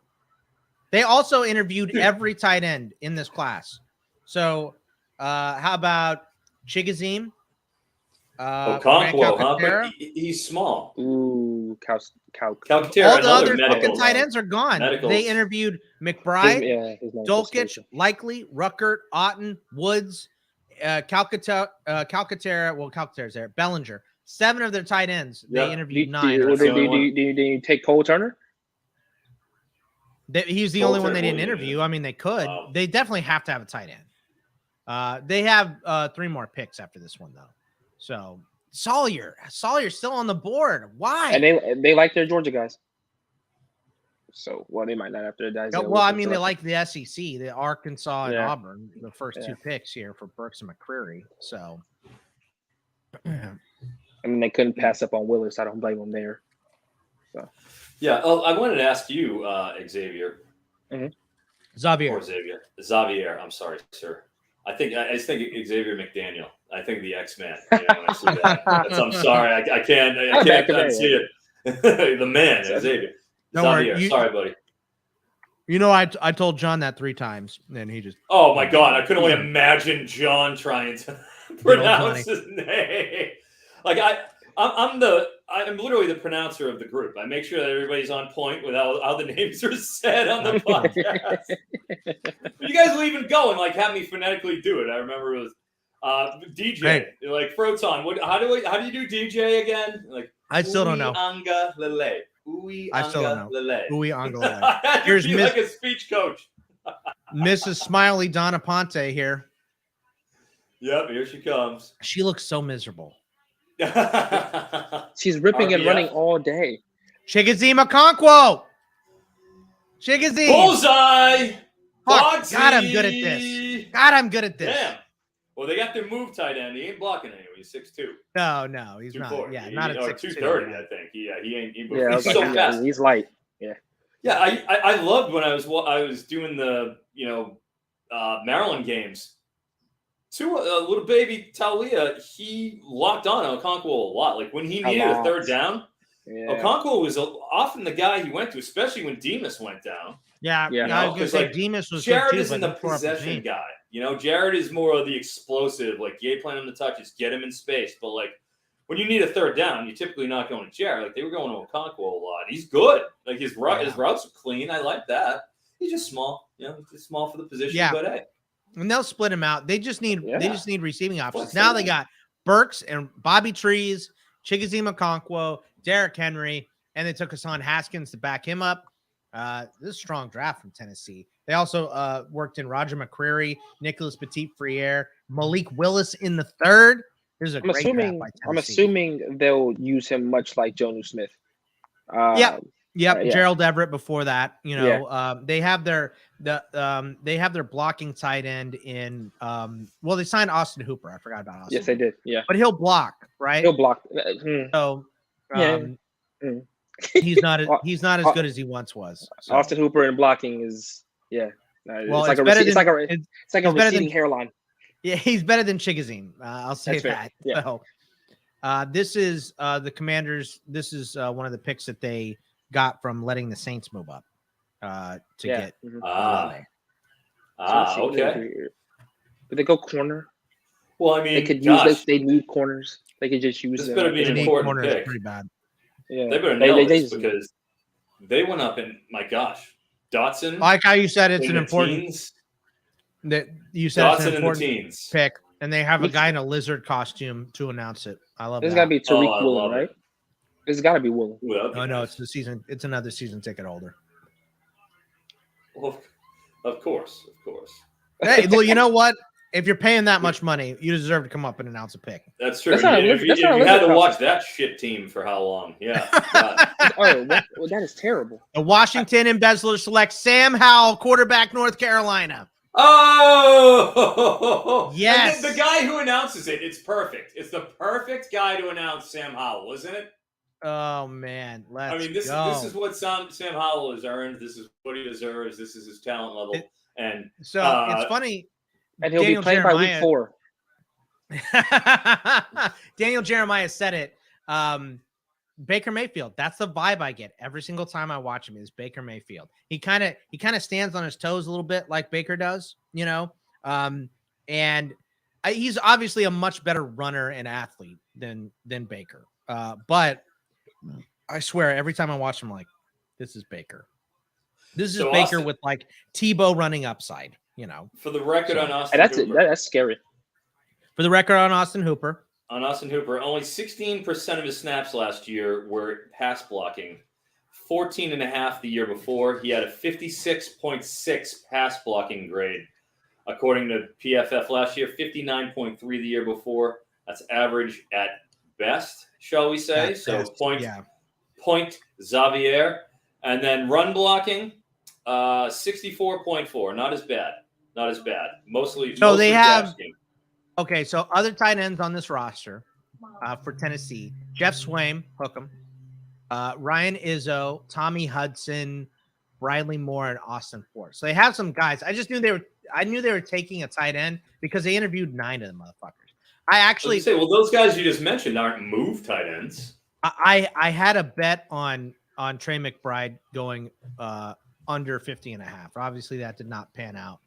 Speaker 1: They also interviewed every tight end in this class. So how about Chigazim?
Speaker 2: Okonkwo, huh? But he's small.
Speaker 3: Ooh,
Speaker 2: Calcaterra,
Speaker 1: All the other
Speaker 2: medical,
Speaker 1: fucking tight ends are gone.
Speaker 2: medicals.
Speaker 1: They interviewed McBride,
Speaker 3: his
Speaker 1: Dulcich, Likely, Ruckert, Otten, Woods, Calcaterra. Well, Calcaterra's there. Bellinger. 7 of their tight ends. They interviewed 9.
Speaker 3: Do you take Cole Turner?
Speaker 1: He's the only one they didn't interview. I mean, they could.
Speaker 2: Wow.
Speaker 1: They definitely have to have a tight end. They have 3 more picks after this one, though. So Sawyer's still on the board. Why?
Speaker 3: And they like their Georgia guys. So, well, they might not after the guys.
Speaker 1: Well, I mean, they like the SEC, the Arkansas and Auburn, the first 2 picks here for Burks and McCreary. So,
Speaker 3: I mean, they couldn't pass up on Willis. I don't blame them there. So,
Speaker 2: yeah. I wanted to ask you, Xavier.
Speaker 1: Mm-hmm. Xavier.
Speaker 2: I'm sorry, sir. I just think Xavier McDaniel. I think the X-Man. You know, when I see that. I'm sorry. I can't see it. The man, Xavier. Xavier. Sorry, buddy.
Speaker 1: You know, I told John that 3 times, and he just.
Speaker 2: Oh my God! I could only imagine John trying to pronounce his name. Like I'm literally the pronouncer of the group. I make sure that everybody's on point with how the names are said on the podcast. You guys will even go and like have me phonetically do it. I remember it was DJ, hey. Like Froton. How do you do DJ again? Like
Speaker 1: I still don't know.
Speaker 2: Anga Lele.
Speaker 1: I still don't know. Uwe Anga Lele.
Speaker 2: Here's like a speech coach.
Speaker 1: Mrs. Smiley Donna Ponte here.
Speaker 2: Yep, here she comes.
Speaker 1: She looks so miserable.
Speaker 3: She's ripping and running all day.
Speaker 1: Chigoziem Okonkwo. Chigoziem.
Speaker 2: Bullseye.
Speaker 1: Fuck. God, I'm good at this.
Speaker 2: Damn. Well, they got their move tight end. He ain't blocking anyway. He's 6'2".
Speaker 1: No, he's not. Yeah, not at 6'2".
Speaker 2: 230, I think. He ain't.
Speaker 3: He's so fast. He's light. Yeah.
Speaker 2: Yeah, I loved when I was doing the Maryland games. Little baby Talia, he locked on Okonkwo a lot. Like when he needed a third down, Okonkwo was often the guy he went to, especially when Demas went down.
Speaker 1: Yeah. I was going to say Demas was
Speaker 2: Jared
Speaker 1: too,
Speaker 2: isn't the possession guy. You know, Jared is more of the explosive, like yay playing on the touches, get him in space. But like when you need a third down, you're typically not going to Jared. Like they were going to Okonkwo a lot. He's good. Like his routes are clean. I like that. He's just small. He's just small for the position.
Speaker 1: Yeah.
Speaker 2: But hey.
Speaker 1: And they'll split him out. They just need receiving options. Now they got Burks and Bobby Trees, Chigoziem Okonkwo, Derrick Henry, and they took Hassan Haskins to back him up. This is a strong draft from Tennessee. They also worked in Roger McCreary, Nicholas Petit-Frere, Malik Willis in the 3rd. This is a great draft by Tennessee.
Speaker 3: I'm assuming they'll use him much like Jonnu Smith.
Speaker 1: Gerald Everett before that. They have their blocking tight end in they signed Austin Hooper. I forgot about Austin.
Speaker 3: Yes, they did. Yeah.
Speaker 1: But he'll block, right?
Speaker 3: He'll block.
Speaker 1: So he's not as good as he once was. So.
Speaker 3: Austin Hooper in blocking is
Speaker 1: well,
Speaker 3: it's like a receding hairline.
Speaker 1: Yeah, he's better than Chigoziem. I'll say that.
Speaker 3: Yeah.
Speaker 1: So this is the Commanders. This is one of the picks that they got from letting the Saints move up to get.
Speaker 2: Okay.
Speaker 3: Did they go corner?
Speaker 2: Well, I mean,
Speaker 3: they could use. They need corners. They could just use.
Speaker 2: This better be an important pick.
Speaker 1: Pretty bad.
Speaker 3: Yeah,
Speaker 2: they better nail this because they went up and my gosh, Dotson.
Speaker 1: I like how you said it's an important.
Speaker 2: Teens.
Speaker 1: That you said
Speaker 2: Dotson
Speaker 1: it's an important
Speaker 2: in the teens.
Speaker 1: pick, and they have a guy in a lizard costume to announce it. I love
Speaker 3: this.
Speaker 1: This
Speaker 3: got to be Tariq Woolen, right? This got to be Woolen.
Speaker 1: No, it's the season. It's another season ticket holder.
Speaker 2: Well, of course.
Speaker 1: Hey, well, you know what? If you're paying that much money, you deserve to come up and announce a pick.
Speaker 2: That's true. If you had to watch that shit team for how long? Yeah.
Speaker 3: That is terrible.
Speaker 1: The Washington Embezzler selects Sam Howell, quarterback, North Carolina.
Speaker 2: Oh,
Speaker 1: yes.
Speaker 2: The guy who announces it, it's perfect. It's the perfect guy to announce Sam Howell, isn't it?
Speaker 1: Oh man,
Speaker 2: this is what Sam Howell has earned. This is what he deserves. This is his talent level. It's
Speaker 1: funny.
Speaker 3: And he'll be playing by week 4.
Speaker 1: Daniel Jeremiah said it. Baker Mayfield. That's the vibe I get every single time I watch him. Is Baker Mayfield. He kind of stands on his toes a little bit like Baker does, and he's obviously a much better runner and athlete than Baker. But I swear, every time I watch him, like, this is Baker. This is
Speaker 2: So
Speaker 1: Baker
Speaker 2: Austin,
Speaker 1: with like Tebow running upside,
Speaker 2: For the record on Austin
Speaker 3: And
Speaker 2: Hooper.
Speaker 3: that's scary.
Speaker 1: For the record on Austin Hooper.
Speaker 2: On Austin Hooper, only 16% of his snaps last year were pass blocking. 14.5 the year before. He had a 56.6 pass blocking grade. According to PFF last year, 59.3 the year before. That's average at best, shall we say. Point Xavier. And then run blocking, 64.4. Not as bad. Mostly
Speaker 1: they have
Speaker 2: gaps.
Speaker 1: Okay, so other tight ends on this roster for Tennessee: Jeff Swaim, hook 'em, Ryan Izzo, Tommy Hudson, Briley Moore, and Austin Ford. So they have some guys. I knew they were taking a tight end because they interviewed 9 of them motherfuckers. I actually
Speaker 2: say, well, those guys you just mentioned aren't move tight ends.
Speaker 1: I had a bet on Trey McBride going under 50.5. Obviously, that did not pan out.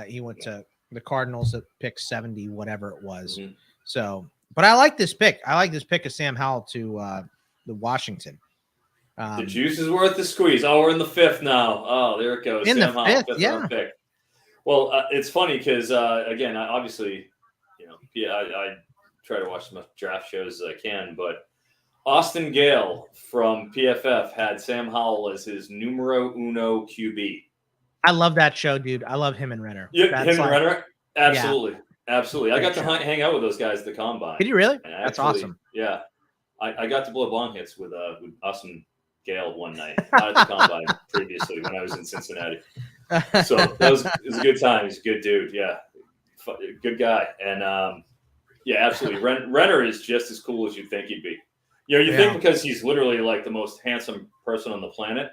Speaker 1: He went to the Cardinals at pick 70, whatever it was.
Speaker 2: Mm-hmm.
Speaker 1: So, but I like this pick. I like this pick of Sam Howell to the Washington.
Speaker 2: The juice is worth the squeeze. Oh, we're in the 5th now. Oh, there it goes.
Speaker 1: In
Speaker 2: Sam
Speaker 1: the
Speaker 2: Howell,
Speaker 1: 5th, yeah.
Speaker 2: Pick. Well, it's funny because again, obviously, I try to watch as much draft shows as I can, but Austin Gale from PFF had Sam Howell as his numero uno QB.
Speaker 1: I love that show, dude. I love him and Renner.
Speaker 2: Yeah, him and Renner? Absolutely.
Speaker 1: Yeah.
Speaker 2: Absolutely. I got to hang out with those guys at the Combine.
Speaker 1: Did you really?
Speaker 2: That's
Speaker 1: awesome.
Speaker 2: Yeah. I got to blow bong hits with Austin Gale one night out at the Combine previously when I was in Cincinnati. So it was a good time. He's a good dude. Yeah. Good guy. And absolutely. Renner is just as cool as you'd think he'd be. You think because he's literally like the most handsome person on the planet.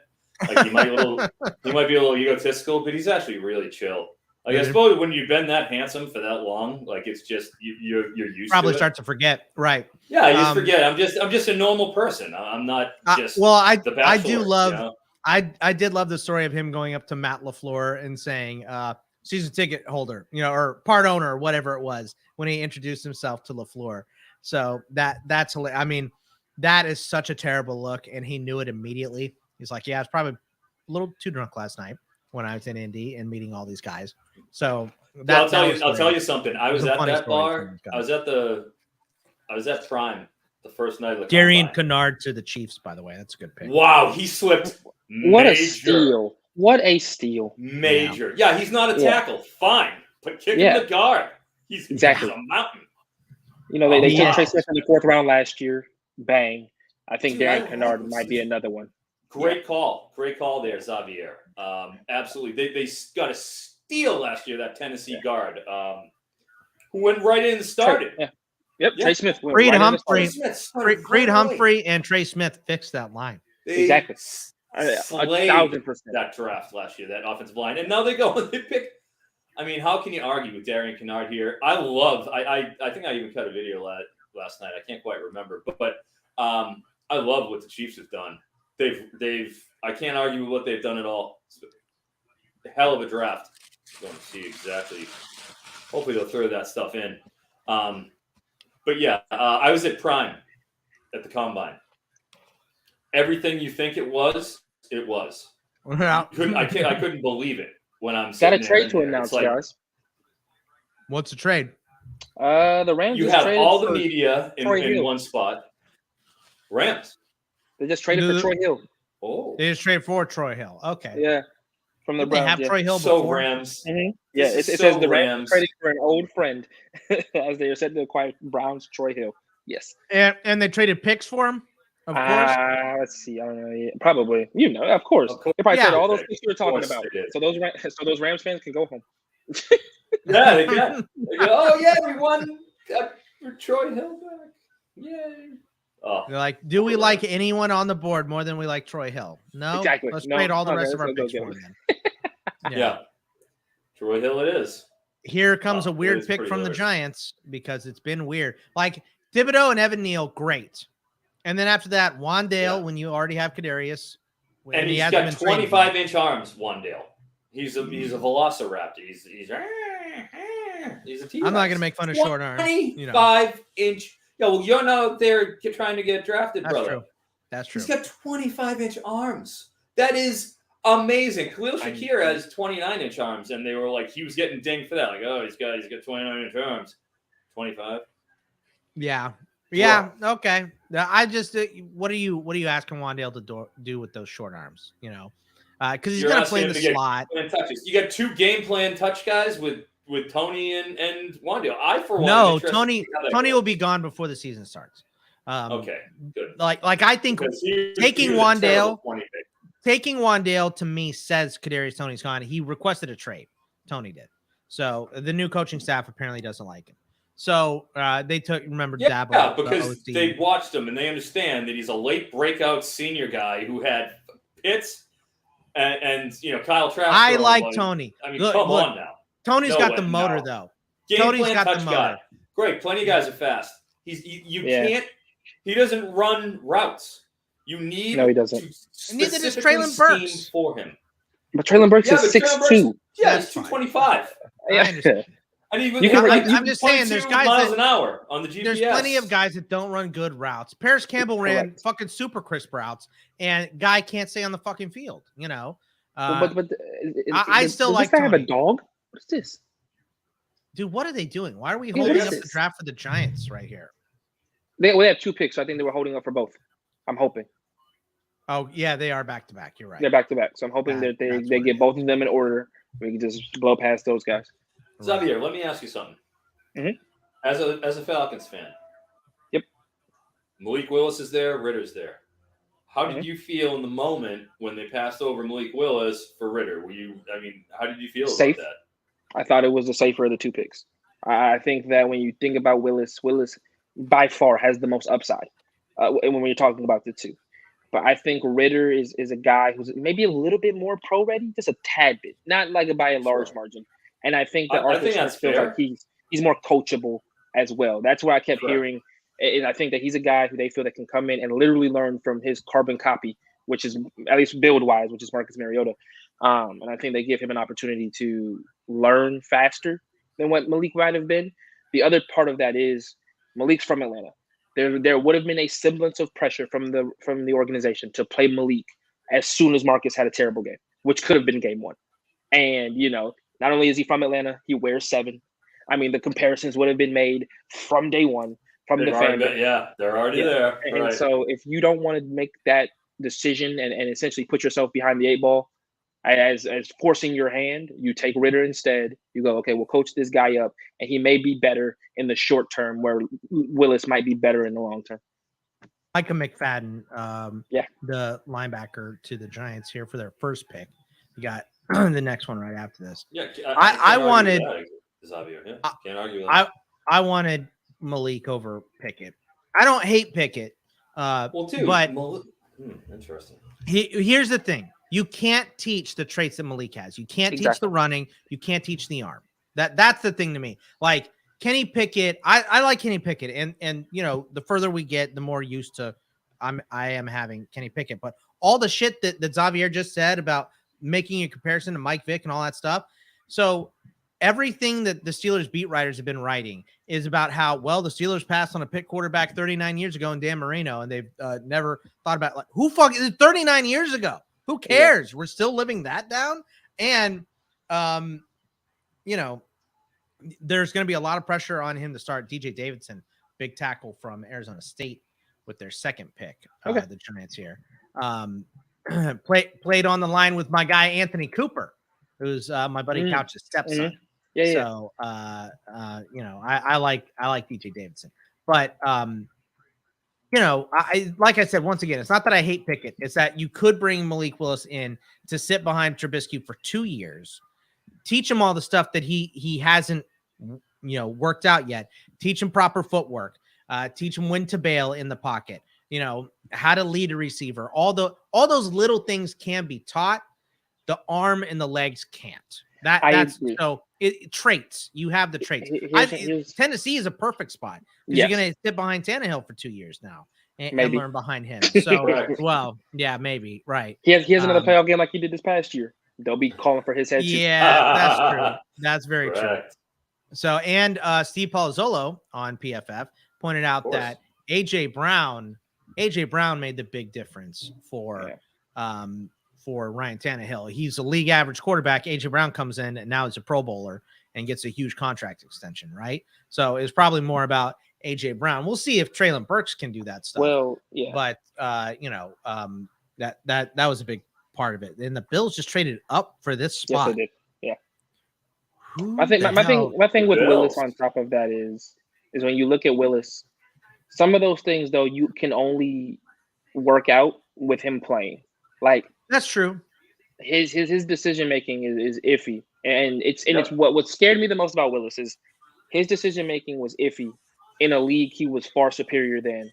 Speaker 2: Like he might be a little egotistical, but he's actually really chill. Like I suppose when you've been that handsome for that long, like it's just you're used
Speaker 1: probably
Speaker 2: to it.
Speaker 1: Start to forget, right?
Speaker 2: Yeah, you just forget. I'm just a normal person. I'm not just. The Bachelor,
Speaker 1: I do love. I did love the story of him going up to Matt LaFleur and saying, season ticket holder, or part owner, or whatever it was, when he introduced himself to LaFleur. So that's hilarious. I mean, that is such a terrible look, and he knew it immediately. He's like, yeah, I was probably a little too drunk last night when I was in Indy and meeting all these guys. So
Speaker 2: I'll tell you something. I was at that bar. I was at Prime the first night of the
Speaker 1: Darian Kennard to the Chiefs, by the way. That's a good pick.
Speaker 2: Wow, he slipped.
Speaker 3: What a steal. What a steal.
Speaker 2: Major. Yeah, he's not a tackle. Fine. But kick him the guard. He's a mountain.
Speaker 3: They took Trey Smith in the 4th round last year. Bang. I think Darian Kennard might be another one.
Speaker 2: Great call there, Xavier. Absolutely. They got a steal last year, that Tennessee guard, who went right in and started.
Speaker 3: Yep, Trey Smith.
Speaker 1: Creed Humphrey and Trey Smith fixed that line.
Speaker 2: Exactly.
Speaker 3: Slayed 1,000%.
Speaker 2: That draft last year, that offensive line. And now they go and they pick. I mean, how can you argue with Darian Kennard here? I think I even cut a video last night. I can't quite remember. But I love what the Chiefs have done. I can't argue with what they've done at all. It's a hell of a draft. I'm going to see exactly. Hopefully they'll throw that stuff in. But yeah, I was at Prime at the Combine. Everything you think it was, it was. I couldn't believe it when I'm
Speaker 3: got a trade to announce, guys.
Speaker 1: What's the trade?
Speaker 3: The Rams.
Speaker 2: You have all the media in one spot. Rams.
Speaker 3: They just traded for Troy Hill.
Speaker 2: Oh,
Speaker 1: they just traded for Troy Hill. Okay.
Speaker 3: Yeah, from the Browns.
Speaker 1: They have Troy Hill before.
Speaker 2: So Rams.
Speaker 3: Mm-hmm. Yeah, it says the Rams trading for an old friend, as they are said to acquire Browns Troy Hill. Yes.
Speaker 1: And they traded picks for him. Of course.
Speaker 3: Let's see. I don't know. Yeah, probably. Of course. They probably traded all those picks you were talking about. So those Rams fans can go home.
Speaker 2: Yeah, they can. They go, oh yeah, we won. Got Troy Hill back. Yay. Oh.
Speaker 1: They're like, do we like anyone on the board more than we like Troy Hill? No.
Speaker 3: Exactly.
Speaker 1: Let's trade all the rest of our picks for him.
Speaker 2: Yeah. Troy Hill it is.
Speaker 1: Here comes a weird pick from the Giants because it's been weird. Like Thibodeau and Evan Neal, great. And then after that, Wandale, when you already have Kadarius.
Speaker 2: And he's got 25-inch arms, Wandale. He's a velociraptor. He's a T-Rex.
Speaker 1: I'm not going to make fun of short arms.
Speaker 2: 25-inch. Yeah, well, you're not out there trying to get drafted,
Speaker 1: That's
Speaker 2: brother.
Speaker 1: true. That's true.
Speaker 2: He's got 25-inch arms. That is amazing. Khalil Shakir has 29-inch arms, and they were like, he was getting dinged for that. Like, oh, he's got 29-inch arms. 25.
Speaker 1: Yeah. Yeah. Okay. I just what are you asking Wandale to do with those short arms? You know, because he's gonna play in the slot.
Speaker 2: Touches. You got 2 game plan touch guys with Tony and Wandale. I for one.
Speaker 1: No, Tony will be gone before the season starts.
Speaker 2: Okay, good.
Speaker 1: Like I think taking Wandale to me says Kadarius Toney's gone. He requested a trade. Tony did. So the new coaching staff apparently doesn't like him. So they remember Dabo.
Speaker 2: Yeah, because they watched him and they understand that he's a late breakout senior guy who had Pitts and Kyle Trask.
Speaker 1: I like Tony.
Speaker 2: I mean, come on now.
Speaker 1: Tony's got the motor though. Tony's got the motor.
Speaker 2: Guy. Great, plenty of guys are fast. You can't. He doesn't run routes. You need.
Speaker 3: No, he doesn't.
Speaker 1: Neither does Traylon Burks
Speaker 2: for him.
Speaker 3: But Traylon Burks is 6'2".
Speaker 2: Yeah, he's 225.
Speaker 1: I understand.
Speaker 2: And even
Speaker 1: I'm just saying, there's guys
Speaker 2: miles an hour on the GPS.
Speaker 1: There's plenty of guys that don't run good routes. Paris Campbell ran fucking super crisp routes, and guy can't stay on the fucking field. You know, I still like.
Speaker 3: Does this guy have a dog? What is this,
Speaker 1: dude? What are they doing? Why are we holding up the draft for the Giants right here?
Speaker 3: They have 2 picks. So I think they were holding up for both. I'm hoping.
Speaker 1: Oh yeah, they are back to back. You're right.
Speaker 3: They're back to back. So I'm hoping that they get both of them in order. We can just blow past those guys.
Speaker 2: Xavier, let me ask you something.
Speaker 3: Mm-hmm.
Speaker 2: As a Falcons fan,
Speaker 3: yep.
Speaker 2: Malik Willis is there, Ritter's there. How did you feel in the moment when they passed over Malik Willis for Ritter? How did you feel about that?
Speaker 3: I thought it was the safer of the 2 picks. I think that when you think about Willis by far has the most upside when you're talking about the 2. But I think Ritter is a guy who's maybe a little bit more pro ready, just a tad bit, not like by a large margin. And I think that Arthur Smith feels like he's more coachable as well. That's what I kept hearing. And I think that he's a guy who they feel that can come in and literally learn from his carbon copy, which is at least build wise, which is Marcus Mariota. And I think they give him an opportunity to learn faster than what Malik might have been. The other part of that is Malik's from Atlanta. There would have been a semblance of pressure from the organization to play Malik as soon as Marcus had a terrible game, which could have been game 1. And, not only is he from Atlanta, he wears 7. I mean, the comparisons would have been made from day 1 from the family.
Speaker 2: Yeah, they're already there.
Speaker 3: And so if you don't want to make that decision and essentially put yourself behind the 8 ball as forcing your hand, you take Ritter instead. You go, okay, we'll coach this guy up, and he may be better in the short term where Willis might be better in the long term.
Speaker 1: Micah McFadden, the linebacker to the Giants here for their first pick. You got the next one right after this.
Speaker 2: Yeah,
Speaker 1: I wanted
Speaker 2: Xavier. Yeah, can't argue with that.
Speaker 1: I wanted Malik over Pickett. I don't hate Pickett. But
Speaker 2: interesting.
Speaker 1: Here's the thing: you can't teach the traits that Malik has. You can't teach the running. You can't teach the arm. That's the thing to me. Like Kenny Pickett, I like Kenny Pickett, and the further we get, the more used to I am having Kenny Pickett. But all the shit that Xavier just said about making a comparison to Mike Vick and all that stuff. So everything that the Steelers beat writers have been writing is about how, well, the Steelers passed on a pick quarterback 39 years ago in Dan Marino, and they've never thought about, like, who fucking is 39 years ago? Who cares? Yeah. We're still living that down. And, there's going to be a lot of pressure on him to start DJ Davidson, big tackle from Arizona State, with their second pick, the Giants here. Played on the line with my guy Anthony Cooper, who's my buddy Couch's stepson.
Speaker 3: Yeah.
Speaker 1: So I like DJ Davidson, but like I said, once again, it's not that I hate Pickett. It's that you could bring Malik Willis in to sit behind Trubisky for 2 years, teach him all the stuff that he hasn't worked out yet. Teach him proper footwork. Teach him when to bail in the pocket. How to lead a receiver. All those little things can be taught. The arm and the legs can't. That's so traits. You have the traits. Tennessee is a perfect spot because you're going to sit behind Tannehill for 2 years now and learn behind him. So, well, yeah, maybe right.
Speaker 3: He has another playoff game like he did this past year. They'll be calling for his head.
Speaker 1: Yeah, that's true. That's very true. So, and Steve Palazzolo on PFF pointed out that AJ Brown made the big difference for Ryan Tannehill. He's a league average quarterback. AJ Brown comes in and now he's a Pro Bowler and gets a huge contract extension, right? So it's probably more about AJ Brown. We'll see if Traylon Burks can do that stuff.
Speaker 3: Well, yeah.
Speaker 1: But that was a big part of it. And the Bills just traded up for this spot.
Speaker 3: Yes, they did. Yeah. My thing with Willis on top of that is when you look at Willis, some of those things though you can only work out with him playing. Like
Speaker 1: that's true.
Speaker 3: His decision making is iffy, and it's what scared me the most about Willis is his decision making was iffy in a league he was far superior than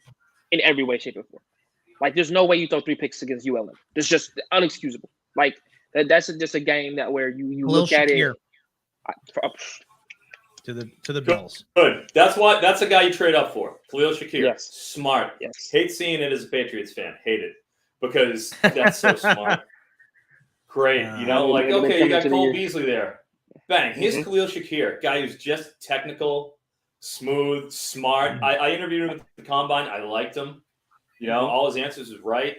Speaker 3: in every way, shape, or form. Like there's no way you throw 3 picks against ULM. It's just unexcusable. Like that's just a game that where you look at it.
Speaker 1: To the Bills.
Speaker 2: Good. That's a guy you trade up for. Khalil Shakir.
Speaker 3: Yes.
Speaker 2: Smart.
Speaker 3: Yes.
Speaker 2: Hate seeing it as a Patriots fan. Hate it. Because that's so smart. Great. You got Cole Beasley there. Bang. Here's Khalil Shakir, guy who's just technical, smooth, smart. I interviewed him at the Combine. I liked him. All his answers was right.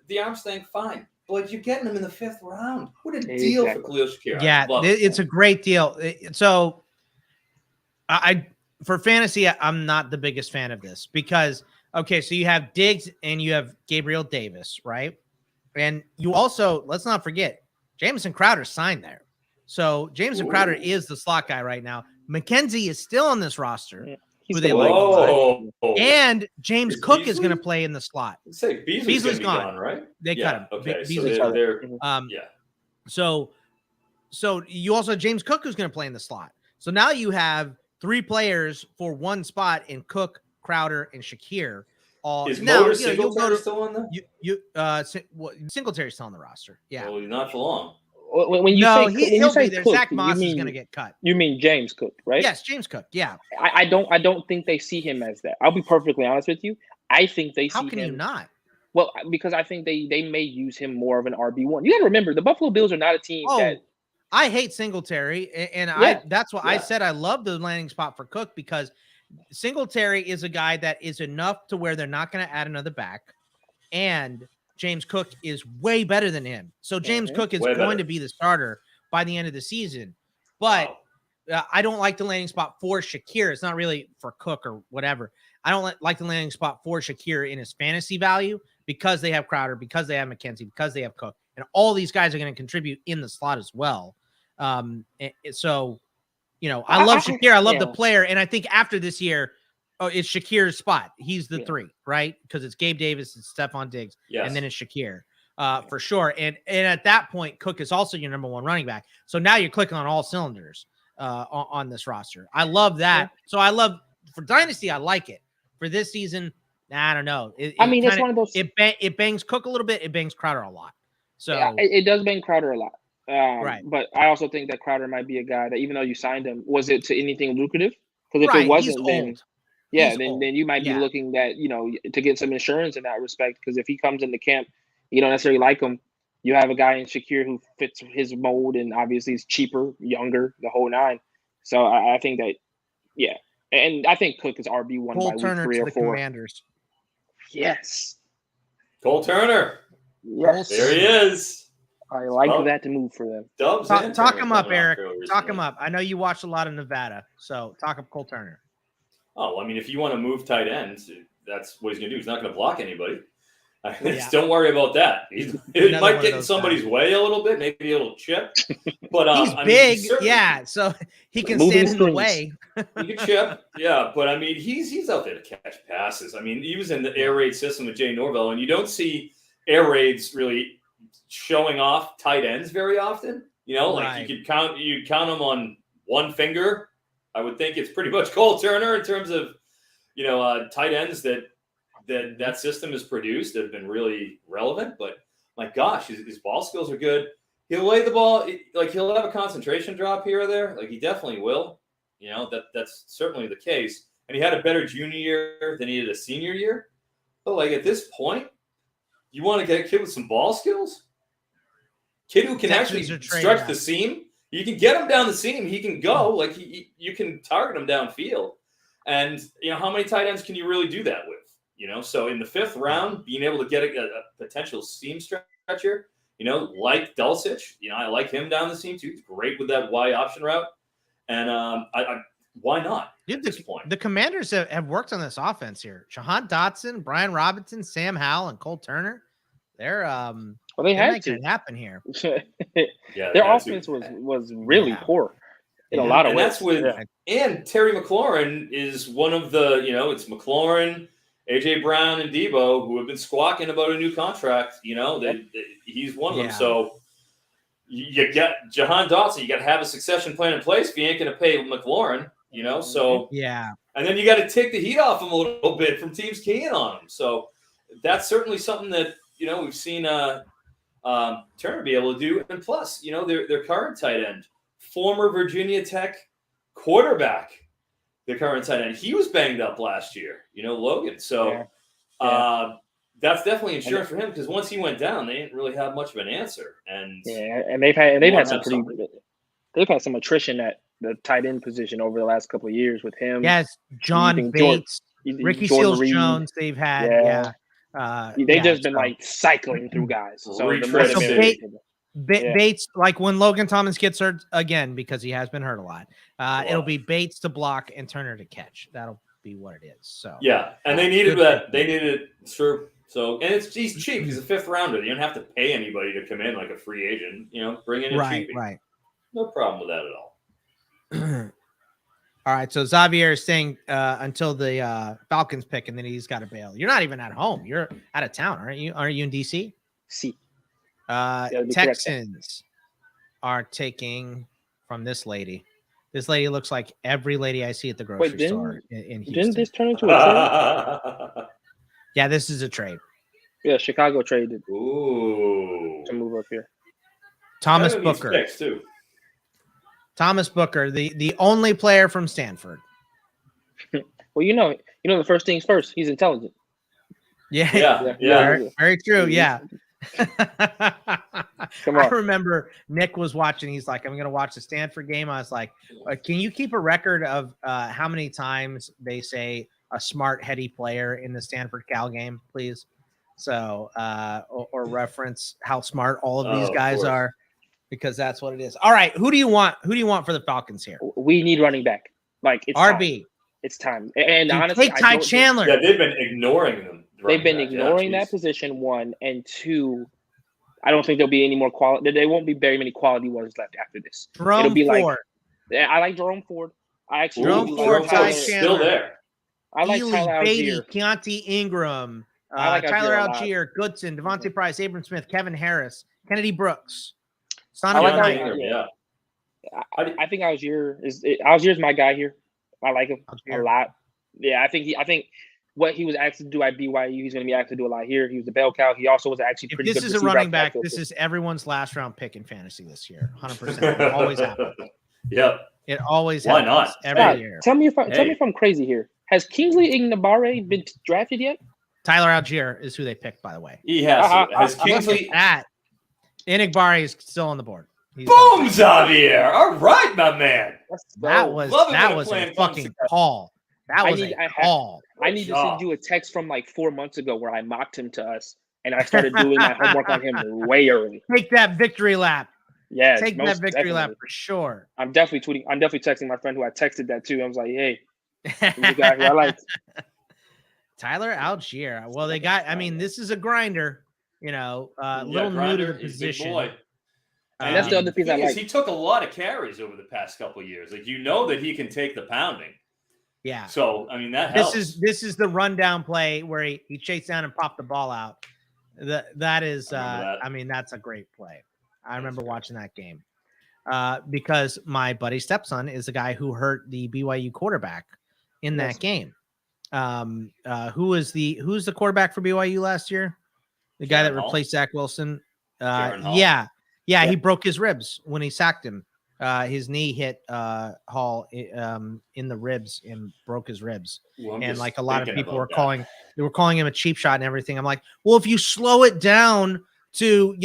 Speaker 2: The arms thing, fine. But you're getting him in the 5th round. What a deal for Khalil Shakir.
Speaker 1: Yeah, it's a great deal. So for fantasy, I'm not the biggest fan of this because, okay, so you have Diggs and you have Gabriel Davis, right? And you also, let's not forget, Jamison Crowder signed there. So Jamison Crowder is the slot guy right now. McKenzie is still on this roster. Who they like. And James Cook is going to play in the slot.
Speaker 2: Say Beasley's gone, right?
Speaker 1: They cut him.
Speaker 2: Okay,
Speaker 1: Beasley's
Speaker 2: gone.
Speaker 1: So you also have James Cook who's going to play in the slot. So now you have 3 players for one spot in Cook, Crowder, and Shakir.
Speaker 2: Is Singletary still on there?
Speaker 1: Singletary's still on the roster. Yeah.
Speaker 2: Well, not for long.
Speaker 3: When
Speaker 1: he'll be there. Zach Moss is going to get cut.
Speaker 3: You mean James Cook, right?
Speaker 1: Yes, James Cook. Yeah.
Speaker 3: I don't think they see him as that. I'll be perfectly honest with you. I think they see him.
Speaker 1: How can you not?
Speaker 3: Well, because I think they may use him more of an RB1. You got to remember, the Buffalo Bills are not a team that.
Speaker 1: I hate Singletary, and that's why I said I love the landing spot for Cook because Singletary is a guy that is enough to where they're not going to add another back, and James Cook is way better than him. So James Cook is going to be the starter by the end of the season. But I don't like the landing spot for Shakir. It's not really for Cook or whatever. I don't like the landing spot for Shakir in his fantasy value because they have Crowder, because they have McKenzie, because they have Cook. And all these guys are going to contribute in the slot as well. So, I love Shakir. I love the player. And I think after this year, it's Shakir's spot. He's the 3, right? Because it's Gabe Davis, it's Stephon Diggs, and then it's Shakir for sure. And at that point, Cook is also your number 1 running back. So now you're clicking on all cylinders on this roster. I love that. So I love for Dynasty, I like it. For this season, I don't know. It's one of those. It bangs Cook a little bit. It bangs Crowder a lot. So
Speaker 3: it does bang Crowder a lot.
Speaker 1: Right.
Speaker 3: But I also think that Crowder might be a guy that even though you signed him, was it to anything lucrative? Because if it wasn't, then you might be looking at, to get some insurance in that respect. Because if he comes into camp, you don't necessarily like him. You have a guy in Shakir who fits his mold and obviously is cheaper, younger, the whole 9. So I think that, and I think Cook is RB1 by week 3 or 4.
Speaker 1: Commanders.
Speaker 3: Yes.
Speaker 2: Cole Turner.
Speaker 3: Yes.
Speaker 2: There he is.
Speaker 3: I like that to move for them.
Speaker 1: Talk him up, Eric. Talk him up. I know you watched a lot of Nevada, so talk up Cole Turner.
Speaker 2: Oh, I mean, if you want to move tight ends, that's what he's going to do. He's not going to block anybody. Don't worry about that. He might get in somebody's way a little bit, maybe a little chip. But
Speaker 1: he's big, so he can stand in the way.
Speaker 2: He can chip, but I mean, he's out there to catch passes. I mean, he was in the air raid system with Jay Norvell, and you don't see air raids really showing off tight ends very often. Like you count them on one finger. I would think it's pretty much Cole Turner in terms of tight ends that system has produced that have been really relevant. But my gosh, his ball skills are good. He'll lay the ball, like he'll have a concentration drop here or there. Like he definitely will. That's certainly the case. And he had a better junior year than he did a senior year. But like at this point, you want to get a kid with some ball skills? Kid who can actually stretch the seam. You can get him down the seam. He can go. Like you can target him downfield. And, how many tight ends can you really do that with? So in the 5th round, being able to get a potential seam stretcher, like Dulcich, I like him down the seam too. He's great with that Y option route. And why not at this point?
Speaker 1: The Commanders have worked on this offense here. Jahan Dotson, Brian Robinson, Sam Howell, and Cole Turner. They're
Speaker 3: they had
Speaker 1: making it happen here.
Speaker 3: Their offense was really poor in a lot of ways.
Speaker 2: That's with and Terry McLaurin is one of the it's McLaurin, AJ Brown, and Debo who have been squawking about a new contract. He's one of them. So you get Jahan Dotson. You got to have a succession plan in place if you ain't going to pay McLaurin. So and then you got to take the heat off him a little bit from teams keying on him. So that's certainly something that we've seen Turner be able to do. And plus, their current tight end, former Virginia Tech quarterback, their current tight end, he was banged up last year. Logan. So that's definitely insurance for him because once he went down, they didn't really have much of an answer. And
Speaker 3: they've had some attrition at the tight end position over the last couple of years with him.
Speaker 1: Yes, John Bates, Ricky Seals-Jones. They've had
Speaker 3: they've just been like cycling through guys. So
Speaker 1: Bates, like when Logan Thomas gets hurt again because he has been hurt a lot, it'll be Bates to block and Turner to catch. That'll be what it is. So
Speaker 2: and they needed that. They needed it. Sure. So he's cheap. He's a 5th rounder. You don't have to pay anybody to come in like a free agent. Bring in a cheapie.
Speaker 1: Right.
Speaker 2: No problem with that at all.
Speaker 1: All right, so Xavier is saying until the Falcons pick, and then he's got to bail. You're not even at home. You're out of town, aren't you? Aren't you in DC?
Speaker 3: See.
Speaker 1: Texans are taking from this lady. This lady looks like every lady I see at the grocery store in Houston.
Speaker 3: Didn't this turn into a trade?
Speaker 1: Yeah, this is a trade.
Speaker 3: Yeah, Chicago traded
Speaker 2: to
Speaker 3: move up here.
Speaker 1: Thomas Booker. Thomas Booker, the only player from Stanford.
Speaker 3: Well, the first things first. He's intelligent.
Speaker 1: Yeah. Very true. Yeah. I remember Nick was watching. He's like, I'm going to watch the Stanford game. I was like, can you keep a record of how many times they say a smart, heady player in the Stanford Cal game, please? So, or reference how smart all of these guys are. Because that's what it is. All right, who do you want? Who do you want for the Falcons here?
Speaker 3: We need running back. Like it's
Speaker 1: RB.
Speaker 3: Time. It's time. And honestly,
Speaker 1: take Ty Chandler.
Speaker 2: Yeah, they've been ignoring them.
Speaker 3: They've been ignoring that position. 1 and 2. I don't think there'll be any more quality. There won't be very many quality ones left after this.
Speaker 1: It'll be
Speaker 3: Ford. I like Jerome Ford. I actually
Speaker 1: Jerome Ford, Ty Chandler.
Speaker 2: Still there.
Speaker 3: I like Tyler
Speaker 1: Beatty,
Speaker 3: Algier.
Speaker 1: Keontae Ingram, Tyler Algier, Goodson, Devontae Price, Abram Smith, Kevin Harris, Kennedy Brooks.
Speaker 3: I think Algier's my guy here. I like him a lot. Yeah, I think what he was asked to do at BYU, he's going to be asked to do a lot here. He was a bell cow. He also was actually pretty good.
Speaker 1: If this is a running back, this is everyone's last round pick in fantasy this year. 100%. It always happens.
Speaker 2: Yep.
Speaker 1: It always
Speaker 2: happens.
Speaker 1: Why not? Every year.
Speaker 3: Tell me if I'm crazy here. Has Kingsley Ighnebare been drafted yet?
Speaker 1: Tyler Algier is who they picked, by the way.
Speaker 2: He has. Has Kingsley?
Speaker 1: Ighnebare is still on the board.
Speaker 2: Boom, Xavier! All right, my man.
Speaker 1: That was a fucking call. That was a call.
Speaker 3: I need to send you a text from like 4 months ago where I mocked him to us, and I started doing my homework on him way early.
Speaker 1: Take that victory lap.
Speaker 3: Yeah,
Speaker 1: take that victory lap for sure.
Speaker 3: I'm definitely tweeting. I'm definitely texting my friend who I texted that to. I was like, "Hey, the guy who I like."
Speaker 1: Tyler Algier. Well, they got. I mean, this is a grinder. Little new to the position.
Speaker 2: Big boy.
Speaker 3: And that's the other piece I like.
Speaker 2: He took a lot of carries over the past couple of years. Like that he can take the pounding.
Speaker 1: Yeah.
Speaker 2: So I mean that helps.
Speaker 1: This is the rundown play where he chased down and popped the ball out. That is I mean that's a great play. I remember watching that game. Because my buddy's stepson is the guy who hurt the BYU quarterback in that game. Who's the quarterback for BYU last year? The guy that replaced Zach Wilson. Yeah, he broke his ribs when he sacked him. His knee hit Hall in the ribs and broke his ribs. Well, and like a lot of people were calling him a cheap shot and everything. I'm like, well, if you slow it down to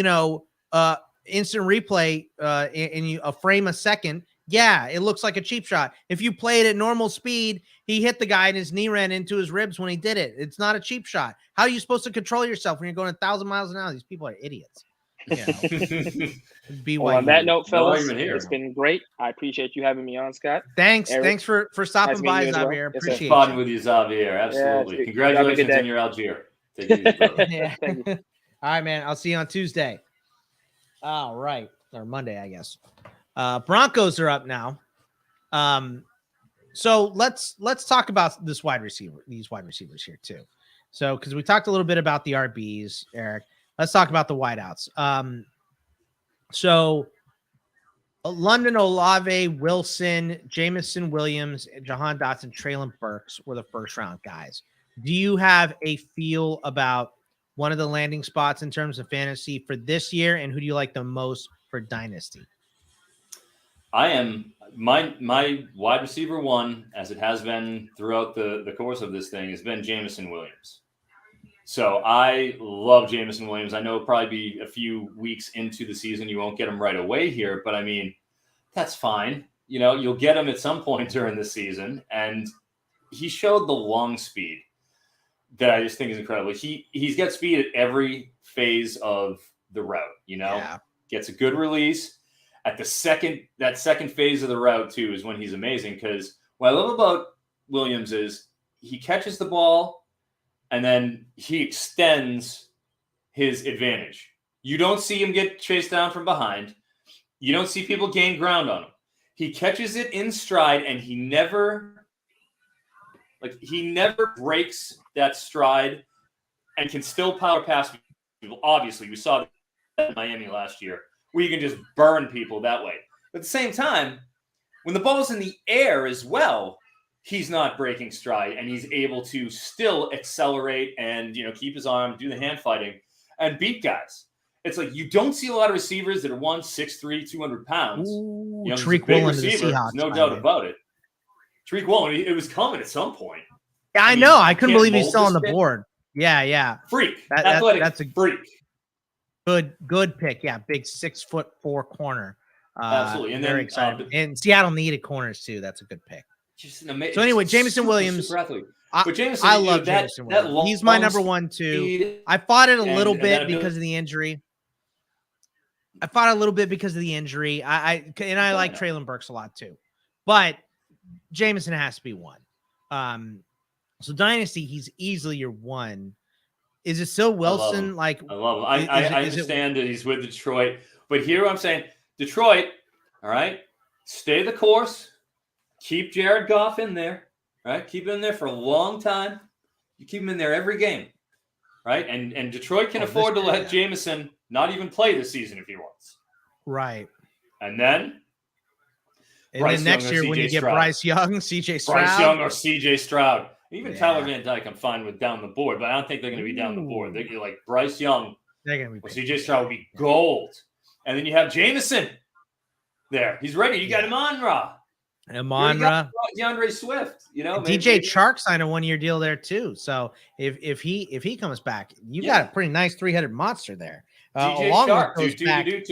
Speaker 1: instant replay in a frame a second, Yeah, it looks like a cheap shot. If you play it at normal speed, he hit the guy and his knee ran into his ribs when he did it. It's not a cheap shot. How are you supposed to control yourself when you're going 1,000 miles an hour? These people are idiots. You know,
Speaker 3: Well, on that note,
Speaker 2: No
Speaker 3: fellas,
Speaker 2: argument here.
Speaker 3: it's been great. I appreciate you having me on, Scott.
Speaker 1: Thanks.
Speaker 3: Eric,
Speaker 1: Thanks for stopping
Speaker 3: nice
Speaker 1: by,
Speaker 3: meeting you as well.
Speaker 1: Xavier.
Speaker 3: Yes, sir.
Speaker 1: Appreciate
Speaker 2: Fun
Speaker 1: you.
Speaker 2: with you, Xavier. Absolutely.
Speaker 3: Yeah,
Speaker 2: Congratulations
Speaker 3: day.
Speaker 2: on your Algier. Take it easy, brother.
Speaker 1: Yeah.
Speaker 3: Thank you.
Speaker 1: All right, man. I'll see you on Tuesday. All right. Or Monday, I guess. Broncos are up now. So let's talk about these wide receivers here too. So, because we talked a little bit about the RBs, Eric, let's talk about the wideouts. So London Olave, Wilson, Jamison Williams, Jahan Dotson, Traylon Burks were the first round guys. Do you have a feel about one of the landing spots in terms of fantasy for this year, and who do you like the most for dynasty?
Speaker 2: I am my wide receiver one, as it has been throughout the course of this thing, has been Jamison Williams. So I love Jamison Williams. I know it'll probably be a few weeks into the season. You won't get him right away here, but I mean, that's fine. You know, you'll get him at some point during the season. And he showed the long speed that I just think is incredible. He's got speed at every phase of the route, you know, gets a good release. At that second phase of the route too is when he's amazing, because what I love about Williams is he catches the ball and then he extends his advantage. You don't see him get chased down from behind. You don't see people gain ground on him. He catches it in stride and he never breaks that stride and can still power past people. Obviously, we saw that in Miami last year, where you can just burn people that way. But at the same time, when the ball's in the air as well, he's not breaking stride and he's able to still accelerate and, you know, keep his arm, do the hand fighting, and beat guys. It's like you don't see a lot of receivers that are 6'3", 200 pounds.
Speaker 1: Ooh,
Speaker 2: you know,
Speaker 1: Tariq Woolen to the
Speaker 2: receiver,
Speaker 1: Seahawks,
Speaker 2: no doubt about it. Tariq Woolen, it was coming at some point.
Speaker 1: Yeah, I know. I couldn't believe he's still on the board. Yeah.
Speaker 2: Freak.
Speaker 1: That's a
Speaker 2: freak.
Speaker 1: Good pick. Yeah, big 6'4" corner.
Speaker 2: Absolutely. And
Speaker 1: very excited. And Seattle needed corners too. That's a good pick.
Speaker 2: Just an amazing.
Speaker 1: So anyway, Jamison Williams.
Speaker 2: Super athlete. But Jamison,
Speaker 1: I love Jamison Williams. He's my number one too. I fought it a little bit because of the injury. I like Traylon Burks a lot too, but Jamison has to be one. So dynasty, he's easily your one. Is it still Wilson?
Speaker 2: I love him. I understand that he's with Detroit, but here I'm saying Detroit. All right, stay the course. Keep Jared Goff in there. Right, keep him in there for a long time. You keep him in there every game, right? And Detroit can afford to let Jamison not even play this season if he wants.
Speaker 1: Right.
Speaker 2: And then
Speaker 1: next year when you get Bryce Young, CJ Stroud.
Speaker 2: Bryce Young or CJ Stroud. Even Tyler Van Dyke, I'm fine with down the board, but I don't think they're going to be down the board. They're like Bryce Young or CJ Stroud would be gold. And then you have Jamison there. He's ready. You got Amon-Ra, DeAndre Swift, you know,
Speaker 1: DJ Chark signed a 1-year deal there too. So if he comes back, you got a pretty nice 3-headed monster there. Along
Speaker 2: Chark,
Speaker 1: with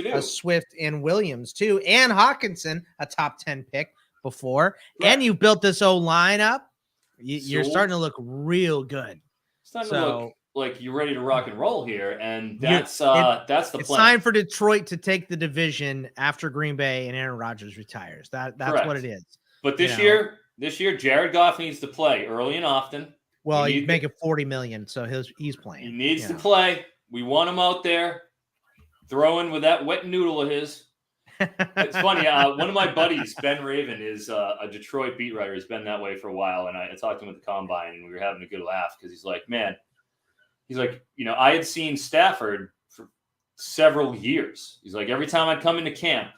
Speaker 1: those Swift and Williams too, and Hawkinson, a top 10 pick before, and you built this line up. You're starting to look real good.
Speaker 2: Starting to look like you're ready to rock and roll here, and that's the plan.
Speaker 1: It's time for Detroit to take the division after Green Bay and Aaron Rodgers retires. That's Correct. What it is.
Speaker 2: But this year, Jared Goff needs to play early and often.
Speaker 1: Well, he's making $40 million, so he's playing.
Speaker 2: He needs to play. We want him out there throwing with that wet noodle of his. It's funny. One of my buddies, Ben Raven, is a Detroit beat writer. He's been that way for a while, and I talked to him at the Combine, and we were having a good laugh because he's like, you know, I had seen Stafford for several years. He's like, every time I'd come into camp,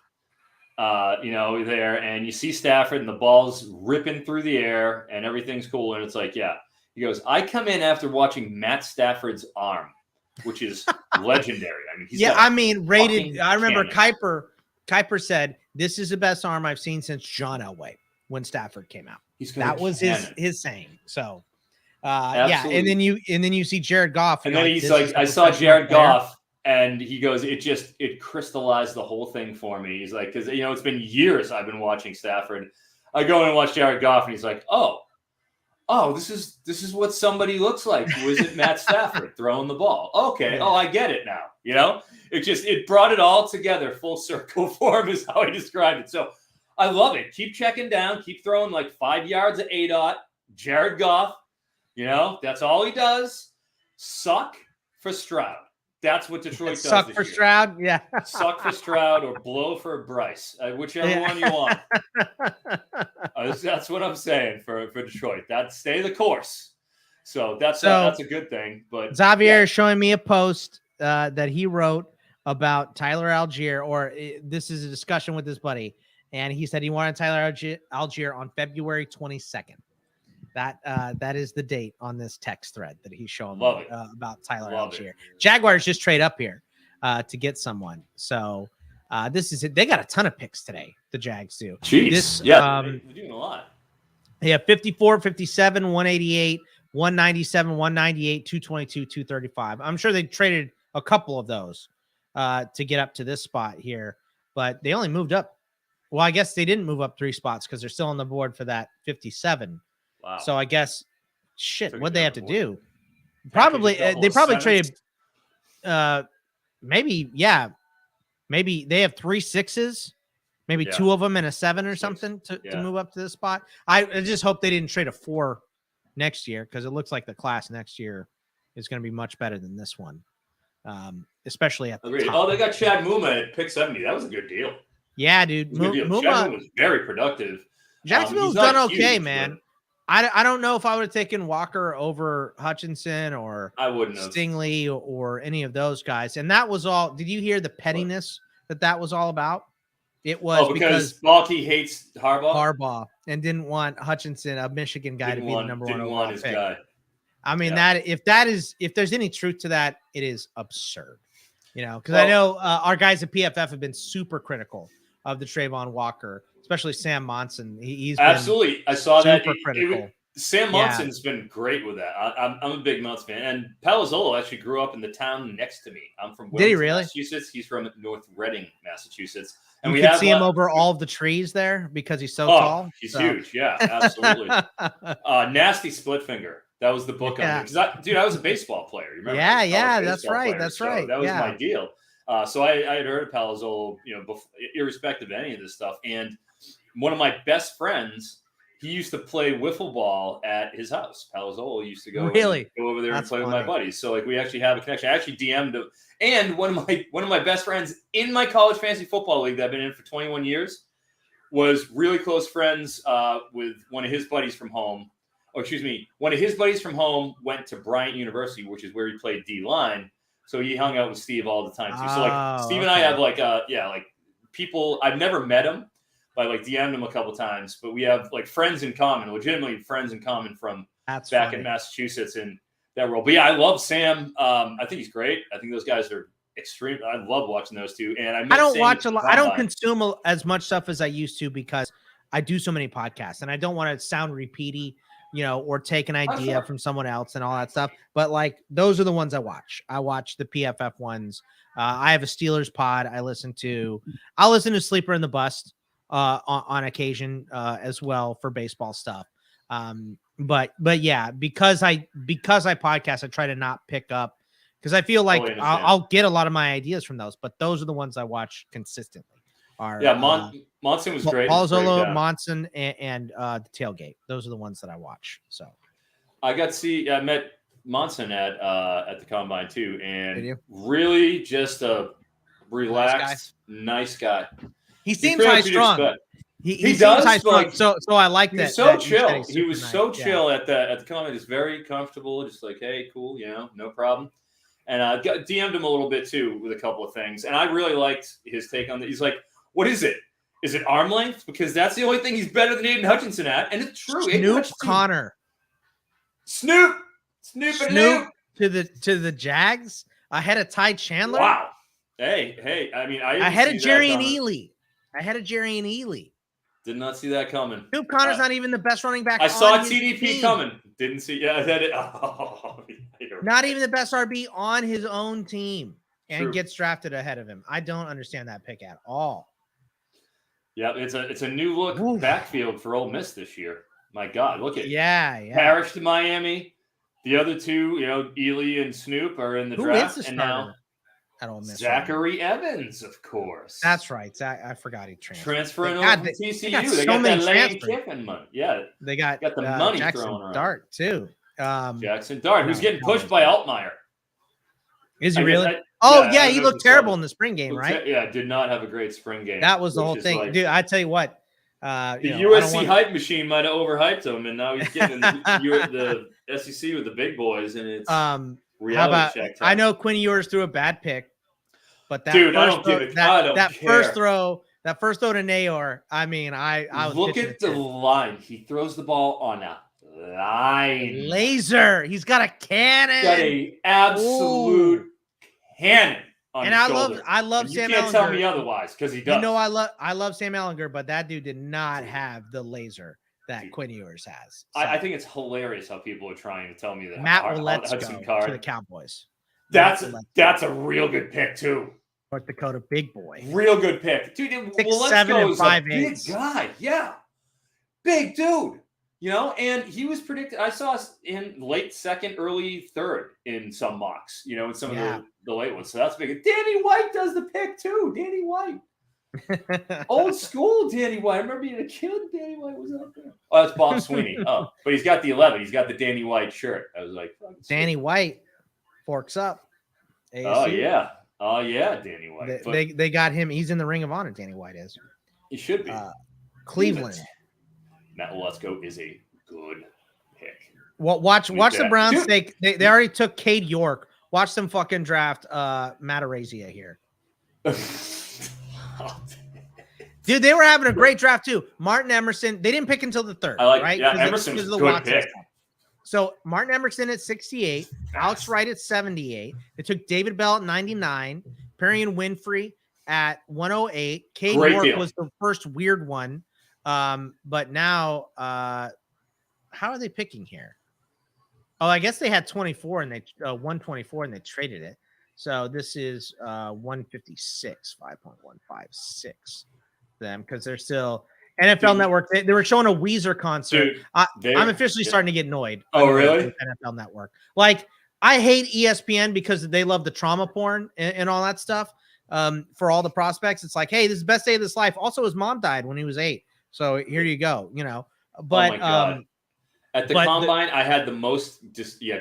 Speaker 2: you know, there, and you see Stafford and the ball's ripping through the air and everything's cool, and it's like, yeah. He goes, I come in after watching Matt Stafford's arm, which is legendary. I mean,
Speaker 1: rated. I remember Kuiper said, this is the best arm I've seen since John Elway when Stafford came out. That was his saying. So, and then you see Jared Goff.
Speaker 2: And then he's like, I saw Jared Goff And he goes, it crystallized the whole thing for me. He's like, because it's been years I've been watching Stafford. I go in and watch Jared Goff, and he's like, oh, this is what somebody looks like who isn't Matt Stafford throwing the ball. Okay, I get it now. It brought it all together, full circle for him is how I described it. So I love it. Keep checking down, keep throwing like 5 yards at ADOT. Jared Goff, that's all he does. Suck for Stroud. That's what Detroit does.
Speaker 1: Suck for Stroud, yeah.
Speaker 2: Suck for Stroud or blow for Bryce, whichever one you want. That's what I'm saying for Detroit. Stay the course. So that's a good thing. But
Speaker 1: Xavier is showing me a post that he wrote about Tyler Algier, this is a discussion with his buddy, and he said he wanted Tyler Algier on February 22nd. That is the date on this text thread that he's showing me about Tyler Algier. Jaguars just trade up here to get someone. So this is it. They got a ton of picks today. The Jags do.
Speaker 2: Jeez. They're doing a lot.
Speaker 1: They have 54, 57, 188, 197, 198, 222, 235. I'm sure they traded a couple of those to get up to this spot here, but they only moved up. Well, I guess they didn't move up 3 spots because they're still on the board for that 57. Wow. So I guess, what'd they have to do? Probably, they probably traded, maybe they have 3 6s, maybe 2 of them and a 7 or something to move up to this spot. I just hope they didn't trade a 4 next year because it looks like the class next year is going to be much better than this one, especially at the top.
Speaker 2: Oh, they got Chad Muma at pick 70. That was a good deal.
Speaker 1: Yeah, dude.
Speaker 2: Muma was very productive.
Speaker 1: Jacksonville's done okay, man. I don't know if I would have taken Walker over Hutchinson or
Speaker 2: I wouldn't have.
Speaker 1: Stingley or any of those guys. And that was all. Did you hear the pettiness that was all about? It was because
Speaker 2: Balky hates
Speaker 1: Harbaugh and didn't want Hutchinson, a Michigan guy, to be the number 1 overall pick. Guy. I mean, if there's any truth to that, it is absurd. Because I know our guys at PFF have been super critical of the Trayvon Walker, especially Sam Monson. He's
Speaker 2: absolutely. I saw that.
Speaker 1: Critical.
Speaker 2: Sam Monson's been great with that. I'm a big Monson fan, and Palazzolo actually grew up in the town next to me. I'm from Massachusetts. He's from North Reading, Massachusetts. And
Speaker 1: we can see him over all of the trees there because he's so tall.
Speaker 2: He's huge. Yeah, absolutely. Nasty Split Finger. That was the book on him. I was a baseball player. You remember?
Speaker 1: Yeah, that's right. That's right.
Speaker 2: That was my deal. So I had heard of Palazzolo, irrespective of any of this stuff. And one of my best friends, he used to play wiffle ball at his house. Palazzolo used to go over there and play with my buddies. So we actually have a connection. I actually DM'd him. And one of my best friends in my college fantasy football league that I've been in for 21 years was really close friends with one of his buddies from home. One of his buddies from home went to Bryant University, which is where he played D-line. So he hung out with Steve all the time too. So Steve and I have people. I've never met him, but DM'd him a couple times. But we have friends in common, legitimately friends in common from back in Massachusetts and that world. But I love Sam. I think he's great. I think those guys are extreme. I love watching those two. And I don't watch a lot.
Speaker 1: I don't consume as much stuff as I used to because I do so many podcasts, and I don't want to sound repeaty. Or take an idea from someone else and all that stuff. But those are the ones I watch. I watch the PFF ones. I have a Steelers pod I'll listen to Sleeper in the Bust on occasion as well for baseball stuff. But yeah, because I podcast, I try to not pick up because I feel like I'll get a lot of my ideas from those, but those are the ones I watch consistently.
Speaker 2: Monson was great.
Speaker 1: Palazzolo, Monson, and the Tailgate. Those are the ones that I watch. So
Speaker 2: I met Monson at the Combine too, and really just a relaxed, nice guy.
Speaker 1: He seems high strung. He
Speaker 2: does.
Speaker 1: High strung, so I like that.
Speaker 2: He's so chill. He was so chill at the Combine. Just very comfortable. Just hey, cool, no problem. And I DM'd him a little bit too with a couple of things, and I really liked his take on that. He's like, "What is it? Is it arm length? Because that's the only thing he's better than Aiden Hutchinson at." And it's true.
Speaker 1: Snoop Connor.
Speaker 2: Snoop
Speaker 1: to the Jags ahead of Ty Chandler.
Speaker 2: Wow. Hey. I mean,
Speaker 1: I had a Jerry and Ely.
Speaker 2: Did not see that coming.
Speaker 1: Snoop Connor's not even the best running back.
Speaker 2: I saw TDP coming. Didn't see. Yeah, that it. Oh,
Speaker 1: not even the best RB on his own team.
Speaker 4: and
Speaker 2: True.
Speaker 4: gets drafted ahead of him. I don't understand that pick at all.
Speaker 2: Yeah, it's a new look
Speaker 4: Oof.
Speaker 2: backfield for Ole Miss this year. My God, look at
Speaker 4: Yeah.
Speaker 2: Parrish to Miami. The other two, Ely and Snoop are in the
Speaker 4: Who
Speaker 2: draft,
Speaker 4: is the
Speaker 2: and
Speaker 4: starter
Speaker 2: now
Speaker 4: at Ole Miss? Right now?
Speaker 2: Zachary Evans, of course.
Speaker 4: That's right. Zach, I forgot he transferred.
Speaker 2: Transferring
Speaker 4: God,
Speaker 2: over from TCU.
Speaker 4: got
Speaker 2: They
Speaker 4: so
Speaker 2: got
Speaker 4: many
Speaker 2: that Lane
Speaker 4: transfers.
Speaker 2: Kiffin money. Yeah,
Speaker 4: They got
Speaker 2: the money
Speaker 4: Jackson
Speaker 2: thrown around.
Speaker 4: Dart too.
Speaker 2: Jackson Dart, who's
Speaker 4: no,
Speaker 2: getting pushed by Altmaier.
Speaker 4: Is he
Speaker 2: I guess
Speaker 4: really?
Speaker 2: I
Speaker 4: Yeah,
Speaker 2: don't
Speaker 4: he
Speaker 2: know if
Speaker 4: looked
Speaker 2: you saw
Speaker 4: terrible
Speaker 2: that.
Speaker 4: in the spring game, right?
Speaker 2: Yeah, did not have a great spring game.
Speaker 4: That was the
Speaker 2: which
Speaker 4: whole
Speaker 2: is
Speaker 4: thing,
Speaker 2: like,
Speaker 4: dude. I tell you what,
Speaker 2: the
Speaker 4: I don't
Speaker 2: USC hype machine might have overhyped him, and now he's getting the SEC with the big boys, and it's
Speaker 4: how
Speaker 2: reality
Speaker 4: about?
Speaker 2: check time.
Speaker 4: I know Quinn Ewers threw a bad pick, but that
Speaker 2: Dude, I
Speaker 4: first
Speaker 2: don't
Speaker 4: throw,
Speaker 2: give a-
Speaker 4: that,
Speaker 2: I don't
Speaker 4: that
Speaker 2: care.
Speaker 4: first throw to Nayor. I mean, I was
Speaker 2: Look
Speaker 4: pitching
Speaker 2: at
Speaker 4: a
Speaker 2: the
Speaker 4: tent.
Speaker 2: line. He throws the ball on a line.
Speaker 4: Laser. He's got a cannon.
Speaker 2: Got a absolute
Speaker 4: Ooh.
Speaker 2: cannon on
Speaker 4: And
Speaker 2: his
Speaker 4: I
Speaker 2: shoulder.
Speaker 4: love
Speaker 2: And
Speaker 4: Sam
Speaker 2: you can't tell
Speaker 4: Ehlinger.
Speaker 2: me otherwise because he does.
Speaker 4: You know, I love Sam Ehlinger, but that dude did not have the laser that Quinn Ewers has. So,
Speaker 2: I think it's hilarious how people are trying to tell me that
Speaker 4: Matt Willetsko
Speaker 2: Hudson
Speaker 4: to
Speaker 2: Card.
Speaker 4: the Cowboys.
Speaker 2: That's a real good pick too.
Speaker 4: North Dakota big boy.
Speaker 2: Real good pick, dude.
Speaker 4: 6'7" and 5'8".
Speaker 2: Big guy, yeah, big dude. And he was predicted. I saw in late second, early third in some mocks. In some of the late ones. So that's big. Danny White does the pick too. Danny White. Old school Danny White. I remember being a kid. Danny White was up there. Oh, that's Bob Sweeney. Oh, but he's got the 11. He's got the Danny White shirt. I was like,
Speaker 4: Danny White forks up.
Speaker 2: ASU. Oh yeah, Danny White.
Speaker 4: They got him. He's in the Ring of Honor. Danny White is.
Speaker 2: He should be.
Speaker 4: Cleveland.
Speaker 2: Matt Willetsko is a good pick.
Speaker 4: Well, watch the Browns. They already took Cade York. Watch them fucking draft Matt Araiza here. Dude, they were having a great draft too. Martin Emerson. They didn't pick until the third. Right?
Speaker 2: Yeah, Emerson's a good pick.
Speaker 4: So Martin Emerson at 68, Alex Wright at 78. They took David Bell at 99, Perrion Winfrey at 108. Cade York was the first weird one. But now how are they picking here? Oh, I guess they had 24 and they 124 and they traded it. So this is 156, 5.156 them because they're still NFL Network. They were showing a Weezer concert. Dude, I'm officially starting to get annoyed.
Speaker 2: Oh, really?
Speaker 4: With NFL Network. Like, I hate ESPN because they love the trauma porn and all that stuff. For all the prospects, it's like, hey, this is the best day of his life. Also, his mom died when he was 8. So here you go, But
Speaker 2: oh my God. At the combine, I had the most.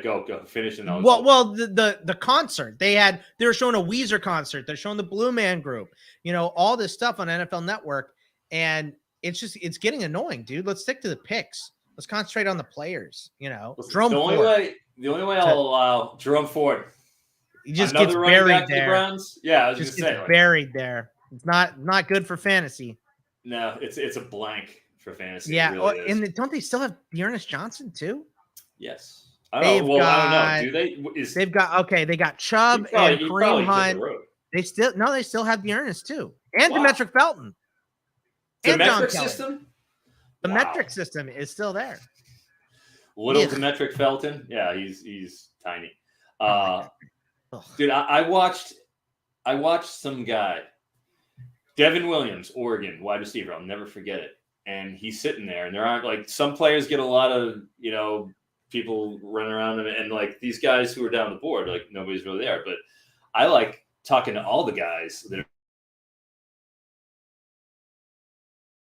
Speaker 2: Go finish and
Speaker 4: well, the concert they were showing a Weezer concert. They're showing the Blue Man Group, all this stuff on NFL Network, and it's getting annoying, dude. Let's stick to the picks. Let's concentrate on the players.
Speaker 2: Jerome Ford. The only way I'll allow Jerome Ford.
Speaker 4: He just gets buried there.
Speaker 2: Yeah, I was
Speaker 4: just
Speaker 2: gets
Speaker 4: buried there. It's not good for fantasy.
Speaker 2: No, it's a blank for fantasy.
Speaker 4: Yeah,
Speaker 2: really
Speaker 4: and don't they still have Dearness Johnson too?
Speaker 2: Yes. I don't know. Do they?
Speaker 4: They've got Chubb and Kareem Hunt. They still have Dearness too, and Demetric Felton.
Speaker 2: The metric system.
Speaker 4: The metric system is still there.
Speaker 2: Little Demetric Felton. Yeah, he's tiny. Dude, I watched some guy, Devin Williams, Oregon wide receiver. I'll never forget it. And he's sitting there, and there aren't like some players get a lot of people running around, and like these guys who are down the board, like nobody's really there. But I like talking to all the guys that are.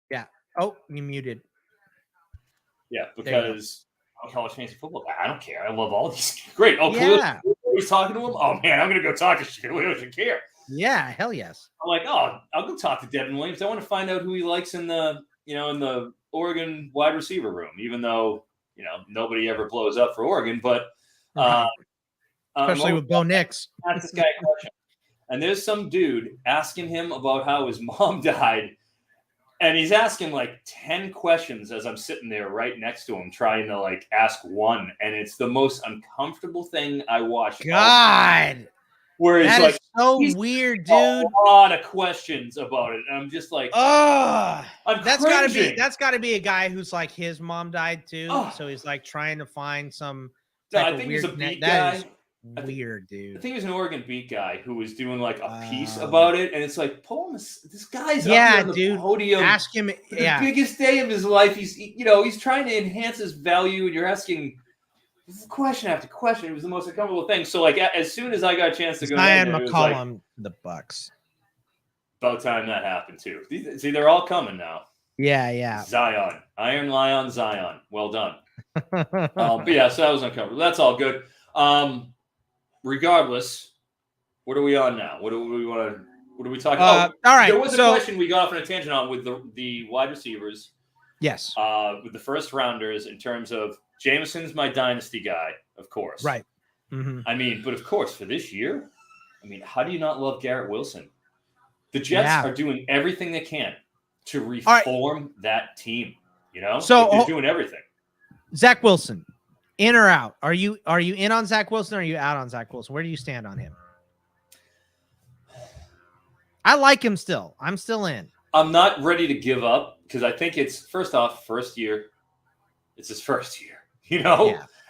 Speaker 4: Yeah. Oh, you muted.
Speaker 2: Yeah, because I'm a college fantasy football guy. I don't care. I love all these. Great. Oh,
Speaker 4: yeah.
Speaker 2: He's talking to him. Oh man, I'm gonna go talk to Khalil Shakir.
Speaker 4: Yeah, hell yes.
Speaker 2: I'm like, I'll go talk to Devin Williams. I want to find out who he likes in the Oregon wide receiver room, even though nobody ever blows up for Oregon, but
Speaker 4: especially with Bo Nix.
Speaker 2: Ask this guy a question, and there's some dude asking him about how his mom died. And he's asking like 10 questions as I'm sitting there right next to him, trying to like ask one. And it's the most uncomfortable thing I watched.
Speaker 4: God.
Speaker 2: Where it's like
Speaker 4: so weird, dude.
Speaker 2: A lot of questions about it. And I'm just like,
Speaker 4: that's gotta be a guy who's like his mom died too. So he's like trying to find some type
Speaker 2: I
Speaker 4: of
Speaker 2: think
Speaker 4: weird
Speaker 2: he's a beat guy.
Speaker 4: weird,
Speaker 2: I
Speaker 4: dude.
Speaker 2: think he was an Oregon beat guy who was doing like a piece about it, and it's like, pull him. This guy's up there on the podium.
Speaker 4: Ask him.
Speaker 2: The biggest day of his life. He's trying to enhance his value, and you're asking question after question. It was the most uncomfortable thing. So, like, as soon as I got a chance to go,
Speaker 4: Zion McCollum, the Bucks.
Speaker 2: About time that happened too. See, they're all coming now.
Speaker 4: Yeah.
Speaker 2: Zion, Iron Lion, Zion. Well done. But yeah, so that was uncomfortable. That's all good. Regardless, what are we on now? What do we want to? What are we talking about?
Speaker 4: All right.
Speaker 2: There was a question we got off on a tangent on with the wide receivers.
Speaker 4: Yes.
Speaker 2: With the first rounders in terms of Jameson's my dynasty guy, of course.
Speaker 4: Right. Mm-hmm.
Speaker 2: I mean, but of course for this year, I mean, how do you not love Garrett Wilson? The Jets are doing everything they can to reform that team. So they're doing everything.
Speaker 4: Zach Wilson, in or out? Are you in on Zach Wilson or are you out on Zach Wilson? Where do you stand on him? I like him still. I'm still in.
Speaker 2: I'm not ready to give up because I think it's first year. It's his first year,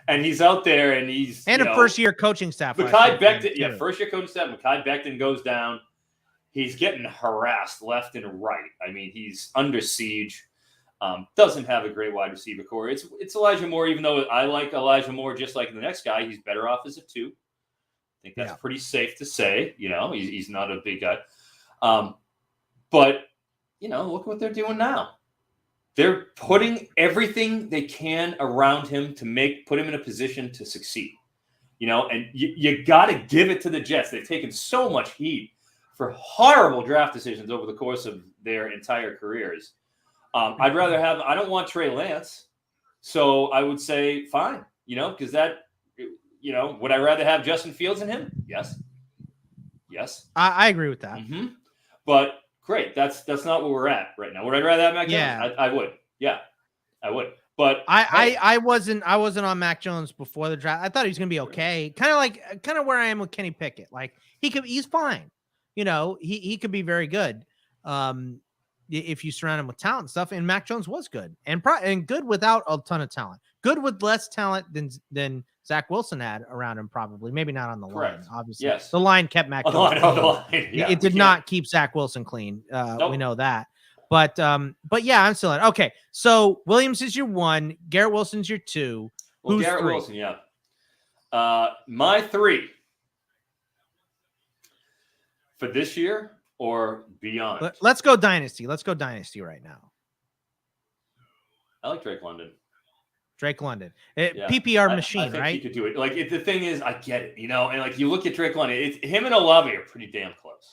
Speaker 2: and he's out there and he's
Speaker 4: a first year coaching staff.
Speaker 2: Mekhi Becton, first year coaching staff. Mekhi Becton goes down. He's getting harassed left and right. I mean, he's under siege. Doesn't have a great wide receiver core. It's Elijah Moore, even though I like Elijah Moore just like the next guy. He's better off as a 2. I think that's pretty safe to say. He's not a big guy. But, look what they're doing now. They're putting everything they can around him to put him in a position to succeed. And you got to give it to the Jets. They've taken so much heat for horrible draft decisions over the course of their entire careers. I don't want Trey Lance. So I would say, fine, because would I rather have Justin Fields than him? Yes.
Speaker 4: I agree with that.
Speaker 2: Mm-hmm. But great. That's not where we're at right now. Would I rather have Mac Jones? I would. Yeah, I would. But
Speaker 4: I wasn't on Mac Jones before the draft. I thought he was going to be okay. Kind of where I am with Kenny Pickett. Like he's fine. He could be very good. If you surround him with talent and stuff, and Mac Jones was good and good without a ton of talent, good with less talent than Zach Wilson had around him. Probably, maybe not on the line. Obviously,
Speaker 2: yes.
Speaker 4: The line kept Mac Jones clean. It did not keep Zach Wilson clean.
Speaker 2: Nope.
Speaker 4: We know that. But yeah, I'm still in. Okay, so Williams is your 1, Garrett Wilson's your 2.
Speaker 2: Well,
Speaker 4: Who's
Speaker 2: Garrett
Speaker 4: 3?
Speaker 2: Wilson, yeah. My 3 for this year or beyond.
Speaker 4: Let's go dynasty. Let's go dynasty right now.
Speaker 2: I like Drake London.
Speaker 4: PPR machine,
Speaker 2: I think
Speaker 4: right?
Speaker 2: He could do it. Like the thing is, I get it, and like you look at Drake London, him and Olave are pretty damn close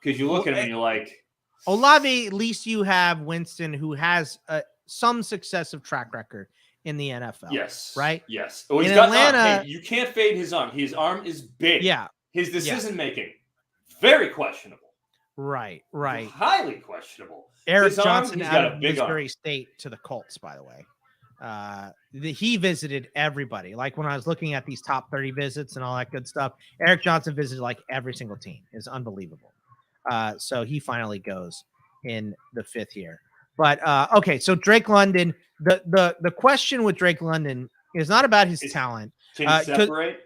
Speaker 2: because you look at him and you're like,
Speaker 4: Olave. At least you have Winston, who has some successive track record in the NFL.
Speaker 2: Yes,
Speaker 4: right.
Speaker 2: Yes. Oh,
Speaker 4: in Atlanta,
Speaker 2: you can't fade his arm. His arm is big.
Speaker 4: Yeah.
Speaker 2: His decision making very questionable.
Speaker 4: Right.
Speaker 2: Highly questionable.
Speaker 4: Eric Johnson out of Missouri State to the Colts, by the way. He visited everybody. Like when I was looking at these top 30 visits and all that good stuff, Eric Johnson visited like every single team. It's unbelievable. So he finally goes in the 5th year. But okay, so Drake London, the question with Drake London is not about his talent.
Speaker 2: Can he separate?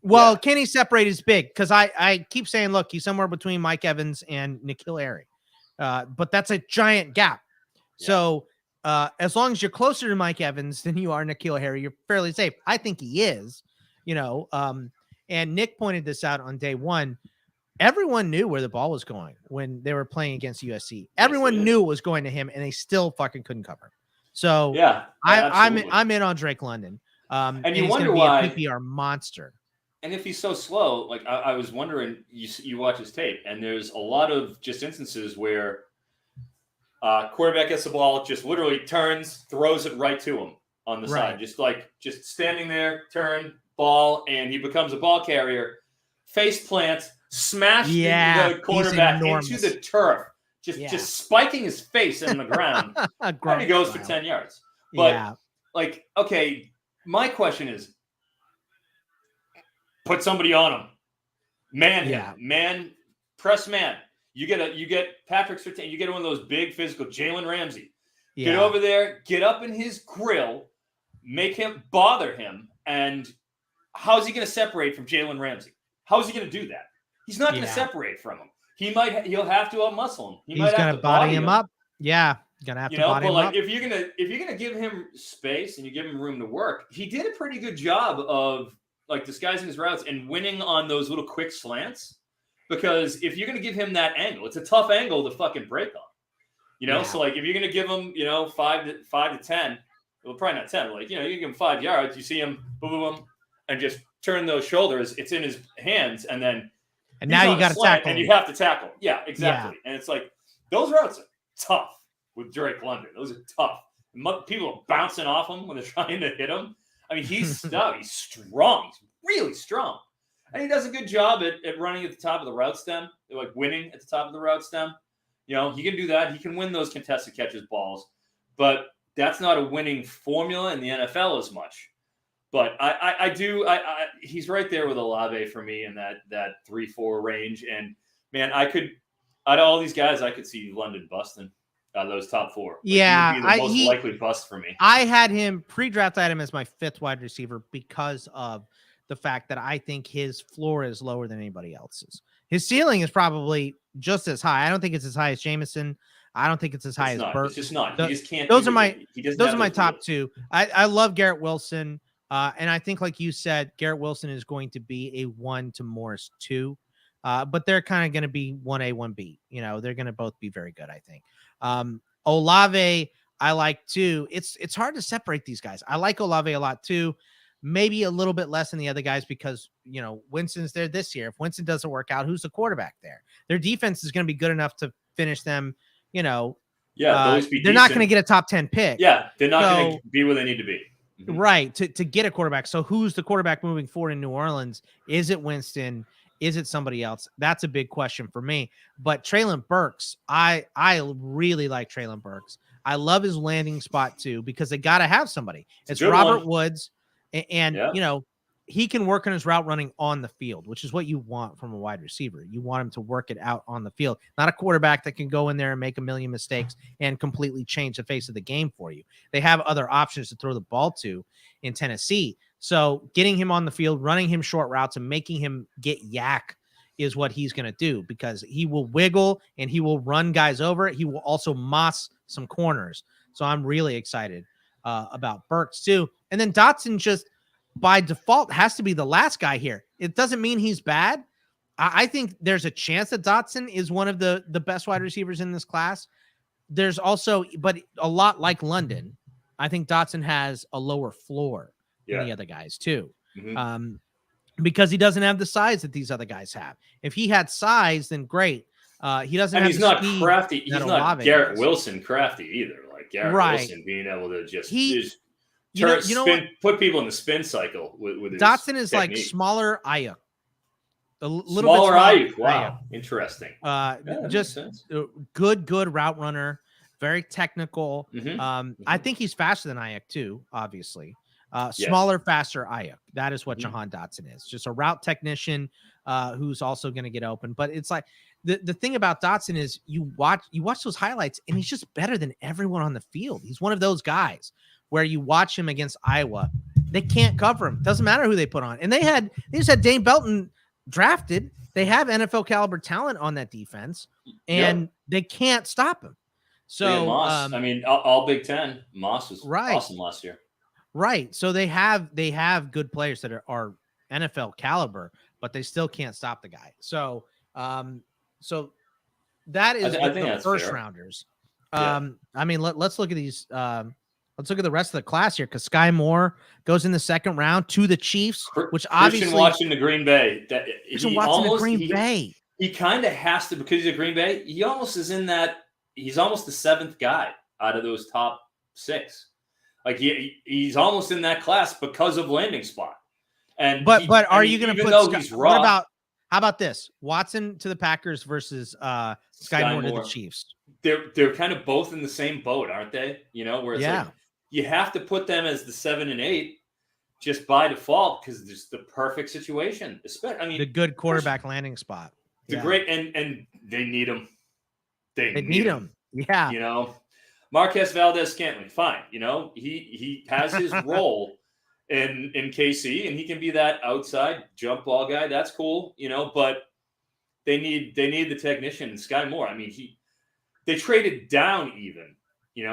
Speaker 4: Well, can he separate is big because I keep saying, look, he's somewhere between Mike Evans and N'Keal Harry. But that's a giant gap. Yeah. So as long as you're closer to Mike Evans than you are N'Keal Harry, you're fairly safe. I think he is, and Nick pointed this out on day 1. Everyone knew where the ball was going when they were playing against USC. Everyone knew it was going to him, and they still fucking couldn't cover. So
Speaker 2: yeah,
Speaker 4: I'm in on Drake London.
Speaker 2: And you
Speaker 4: he's
Speaker 2: wonder
Speaker 4: why
Speaker 2: a
Speaker 4: PPR monster.
Speaker 2: And if he's so slow, like I was wondering, you watch his tape, and there's a lot of just instances where quarterback gets the ball, just literally turns, throws it right to him on the side, just standing there, turn, ball, and he becomes a ball carrier, face plants, smash the quarterback into the turf, just spiking his face in the ground, and he goes for 10 yards. But okay, my question is, put somebody on him, press man. You get Patrick Surtain, you get one of those big physical Jalen Ramsey. Get over there, get up in his grill, make him bother him, and how's he going to separate from Jalen Ramsey? How is he going to do that? He's not going to
Speaker 4: Yeah.
Speaker 2: separate from him. He'll have to outmuscle him.
Speaker 4: He's going to body him up. Yeah, gonna have to body him up.
Speaker 2: If you're gonna give him space and you give him room to work, he did a pretty good job of like disguising his routes and winning on those little quick slants. Because if you're gonna give him that angle, it's a tough angle to fucking break on.
Speaker 4: Yeah.
Speaker 2: So like if you're gonna give him, 5 to 10, well, probably not 10, like you give him 5 yards, you see him boom, boom, boom, and just turn those shoulders. It's in his hands, and then
Speaker 4: now you got to tackle,
Speaker 2: and you have to tackle. Yeah, exactly. Yeah. And it's like those routes are tough. With Drake London, those are tough. People are bouncing off him when they're trying to hit him. I mean, he's stout. He's strong. He's really strong. And he does a good job at running at the top of the route stem, like winning at the top of the route stem. He can do that. He can win those contested catches balls. But that's not a winning formula in the NFL as much. But he's right there with Olave for me in that 3-4 range. And, man, out of all these guys, I could see London busting. Those top 4.
Speaker 4: Yeah,
Speaker 2: he would be the most likely bust for me.
Speaker 4: I had him pre-draft. I had him as my 5th wide receiver because of the fact that I think his floor is lower than anybody else's. His ceiling is probably just as high. I don't think it's as high as Jameson. I don't think it's as high as Burke.
Speaker 2: It's just not. He just can't.
Speaker 4: Those are my top 2. I love Garrett Wilson, and I think, like you said, Garrett Wilson is going to be a 1 to Morris 2. But they're kind of going to be 1A, 1B. They're going to both be very good, I think. Olave, I like too. It's hard to separate these guys. I like Olave a lot too. Maybe a little bit less than the other guys because, Winston's there this year. If Winston doesn't work out, who's the quarterback there? Their defense is going to be good enough to finish them,
Speaker 2: Yeah,
Speaker 4: they're not going to get a top 10 pick.
Speaker 2: Yeah, they're not going to be where they need to be.
Speaker 4: Mm-hmm. Right, to get a quarterback. So who's the quarterback moving forward in New Orleans? Is it Winston? Is it somebody else? That's a big question for me. But Treylon Burks, I really like Treylon Burks. I love his landing spot too because they got to have somebody. It's Robert Woods, and he can work on his route running on the field, which is what you want from a wide receiver. You want him to work it out on the field, not a quarterback that can go in there and make a million mistakes and completely change the face of the game for you. They have other options to throw the ball to in Tennessee. So getting him on the field, running him short routes, and making him get yak is what he's going to do because he will wiggle and he will run guys over. He will also moss some corners. So I'm really excited about Burks too. And then Dotson just by default has to be the last guy here. It doesn't mean he's bad. I think there's a chance that Dotson is one of the best wide receivers in this class. There's also, but a lot like London, I think Dotson has a lower floor than the other guys too. Mm-hmm. Because he doesn't have the size that these other guys have. If he had size, then great. He doesn't have
Speaker 2: he's not crafty. He's not Garrett Wilson crafty either. Like Garrett Wilson being able to just put people in the spin cycle with his
Speaker 4: Dotson is
Speaker 2: technique.
Speaker 4: Like smaller Ayuk. A little
Speaker 2: smaller
Speaker 4: bit
Speaker 2: Ayuk. Wow. Interesting.
Speaker 4: Just good route runner, very technical.
Speaker 2: Mm-hmm.
Speaker 4: I think he's faster than Ayuk too, obviously. Smaller, faster Ayuk. That is what Jahan Dotson is. Just a route technician who's also going to get open. But it's like the thing about Dotson is you watch those highlights and he's just better than everyone on the field. He's one of those guys where you watch him against Iowa, they can't cover him. Doesn't matter who they put on. And they just had Dane Belton drafted. They have NFL caliber talent on that defense, and they can't stop him. So
Speaker 2: Moss, all Big Ten. Moss was awesome last year.
Speaker 4: Right. So they have good players that are NFL caliber, but they still can't stop the guy. So so that is the first fair. Rounders. Let's look at these. Let's look at the rest of the class here because Sky Moore goes in the second round to the Chiefs, which obviously
Speaker 2: Christian Watson to Green Bay.
Speaker 4: Bay.
Speaker 2: He kind of has to because he's a Green Bay. He almost is in that. He's almost the 7th guy out of those top 6. Like he's almost in that class because of landing spot. And
Speaker 4: but are you going to put
Speaker 2: he's raw?
Speaker 4: How about this? Watson to the Packers versus Sky Moore to the Chiefs.
Speaker 2: They're kind of both in the same boat, aren't they? Where it's like you have to put them as the 7 and 8 just by default because it's the perfect situation. The good quarterback landing spot. Great and they need him. They
Speaker 4: need him. Yeah.
Speaker 2: Marquez Valdez-Scantling, fine. He has his role, in KC, and he can be that outside jump ball guy. That's cool, but they need the technician, Sky Moore. I mean, they traded down even,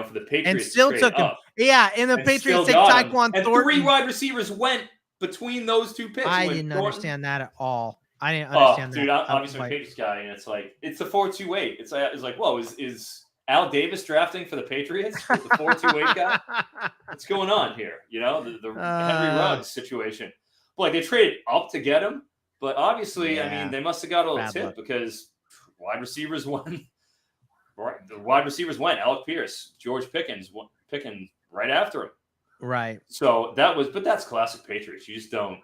Speaker 2: for the Patriots
Speaker 4: and still
Speaker 2: to
Speaker 4: took
Speaker 2: trade
Speaker 4: him.
Speaker 2: up,
Speaker 4: Yeah, and the Patriots take Tyquan
Speaker 2: and
Speaker 4: Thornton.
Speaker 2: 3 wide receivers went between those 2 picks.
Speaker 4: I didn't understand that at all. I didn't understand that.
Speaker 2: Dude, obviously a Patriots guy, and it's the 4-2-8. It's like, whoa, is Al Davis drafting for the Patriots with the 4-2-8 guy? What's going on here? The Henry Ruggs situation. But they traded up to get him, but obviously, I mean, they must have got a little tip because wide receivers won. The wide receivers went. Alec Pierce, George Pickens picking right after him.
Speaker 4: Right.
Speaker 2: So but that's classic Patriots. You just don't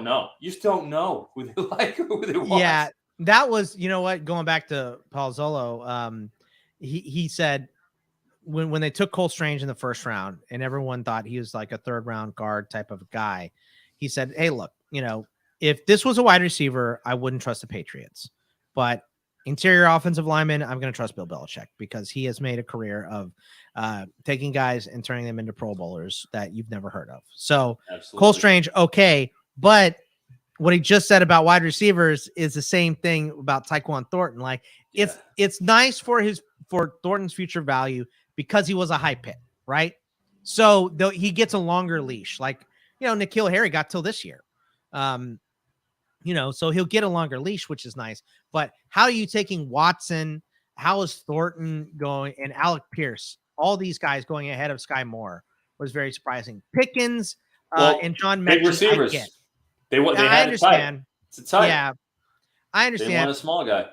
Speaker 2: know. You just don't know who they like, who they want.
Speaker 4: Yeah, that was, going back to Paul Zolo, he said when they took Cole Strange in the first round and everyone thought he was like a 3rd round guard type of guy, he said, hey, look, if this was a wide receiver, I wouldn't trust the Patriots, but interior offensive lineman, I'm going to trust Bill Belichick because he has made a career of taking guys and turning them into Pro Bowlers that you've never heard of. So absolutely. Cole Strange, okay. But what he just said about wide receivers is the same thing about Tyquan Thornton. Like it's nice for Thornton's future value because he was a high pick, right? So he gets a longer leash. Like, N'Keal Harry got till this year. So he'll get a longer leash, which is nice. But how are you taking Watson? How is Thornton going? And Alec Pierce, all these guys going ahead of Sky Moore was very surprising. Pickens and John Metchie,
Speaker 2: big receivers. They
Speaker 4: I understand.
Speaker 2: It's a tight.
Speaker 4: Yeah, I understand.
Speaker 2: They want a small guy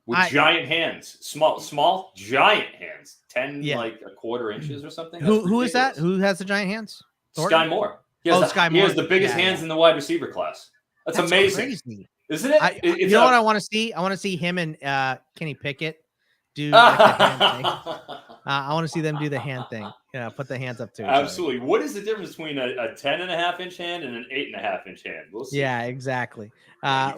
Speaker 2: with giant hands, small giant hands, 10 like a quarter inches or something.
Speaker 4: Who is that? Who has the giant hands?
Speaker 2: Thornton? Sky Moore. He has the biggest hands in the wide receiver class. That's amazing,
Speaker 4: crazy.
Speaker 2: Isn't it?
Speaker 4: You know what I want to see? I want to see him and Kenny Pickett do like the hand thing. I want to see them do the hand thing. Put the hands up to each
Speaker 2: Absolutely. What is the difference between a 10.5-inch hand and an 8.5-inch hand? We'll see.
Speaker 4: Yeah, exactly.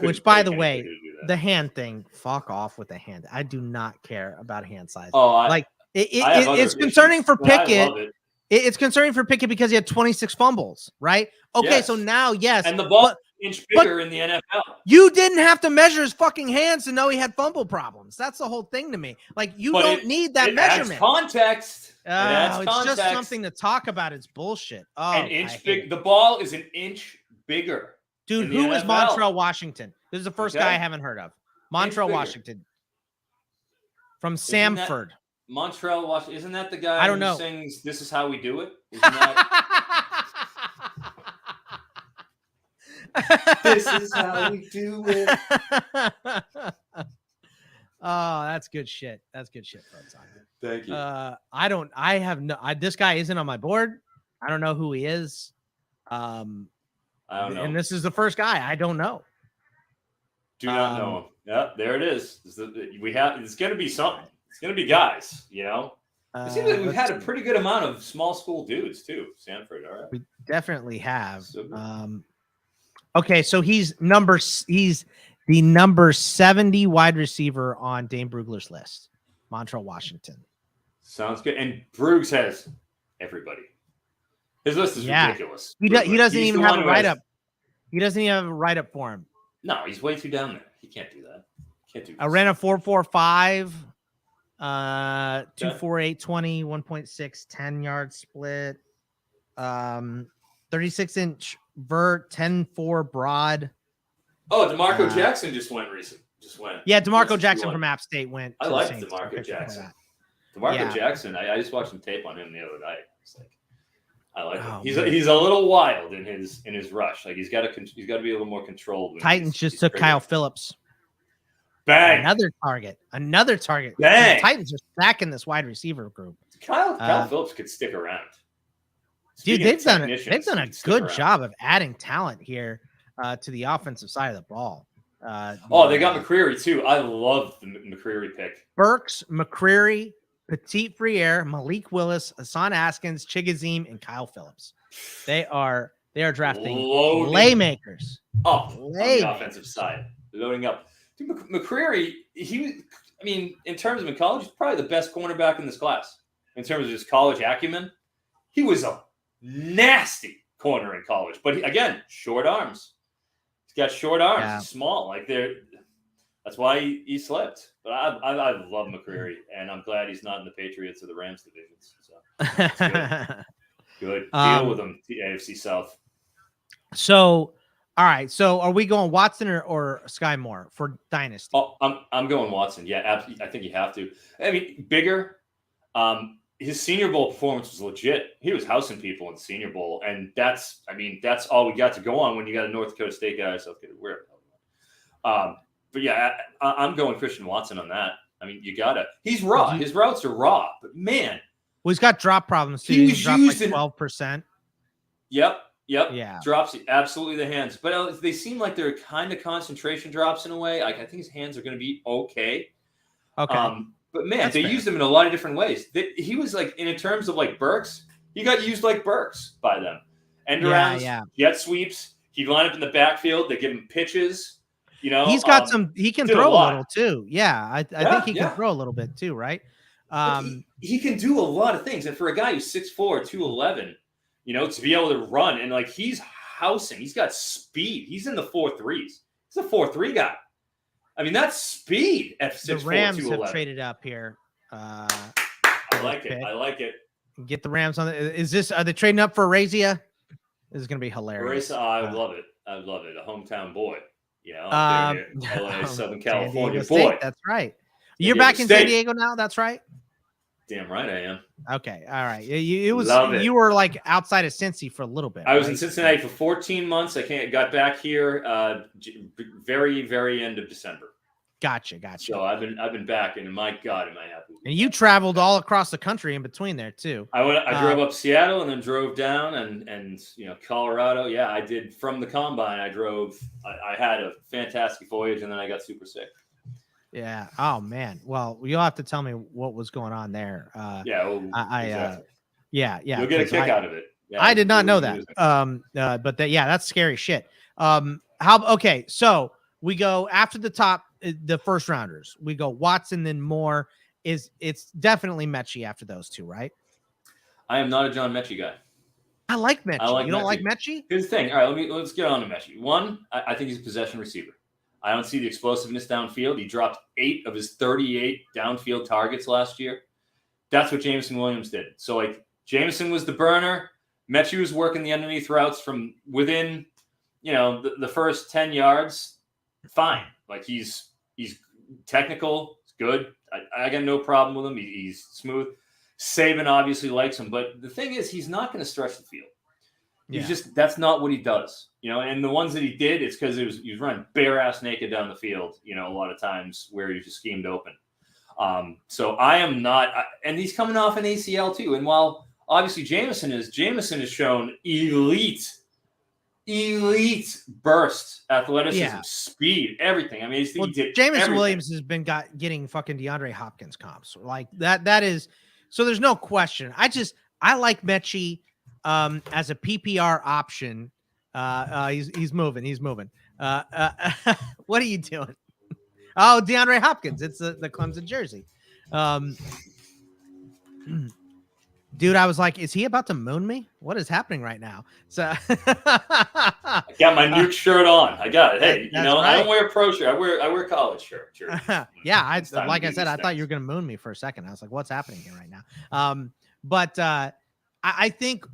Speaker 4: Which, by the way, the hand thing, fuck off with the hand. I do not care about hand size. It's concerning for Pickett. It's concerning for Pickett because he had 26 fumbles, right? Okay, yes. So now, yes.
Speaker 2: And the ball inch bigger in the NFL.
Speaker 4: You didn't have to measure his fucking hands to know he had fumble problems. That's the whole thing to me. Like, you don't need that measurement.
Speaker 2: Adds context.
Speaker 4: It's just something to talk about. It's bullshit.
Speaker 2: An inch big. The ball is an inch bigger.
Speaker 4: Dude, who is Montrell Washington? This is the first guy I haven't heard of. Montrell Washington. From Samford.
Speaker 2: Montrell Washington. Isn't that the guy who sings "This Is How We Do It"? Isn't that... This is how we do it.
Speaker 4: Oh, that's good shit. That's good shit, Fred Simon.
Speaker 2: Thank you.
Speaker 4: This guy isn't on my board. I don't know who he is.
Speaker 2: I don't know.
Speaker 4: And this is the first guy. I don't know.
Speaker 2: Do not know him. Yeah, there it is. It's going to be something. It's going to be guys, It seems like we've had a pretty good amount of small school dudes too. Sanford, all right.
Speaker 4: We definitely have. Okay, so he's the number 70 wide receiver on Dane Brugler's list. Montrell Washington.
Speaker 2: Sounds good. And Bruggs has everybody. His list is ridiculous.
Speaker 4: He doesn't even have a write-up. He doesn't even have a write-up for him.
Speaker 2: No, he's way too down there. He can't do that.
Speaker 4: I ran a 4.45, 2.48, 20, 1.6, 10-yard split, 36-inch vert, 10.4 broad.
Speaker 2: Oh, DeMarco Jackson just went recent.
Speaker 4: Yeah, DeMarco Jackson from App State went.
Speaker 2: I like DeMarco Jackson. DeMarco Jackson. I just watched some tape on him the other night. It's like, I like him. He's a little wild in his rush. Like he's got to be a little more controlled.
Speaker 4: Titans just took Kyle Phillips.
Speaker 2: Bang!
Speaker 4: Another target.
Speaker 2: Bang!
Speaker 4: The Titans are stacking this wide receiver group.
Speaker 2: Kyle Phillips could stick around.
Speaker 4: Dude, they've done a good job of adding talent here to the offensive side of the ball.
Speaker 2: They got McCreary too. I love the McCreary pick.
Speaker 4: Burks, McCreary, Petit Friere, Malik Willis, Hassan Askins, Chigazim, and Kyle Phillips. They are drafting playmakers.
Speaker 2: On the offensive side, loading up. Dude, McCreary, in terms of in college, he's probably the best cornerback in this class. In terms of his college acumen, he was a nasty corner in college. But again, short arms. He's got short arms.
Speaker 4: Yeah.
Speaker 2: He's small. Like that's why he slipped. But I love McCreary, and I'm glad he's not in the Patriots or the Rams divisions. So good. Deal with him, the AFC South.
Speaker 4: So, all right. So, are we going Watson or Sky Moore for Dynasty?
Speaker 2: Oh, I'm going Watson. Yeah, absolutely. I think you have to. I mean, bigger. His Senior Bowl performance was legit. He was housing people in the Senior Bowl, and that's all we got to go on when you got a North Dakota State guy, South Dakota, wherever. But yeah, I'm going Christian Watson on that. I mean, you gotta. He's raw. His routes are raw, but man,
Speaker 4: well, he's got drop problems too. He's dropped like 12%.
Speaker 2: Yep.
Speaker 4: Yeah.
Speaker 2: Drops absolutely the hands, but they seem like they're kind of concentration drops in a way. Like I think his hands are going to be okay.
Speaker 4: Okay.
Speaker 2: But man, they used him in a lot of different ways. He was like, in terms of like Burks, he got used like Burks by them. End arounds, jet sweeps. He'd line up in the backfield. They give him pitches. You know,
Speaker 4: he's got he can throw a little too. Yeah, I think he can throw a little bit too, right?
Speaker 2: He can do a lot of things. And for a guy who's 6'4", 211, you know, to be able to run and like he's housing, he's got speed. He's in the 4.3s. He's a 4.3 guy. I mean, that's speed at 6'4", 211.
Speaker 4: The Rams have traded up here.
Speaker 2: I like it. I like it.
Speaker 4: Get the Rams on. Are they trading up for Arazia? This is going to be hilarious.
Speaker 2: I love it. I love it. A hometown boy. You know, LA, Southern California boy.
Speaker 4: That's right. You're back in San Diego now. That's right.
Speaker 2: Damn right I am.
Speaker 4: Okay. All right. You were like outside of Cincy for a little bit.
Speaker 2: I was in Cincinnati for 14 months. Got back here very, very end of December.
Speaker 4: Gotcha.
Speaker 2: So I've been back, and my God, am I happy.
Speaker 4: And you traveled all across the country in between there too.
Speaker 2: I drove up Seattle and then drove down and you know, Colorado. Yeah, I did from the combine. I had a fantastic voyage, and then I got super sick.
Speaker 4: Yeah. Oh man. Well, you'll have to tell me what was going on there.
Speaker 2: Exactly.
Speaker 4: Yeah.
Speaker 2: You'll get a kick out of it. Yeah,
Speaker 4: I did not know that. But that's scary shit. Okay. So we go after the first rounders. We go Watson, then Moore. It's definitely Mechie after those two, right?
Speaker 2: I am not a John Mechie guy.
Speaker 4: I like Mechie. You don't like Mechie?
Speaker 2: Here's the thing. All right, let's get on to Mechie. One, I think he's a possession receiver. I don't see the explosiveness downfield. He dropped 8 of his 38 downfield targets last year. That's what Jameson Williams did. So, like, Jameson was the burner. Mechie was working the underneath routes from within, you know, the first 10 yards. Fine. Like, he's technical. He's good. I got no problem with him. He's smooth. Saban obviously likes him. But the thing is, he's not going to stretch the field. That's not what he does, you know. And the ones that he did, it's because he was running bare ass naked down the field, you know, a lot of times where he just schemed open. So I am not, and he's coming off an ACL too. And while obviously Jameson has shown elite burst, athleticism, speed, everything. I mean,
Speaker 4: Jameson Williams has been getting fucking DeAndre Hopkins comps like that. That is so. There's no question. I like Mechie. As a PPR option, he's moving. What are you doing? Oh, DeAndre Hopkins. It's the Clemson jersey. Dude, I was like, is he about to moon me? What is happening right now? So
Speaker 2: I got my nuke shirt on. I got it. Hey, you know,
Speaker 4: right.
Speaker 2: I don't wear a pro shirt. I wear a college shirt.
Speaker 4: Yeah, I thought you were gonna moon me for a second. I was like, what's happening here right now? But I think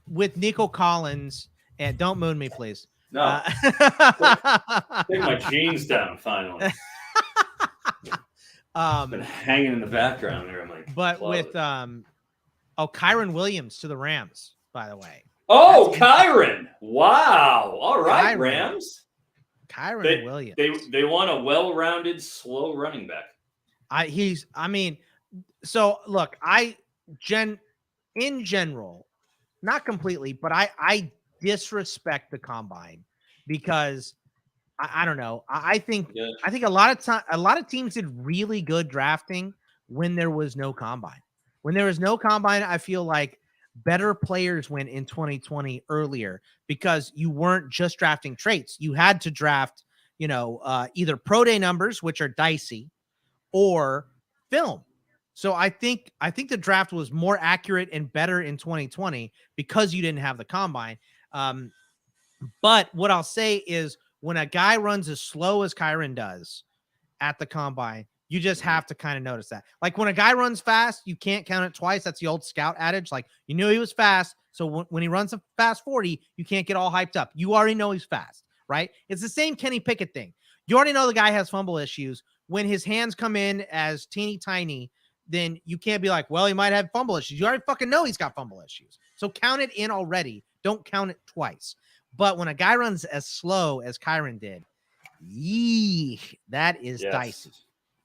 Speaker 4: with Nico Collins, and don't moon me, please.
Speaker 2: No. Take my jeans down finally. Been hanging in the background there. I'm like,
Speaker 4: but with Kyron Williams to the Rams, by the way.
Speaker 2: Oh, Kyron! Wow. All right, Rams.
Speaker 4: Kyron Williams.
Speaker 2: They want a well-rounded, slow running back.
Speaker 4: So look, in general, not completely, but I disrespect the combine because I don't know. I think a lot of teams did really good drafting when there was no combine. When there was no combine, I feel like better players went in 2020 earlier because you weren't just drafting traits. You had to draft, either pro day numbers, which are dicey, or film. So I think the draft was more accurate and better in 2020 because you didn't have the combine. But what I'll say is when a guy runs as slow as Kyron does at the combine, you just have to kind of notice that. Like when a guy runs fast, you can't count it twice. That's the old scout adage. Like you knew he was fast. So when he runs a fast 40, you can't get all hyped up. You already know he's fast, right? It's the same Kenny Pickett thing. You already know the guy has fumble issues. When his hands come in as teeny tiny, then you can't be like, well, he might have fumble issues. You already fucking know he's got fumble issues. So count it in already. Don't count it twice. But when a guy runs as slow as Kyron did, that is dicey.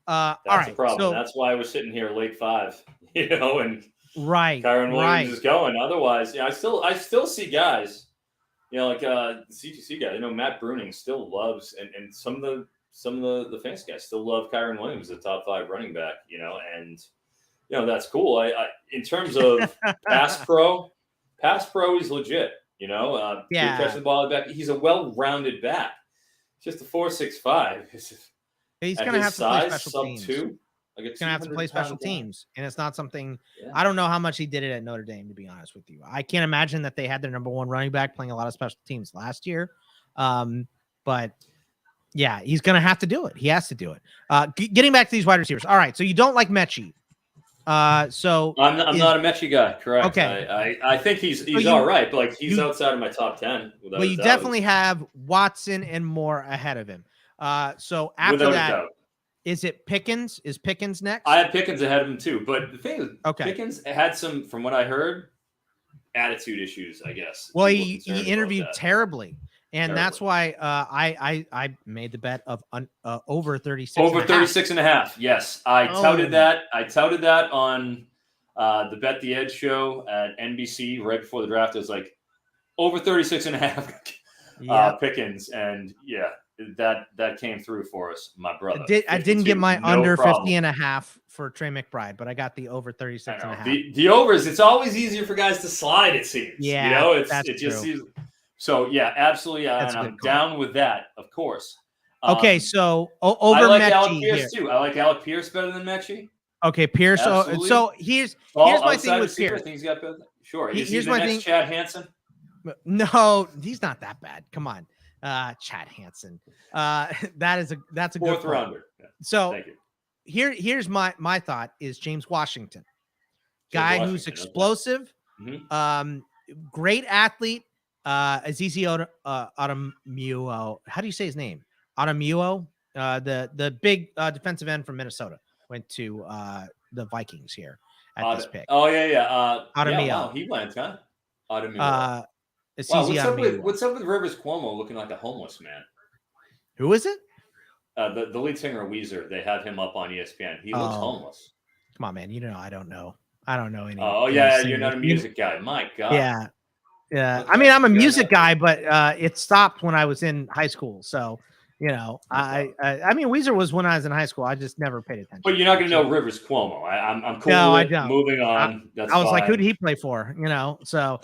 Speaker 2: That's
Speaker 4: all right,
Speaker 2: a problem.
Speaker 4: So,
Speaker 2: that's why we're sitting here late 5, and
Speaker 4: right,
Speaker 2: Kyron Williams is going. Otherwise, I still see guys, like the CTC guy. Matt Bruning still loves, and some of the fantasy guys still love Kyron Williams, the top 5 running back. And that's cool. I in terms of pass pro, he's legit. Good catch the ball back. He's a well-rounded back. Just a 4.65.
Speaker 4: He's going to have to play special teams.
Speaker 2: He's
Speaker 4: going to have to play special teams, and it's not something. I don't know how much he did it at Notre Dame, to be honest with you. I can't imagine that they had their number 1 running back playing a lot of special teams last year. But yeah, he's going to have to do it. He has to do it. Getting back to these wide receivers. All right, so you don't like Mechie. So
Speaker 2: I'm not a Mechie guy, correct?
Speaker 4: Okay,
Speaker 2: I think he's all right, but he's outside of my top 10.
Speaker 4: Well, you definitely have Watson and Moore ahead of him. So after that, is it Pickens? Is Pickens next?
Speaker 2: I have Pickens ahead of him too, but the thing is, Pickens had some, from what I heard, attitude issues, I guess.
Speaker 4: Well, he interviewed terribly. And that's why I made the bet of over 36.
Speaker 2: Over 36.5. Yes, I touted that. I touted that on the Bet the Edge show at NBC right before the draft. It was like over 36.5 Pickens, and that came through for us, my brother.
Speaker 4: I didn't get my under 50.5 for Trey McBride, but I got the over 36.5.
Speaker 2: The overs. It's always easier for guys to slide. It seems.
Speaker 4: Yeah,
Speaker 2: it just seems. So absolutely, and I'm down with that, of course.
Speaker 4: Okay, so over
Speaker 2: I like
Speaker 4: Mechie
Speaker 2: Alec Pierce
Speaker 4: here.
Speaker 2: too. I like Alec Pierce better than Mechie.
Speaker 4: Okay, Pierce. So here's my thing with Pierce.
Speaker 2: Things got better. Sure. Is
Speaker 4: here's
Speaker 2: he
Speaker 4: my
Speaker 2: the next
Speaker 4: thing.
Speaker 2: Chad Hansen?
Speaker 4: No, he's not that bad. Come on, Chad Hansen. That's a good
Speaker 2: fourth rounder.
Speaker 4: Yeah. So thank you. Here's my thought is James Washington, guy who's explosive, great athlete. Azizi Otomuo. How do you say his name? Otomuo, the big defensive end from Minnesota, went to the Vikings here at this pick.
Speaker 2: Oh yeah.
Speaker 4: Otomuo.
Speaker 2: Wow, he went, huh? Otomuo.
Speaker 4: Wow,
Speaker 2: what's up with Rivers Cuomo looking like a homeless man?
Speaker 4: Who is it?
Speaker 2: The lead singer of Weezer. They have him up on ESPN. He looks homeless.
Speaker 4: Come on, man. I don't know. I don't know any.
Speaker 2: Oh yeah, you're not a music guy. My God.
Speaker 4: Yeah. Yeah, I mean, I'm a music guy, but it stopped when I was in high school. So, I mean, Weezer was when I was in high school. I just never paid attention.
Speaker 2: But you're not going to know Rivers Cuomo. I'm cool.
Speaker 4: No,
Speaker 2: with
Speaker 4: I don't.
Speaker 2: Moving on.
Speaker 4: I was like, who did he play for? So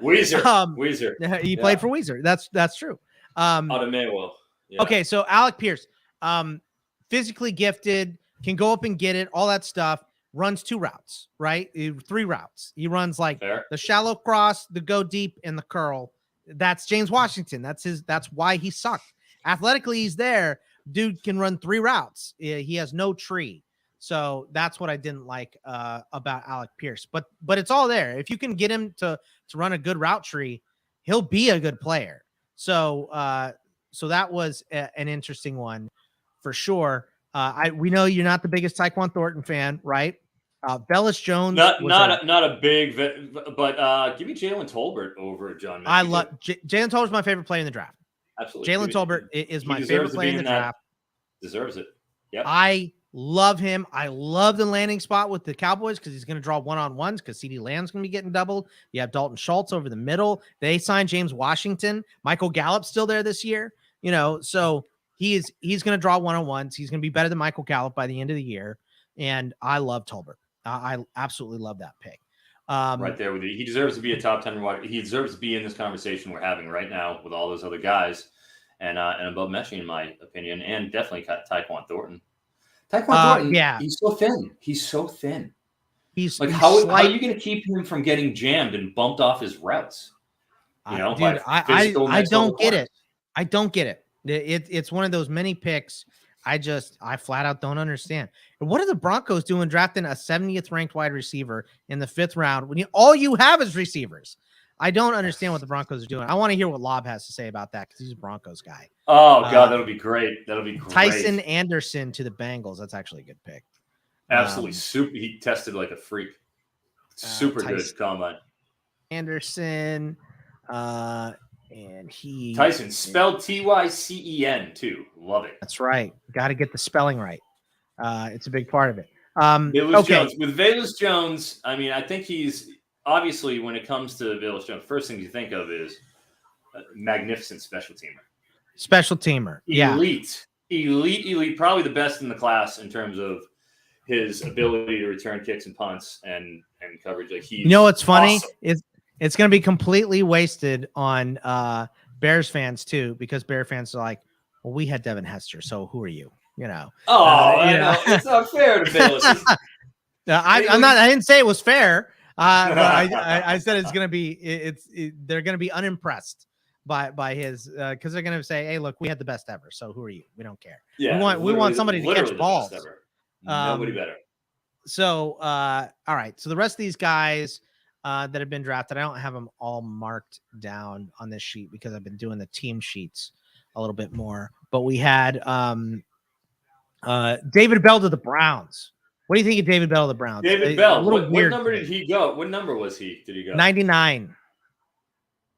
Speaker 2: Weezer.
Speaker 4: He played for Weezer. That's true.
Speaker 2: Otomuo. Yeah.
Speaker 4: Okay, so Alec Pierce, physically gifted, can go up and get it, all that stuff. Runs 2 routes, right? 3 routes. He runs like the shallow cross, the go deep, and the curl. That's James Washington. That's why he sucked. Athletically, he's there. Dude can run 3 routes. He has no tree. So that's what I didn't like about Alec Pierce. But it's all there. If you can get him to run a good route tree, he'll be a good player. So that was an interesting one for sure. We know you're not the biggest Tyquan Thornton fan, right? Velus Jones,
Speaker 2: not a big, but give me Jalen Tolbert over John.
Speaker 4: I love Jalen Tolbert's my favorite player in the draft.
Speaker 2: Absolutely,
Speaker 4: Jalen Tolbert is my favorite player in the draft.
Speaker 2: Deserves it. Yeah,
Speaker 4: I love him. I love the landing spot with the Cowboys because he's going to draw one-on-ones because CeeDee Lamb's going to be getting doubled. You have Dalton Schultz over the middle. They signed James Washington. Michael Gallup's still there this year. So. He's going to draw one-on-ones. He's going to be better than Michael Gallup by the end of the year. And I love Tolbert. I absolutely love that pick.
Speaker 2: Right there with you. He deserves to be a top 10 wide. He deserves to be in this conversation we're having right now with all those other guys and above Mechie, in my opinion, and definitely Tyquan Thornton. Thornton, he's so thin. He's so thin.
Speaker 4: He's
Speaker 2: how are you going to keep him from getting jammed and bumped off his routes?
Speaker 4: Dude, I don't get it. I don't get it. It's one of those many picks. I flat out don't understand. And what are the Broncos doing drafting a 70th ranked wide receiver in the 5th round when all you have is receivers? I don't understand what the Broncos are doing. I want to hear what Lob has to say about that because he's a Broncos guy.
Speaker 2: Oh, God, that'll be great. That'll be great.
Speaker 4: Tyson Anderson to the Bengals. That's actually a good pick.
Speaker 2: Absolutely super. He tested like a freak. Super good combine.
Speaker 4: Anderson. And
Speaker 2: Tyson, spelled Tycen too. Love it.
Speaker 4: That's right. Got to get the spelling right. It's a big part of it.
Speaker 2: Jones. With Velus Jones, I mean, I think he's obviously when it comes to Velus Jones, first thing you think of is a magnificent special teamer.
Speaker 4: Special teamer.
Speaker 2: Elite. Probably the best in the class in terms of his ability to return kicks and punts and coverage. Like he's
Speaker 4: what's funny?
Speaker 2: Awesome.
Speaker 4: It's going to be completely wasted on Bears fans too, because Bear fans are like, well, we had Devin Hester, so who are you?
Speaker 2: It's not fair to Velus.
Speaker 4: I didn't say it was fair. I said it's going to be. They're going to be unimpressed by his because they're going to say, hey, look, we had the best ever. So who are you? We don't care.
Speaker 2: Yeah,
Speaker 4: we want somebody to catch balls.
Speaker 2: Nobody better.
Speaker 4: So all right. So the rest of these guys that have been drafted, I don't have them all marked down on this sheet because I've been doing the team sheets a little bit more. But we had David Bell to the Browns. What do you think of David Bell to the Browns?
Speaker 2: David Bell. What number did he go? What number was he? Did he go?
Speaker 4: 99.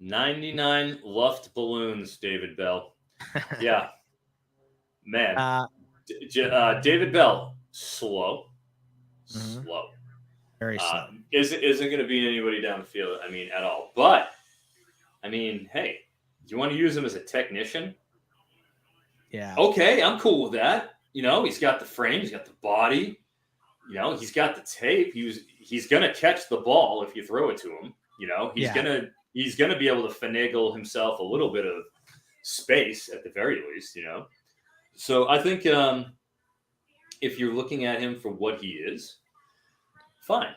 Speaker 2: 99 luft balloons, David Bell. Yeah. Man. David Bell, slow. Slow.
Speaker 4: Very slow.
Speaker 2: Isn't going to beat anybody down the field, I mean, at all. But, I mean, hey, do you want to use him as a technician?
Speaker 4: Yeah.
Speaker 2: Okay, I'm cool with that. He's got the frame. He's got the body. He's got the tape. He's going to catch the ball if you throw it to him. He's going to be able to finagle himself a little bit of space at the very least, So I think if you're looking at him for what he is, fine.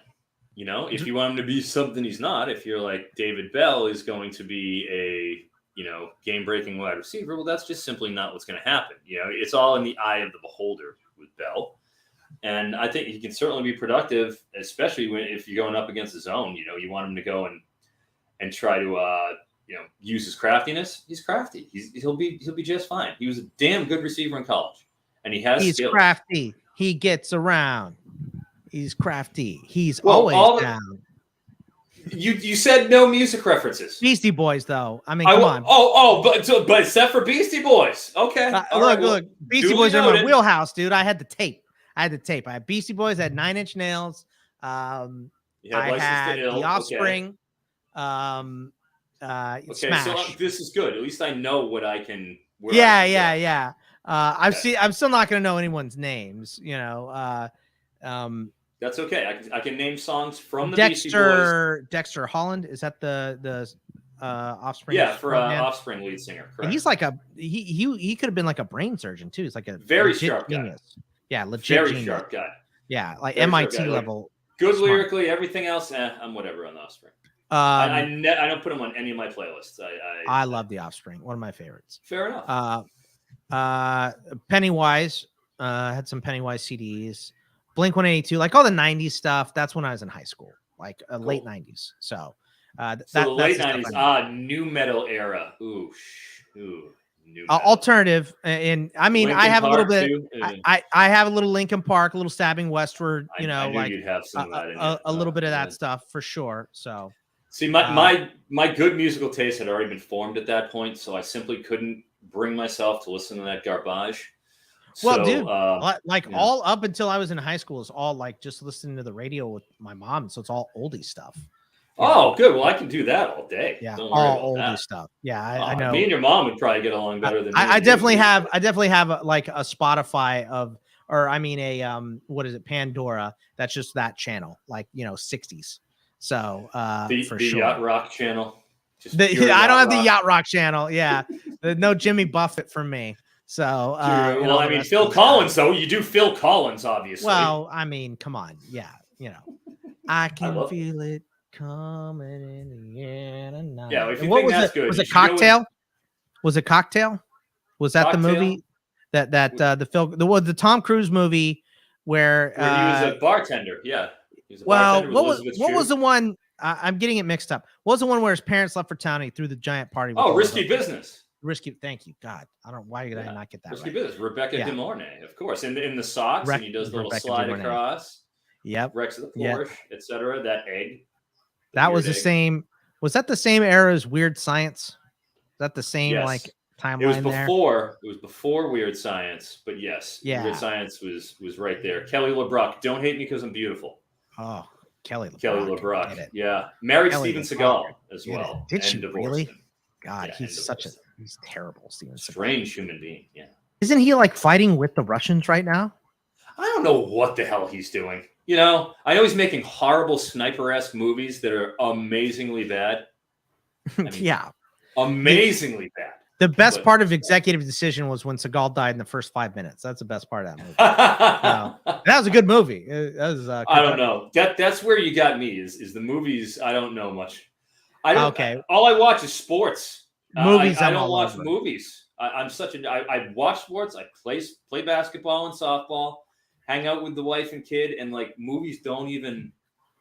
Speaker 2: If you want him to be something he's not, if you're like David Bell is going to be a, game-breaking wide receiver, well, that's just simply not what's going to happen. It's all in the eye of the beholder with Bell. And I think he can certainly be productive, especially if you're going up against the zone. You want him to go and try to use his craftiness. He's crafty. He'll be just fine. He was a damn good receiver in college, and he's skills.
Speaker 4: Crafty. He gets around. He's crafty. He's always down.
Speaker 2: You said no music references.
Speaker 4: Beastie Boys, though. I mean, come on.
Speaker 2: But except for Beastie Boys. Okay.
Speaker 4: Look. Beastie Boys are in my wheelhouse, dude. I had the tape. I had Beastie Boys. I had Nine Inch Nails. I had The Offspring.
Speaker 2: Okay,
Speaker 4: Smash.
Speaker 2: So this is good. At least I know what I can.
Speaker 4: Yeah. I'm still not going to know anyone's names.
Speaker 2: That's okay. I can name songs from the Beastie Boys.
Speaker 4: Dexter Holland, is that the Offspring?
Speaker 2: Yeah, for Offspring lead singer. Correct.
Speaker 4: And he's like he could have been like a brain surgeon too. He's like a
Speaker 2: very sharp
Speaker 4: genius.
Speaker 2: Guy.
Speaker 4: Yeah, legit
Speaker 2: very
Speaker 4: genius.
Speaker 2: Sharp guy.
Speaker 4: Yeah, like
Speaker 2: very
Speaker 4: MIT level.
Speaker 2: Good smart. Lyrically, everything else, I'm whatever on the Offspring. I don't put them on any of my playlists.
Speaker 4: I love the Offspring. One of my favorites.
Speaker 2: Fair enough.
Speaker 4: Pennywise had some Pennywise CDs. Blink 182, like all the 90s stuff. That's when I was in high school, like late 90s. So,
Speaker 2: the late 90s, new metal era. Ooh, new metal.
Speaker 4: Alternative. And I mean,
Speaker 2: Linkin
Speaker 4: I have
Speaker 2: Park
Speaker 4: a little bit.
Speaker 2: Too.
Speaker 4: I have a little Linkin Park, a little Stabbing Westward.
Speaker 2: I knew you'd have some of that.
Speaker 4: A little bit of that stuff for sure. So,
Speaker 2: see, my good musical taste had already been formed at that point, so I simply couldn't bring myself to listen to that garbage.
Speaker 4: Well, dude, all up until I was in high school is all like just listening to the radio with my mom. So it's all oldie stuff.
Speaker 2: Oh, good. Well, I can do that all day.
Speaker 4: Yeah, all oldie stuff. Yeah, I know.
Speaker 2: Me and your mom would probably get along better than me.
Speaker 4: I definitely have like a Spotify what is it, Pandora? That's just that channel, like 60s. So for sure,
Speaker 2: Yacht Rock channel.
Speaker 4: I don't have the Yacht Rock channel. Yeah, no Jimmy Buffett for me. So,
Speaker 2: well, I mean, Phil Collins, though. You do Phil Collins, obviously.
Speaker 4: Well, I mean, come on. Yeah, I can feel it coming in the air tonight.
Speaker 2: Yeah, if
Speaker 4: And
Speaker 2: you
Speaker 4: what
Speaker 2: think
Speaker 4: was
Speaker 2: that's
Speaker 4: it?
Speaker 2: good,
Speaker 4: Was
Speaker 2: you
Speaker 4: it
Speaker 2: should go with-
Speaker 4: Cocktail? Was it Cocktail? Was that the
Speaker 2: Cocktail?
Speaker 4: movie the film the Tom Cruise movie where
Speaker 2: he was a bartender. Yeah, he was a
Speaker 4: well,
Speaker 2: bartender with Elizabeth
Speaker 4: what was
Speaker 2: Shue.
Speaker 4: the one? I'm getting it mixed up. What was the one where his parents left for town and he threw the giant party? With
Speaker 2: Oh,
Speaker 4: all
Speaker 2: Risky
Speaker 4: the
Speaker 2: Business.
Speaker 4: Risky. Thank you, God. I don't. Why did I not get that
Speaker 2: Risky
Speaker 4: right?
Speaker 2: Business. Rebecca
Speaker 4: Yeah.
Speaker 2: De Mornay, of course, in the socks, and he does the little
Speaker 4: Rebecca
Speaker 2: slide
Speaker 4: De Mornay.
Speaker 2: across.
Speaker 4: Yep.
Speaker 2: Rex of the
Speaker 4: Yep.
Speaker 2: Porsche, etc. That egg.
Speaker 4: That was the
Speaker 2: weird egg.
Speaker 4: same. Was that the same era as Weird Science? Is that the same
Speaker 2: Yes.
Speaker 4: like timeline
Speaker 2: It was
Speaker 4: there?
Speaker 2: before. It was before Weird Science, but yes,
Speaker 4: Yeah.
Speaker 2: Weird Science was right there. Kelly LeBrock. Don't hate me because I'm beautiful.
Speaker 4: Oh, Kelly LeBrock.
Speaker 2: Kelly
Speaker 4: Get
Speaker 2: LeBrock.
Speaker 4: it.
Speaker 2: Yeah, married
Speaker 4: Kelly
Speaker 2: Steven
Speaker 4: LeBrock.
Speaker 2: Seagal as
Speaker 4: Get it.
Speaker 2: well.
Speaker 4: Did
Speaker 2: and
Speaker 4: she
Speaker 2: divorced
Speaker 4: really?
Speaker 2: him.
Speaker 4: God,
Speaker 2: Yeah,
Speaker 4: he's he's terrible, Steven Seagal.
Speaker 2: Strange human being. Yeah.
Speaker 4: Isn't he like fighting with the Russians right now?
Speaker 2: I don't know what the hell he's doing. You know, I know he's making horrible sniper-esque movies that are amazingly bad. I mean,
Speaker 4: Yeah.
Speaker 2: amazingly bad.
Speaker 4: The best
Speaker 2: But-
Speaker 4: part of Executive Decision was when Seagal died in the first 5 minutes. That's the best part of that movie. That was a good movie. That was,
Speaker 2: I don't know. That's where you got me. Is the movies? I don't know much. I don't.
Speaker 4: Okay.
Speaker 2: All I watch is sports.
Speaker 4: Movies,
Speaker 2: I
Speaker 4: I'm
Speaker 2: don't
Speaker 4: all
Speaker 2: watch
Speaker 4: over.
Speaker 2: movies. I'm such a. I watch sports. I play basketball and softball. Hang out with the wife and kid, and like movies don't even.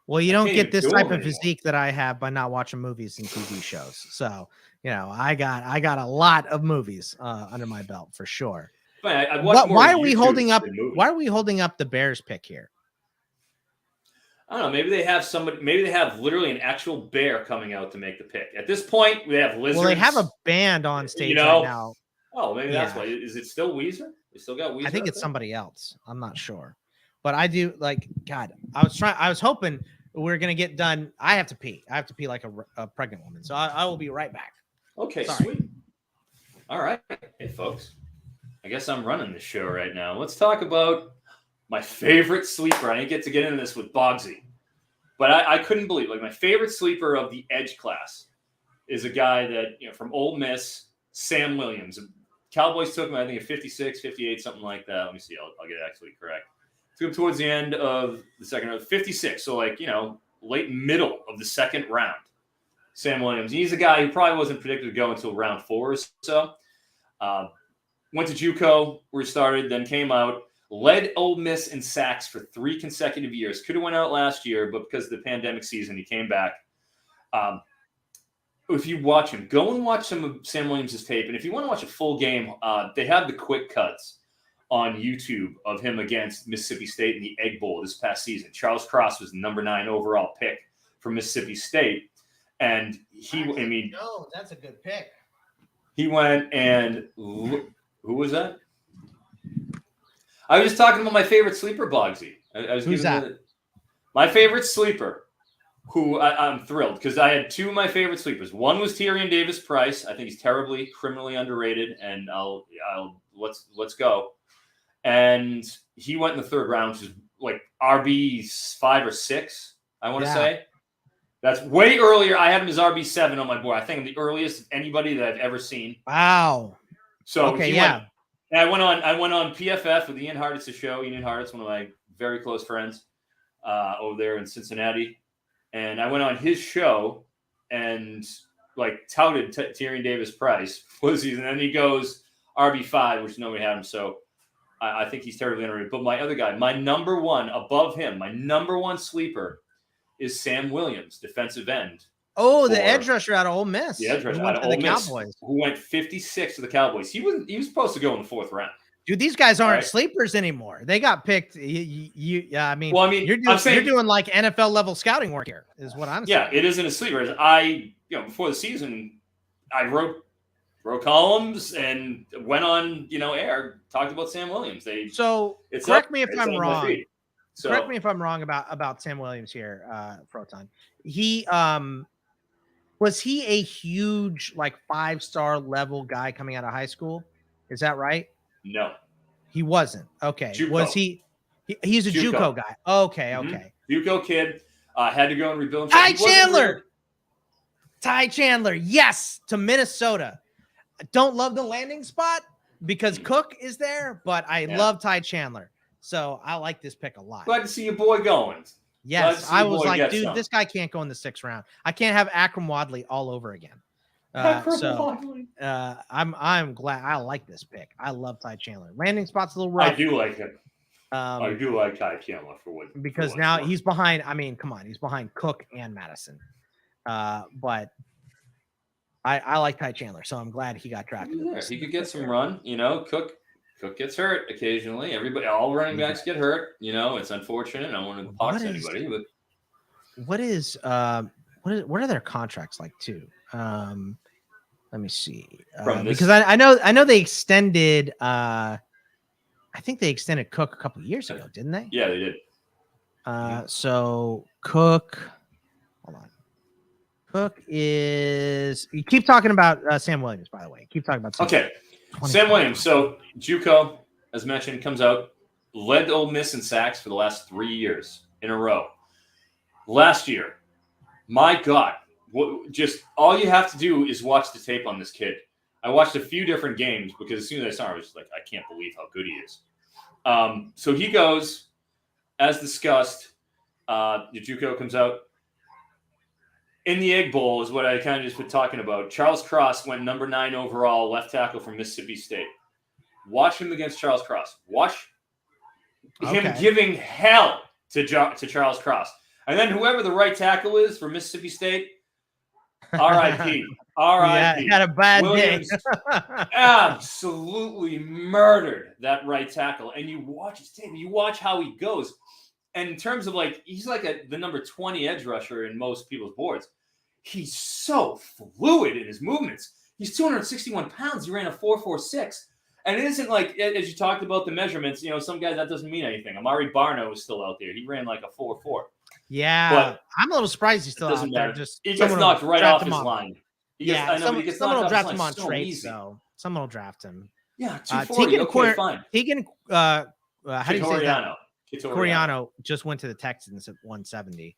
Speaker 4: Well, you
Speaker 2: I
Speaker 4: don't
Speaker 2: can't
Speaker 4: get
Speaker 2: even
Speaker 4: this
Speaker 2: do
Speaker 4: type
Speaker 2: them
Speaker 4: of
Speaker 2: anymore.
Speaker 4: physique that I have by not watching movies and TV shows. So, I got a lot of movies under my belt for sure.
Speaker 2: But I watch more
Speaker 4: Why are we
Speaker 2: YouTube
Speaker 4: holding up?
Speaker 2: than movies.
Speaker 4: Why are we holding up the Bears pick here?
Speaker 2: I don't know. Maybe they have somebody. Maybe they have literally an actual bear coming out to make the pick. At this point, we have lizards.
Speaker 4: Well, they have a band on stage
Speaker 2: know,
Speaker 4: right now.
Speaker 2: Oh, maybe that's
Speaker 4: Yeah.
Speaker 2: why. Is it still Weezer? We still got Weezer.
Speaker 4: I think
Speaker 2: out
Speaker 4: it's
Speaker 2: there?
Speaker 4: somebody else. I'm not sure, but I do like God. I was hoping we're gonna get done. I have to pee. I have to pee like a pregnant woman. So I will be right back.
Speaker 2: Okay,
Speaker 4: Sorry.
Speaker 2: sweet. All right. Hey, folks. I guess I'm running the show right now. Let's talk about my favorite sleeper. I didn't get to get into this with Bogsy, but I couldn't believe my favorite sleeper of the edge class is a guy that, from Ole Miss, Sam Williams. Cowboys took him, I think, at 56, 58, something like that. Let me see. I'll get it actually correct. Took him towards the end of the second round, 56. So, late middle of the second round. Sam Williams. He's a guy who probably wasn't predicted to go until round 4 or so. Went to JUCO, where he started, then came out, led Ole Miss in sacks for 3 consecutive years. Could have went out last year, but because of the pandemic season, he came back. If you watch him, go and watch some of Sam Williams' tape. And if you want to watch a full game, they have the quick cuts on YouTube of him against Mississippi State in the Egg Bowl this past season. Charles Cross was the number 9 overall pick for Mississippi State. And
Speaker 4: no, that's a good pick.
Speaker 2: He went and who was that? I was just talking about my favorite sleeper, Bogsy. I was
Speaker 4: Who's that?
Speaker 2: My favorite sleeper, who I'm thrilled because I had 2 of my favorite sleepers. One was Tyrion Davis Price. I think he's terribly criminally underrated, and let's go. And he went in the 3rd round, which is like RB 5 or 6. I want to say. That's way earlier. I had him as RB7 on my board. I think I'm the earliest of anybody that I've ever seen.
Speaker 4: Wow.
Speaker 2: So
Speaker 4: okay,
Speaker 2: I went on PFF with Ian Hartit's show. Ian Hartit's one of my very close friends over there in Cincinnati, and I went on his show and touted Tyrion Davis Price for the season. And then he goes RB5, which nobody had him. So I think he's terribly underrated. But my other guy, my number one above him, my number one sleeper is Sam Williams, defensive end.
Speaker 4: Oh, the edge rusher out of Ole Miss.
Speaker 2: The edge rusher
Speaker 4: who went
Speaker 2: out
Speaker 4: to
Speaker 2: of
Speaker 4: the
Speaker 2: Ole Miss,
Speaker 4: Cowboys.
Speaker 2: who went 56 to the Cowboys. He was supposed to go in the 4th round.
Speaker 4: Dude, these guys aren't
Speaker 2: Right.
Speaker 4: sleepers anymore. They got picked. You're
Speaker 2: I'm saying,
Speaker 4: you're doing like NFL level scouting work here, is what I'm saying.
Speaker 2: Yeah, it isn't a sleeper. Before the season, I wrote columns and went on, air, talked about Sam Williams.
Speaker 4: Correct me if I'm wrong. Correct me if I'm wrong about Sam Williams here, Proton. He was he a huge 5-star level guy coming out of high school? Is that right?
Speaker 2: No,
Speaker 4: he wasn't. Okay,
Speaker 2: JUCO.
Speaker 4: Was he's a JUCO guy? Okay, okay.
Speaker 2: JUCO kid had to go and rebuild.
Speaker 4: Ty Chandler, yes, to Minnesota. I don't love the landing spot because Cook is there, but I love Ty Chandler. So I like this pick a lot.
Speaker 2: Glad to see your boy going.
Speaker 4: Yes, I was
Speaker 2: Boy
Speaker 4: like,
Speaker 2: get
Speaker 4: dude,
Speaker 2: some.
Speaker 4: this guy can't go in the 6th round. I can't have Akram Wadley all over again. I'm glad. I like this pick. I love Ty Chandler. Landing spot's a little rough.
Speaker 2: I do like him. I
Speaker 4: Um,
Speaker 2: do like Ty Chandler
Speaker 4: because now he's behind. I mean, come on, he's behind Cook and Madison. But I like Ty Chandler, so I'm glad he got drafted.
Speaker 2: He could get some run. You know, Cook gets hurt occasionally. All running backs get hurt. You know, it's unfortunate. I don't want to box anybody, but
Speaker 4: what are their contracts like too? Let me see. Because I know they extended. I think they extended Cook a couple of years ago, didn't they?
Speaker 2: Yeah, they did.
Speaker 4: So Cook, hold on. Cook is. You keep talking about Sam Williams, by the way. Keep talking about.
Speaker 2: Sam Williams. So JUCO, as mentioned, comes out, led Ole Miss in sacks for the last 3 years in a row. Last year, my God, just all you have to do is watch the tape on this kid. I watched a few different games because as soon as I saw him, I was just like, I can't believe how good he is. So he goes, as discussed, the JUCO comes out. In the Egg Bowl is what I kind of just been talking about. Charles Cross went number 9 overall, left tackle from Mississippi State. Watch him against Charles Cross. Watch him giving hell to Charles Cross. And then whoever the right tackle is for Mississippi State, R.I.P. R.I.P.
Speaker 4: Yeah, had a bad
Speaker 2: Williams
Speaker 4: day.
Speaker 2: absolutely murdered that right tackle. And you watch his tape. You watch how he goes. And in terms of he's like the number 20 edge rusher in most people's boards. He's so fluid in his movements. He's 261 pounds. He ran a 4.46. And it isn't like, as you talked about the measurements, some guys that doesn't mean anything. Amari Barno is still out there. He ran like a 4.4.
Speaker 4: Yeah. But I'm a little surprised he's still out there.
Speaker 2: He gets knocked right off his line.
Speaker 4: Someone will draft him on traits, though. Someone will draft him.
Speaker 2: Yeah, 240. Fine.
Speaker 4: Tegan, how do you say that?
Speaker 2: Coriano
Speaker 4: just went to the Texans at 170.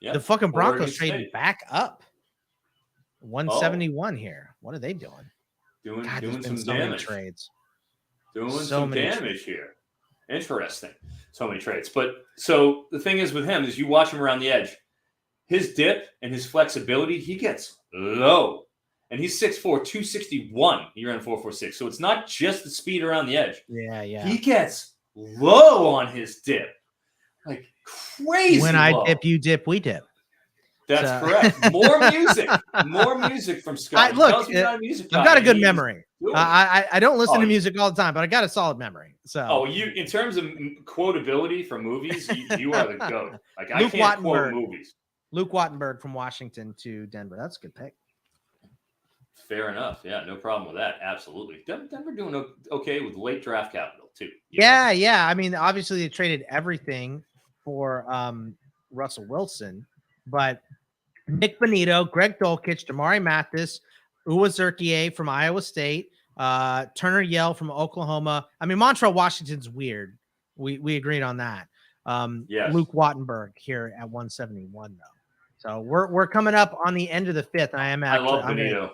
Speaker 2: Yeah.
Speaker 4: The fucking Broncos traded back up. 171 here. What are they doing?
Speaker 2: Doing some damage.
Speaker 4: Trades.
Speaker 2: Doing some damage here. Interesting. So many trades. But so the thing is with him is you watch him around the edge. His dip and his flexibility, he gets low. And he's 6'4", 261. He ran 4.46. So it's not just the speed around the edge.
Speaker 4: Yeah.
Speaker 2: He gets low on his dip, like crazy.
Speaker 4: When I dip, you dip, we dip.
Speaker 2: That's correct. More music from Scott.
Speaker 4: Look, I've got a good memory. I don't listen to music all the time, but I got a solid memory. So,
Speaker 2: you in terms of quotability for movies, you are the goat. Like I can't quote movies.
Speaker 4: Luke Wattenberg from Washington to Denver. That's a good pick.
Speaker 2: Fair enough. Yeah, no problem with that. Absolutely. Denver doing okay with late draft capital too.
Speaker 4: Yeah. I mean, obviously they traded everything for Russell Wilson, but Nick Bonito, Greg Dulcich, Damari Mathis, Uwa Zerkier from Iowa State, Turner Yell from Oklahoma. I mean, Montrell Washington's weird. We agreed on that.
Speaker 2: Yes.
Speaker 4: Luke Wattenberg here at 171 though. So we're coming up on the end of the 5th. And I love Bonito.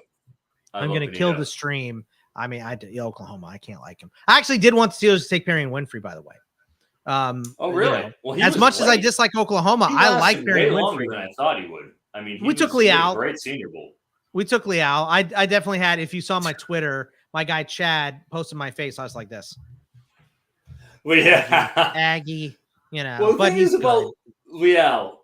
Speaker 4: I'm going to kill the stream. I mean, Oklahoma. I can't like him. I actually did want the Steelers to take Perrion Winfrey, by the way.
Speaker 2: Really?
Speaker 4: Well, as much as I dislike Oklahoma, I like Perrion Winfrey.
Speaker 2: Than I thought he would. I mean,
Speaker 4: we took Leal.
Speaker 2: Great Senior Bowl.
Speaker 4: We took Leal. I definitely had. If you saw my Twitter, my guy Chad posted my face. I was like this.
Speaker 2: Well, yeah,
Speaker 4: Aggie.
Speaker 2: Well, the thing is about Leal.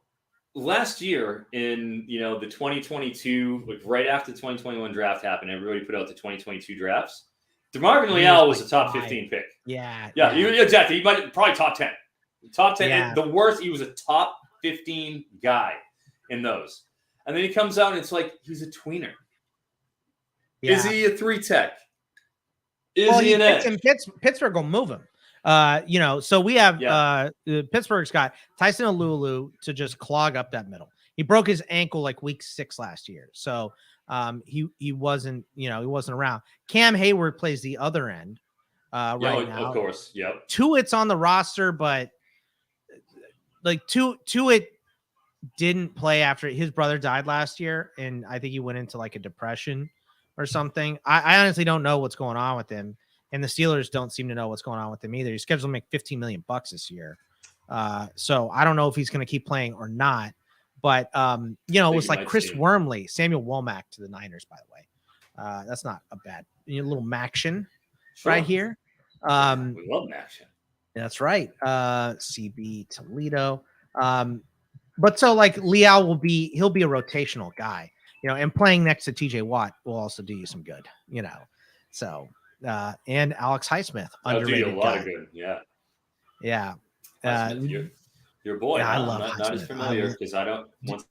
Speaker 2: Last year in the 2022, like right after the 2021 draft happened, everybody put out the 2022 drafts. DeMarvin Leal was a top 15 pick.
Speaker 4: Yeah.
Speaker 2: Exactly. He might probably top 10. Top 10.
Speaker 4: Yeah.
Speaker 2: The worst. He was a top 15 guy in those, and then he comes out and it's like he's a tweener. Yeah. Is he a 3-tech? Is he an edge?
Speaker 4: Pittsburgh will move him. So we have Pittsburgh's got Tyson Alulu to just clog up that middle. He broke his ankle like week 6 last year. So he wasn't around. Cam Hayward plays the other end right now.
Speaker 2: Of course. Yep.
Speaker 4: Tuitt's on the roster, but like Tuitt didn't play after his brother died last year, and I think he went into like a depression or something. I honestly don't know what's going on with him. And the Steelers don't seem to know what's going on with him either. He's scheduled to make $15 million this year. So I don't know if he's going to keep playing or not. But you know, it was like Chris Wormley, Samuel Womack to the Niners, by the way. That's not a bad little Maction right here.
Speaker 2: We love Maction.
Speaker 4: That's right. CB Toledo. But so like Leal he'll be a rotational guy, you know, and playing next to TJ Watt will also do you some good, you know. So and Alex Highsmith, underrated
Speaker 2: do you a lot
Speaker 4: guy.
Speaker 2: of good, yeah.
Speaker 4: Yeah.
Speaker 2: Highsmith, your boy.
Speaker 4: Yeah, I
Speaker 2: I'm
Speaker 4: love
Speaker 2: not as familiar because I don't once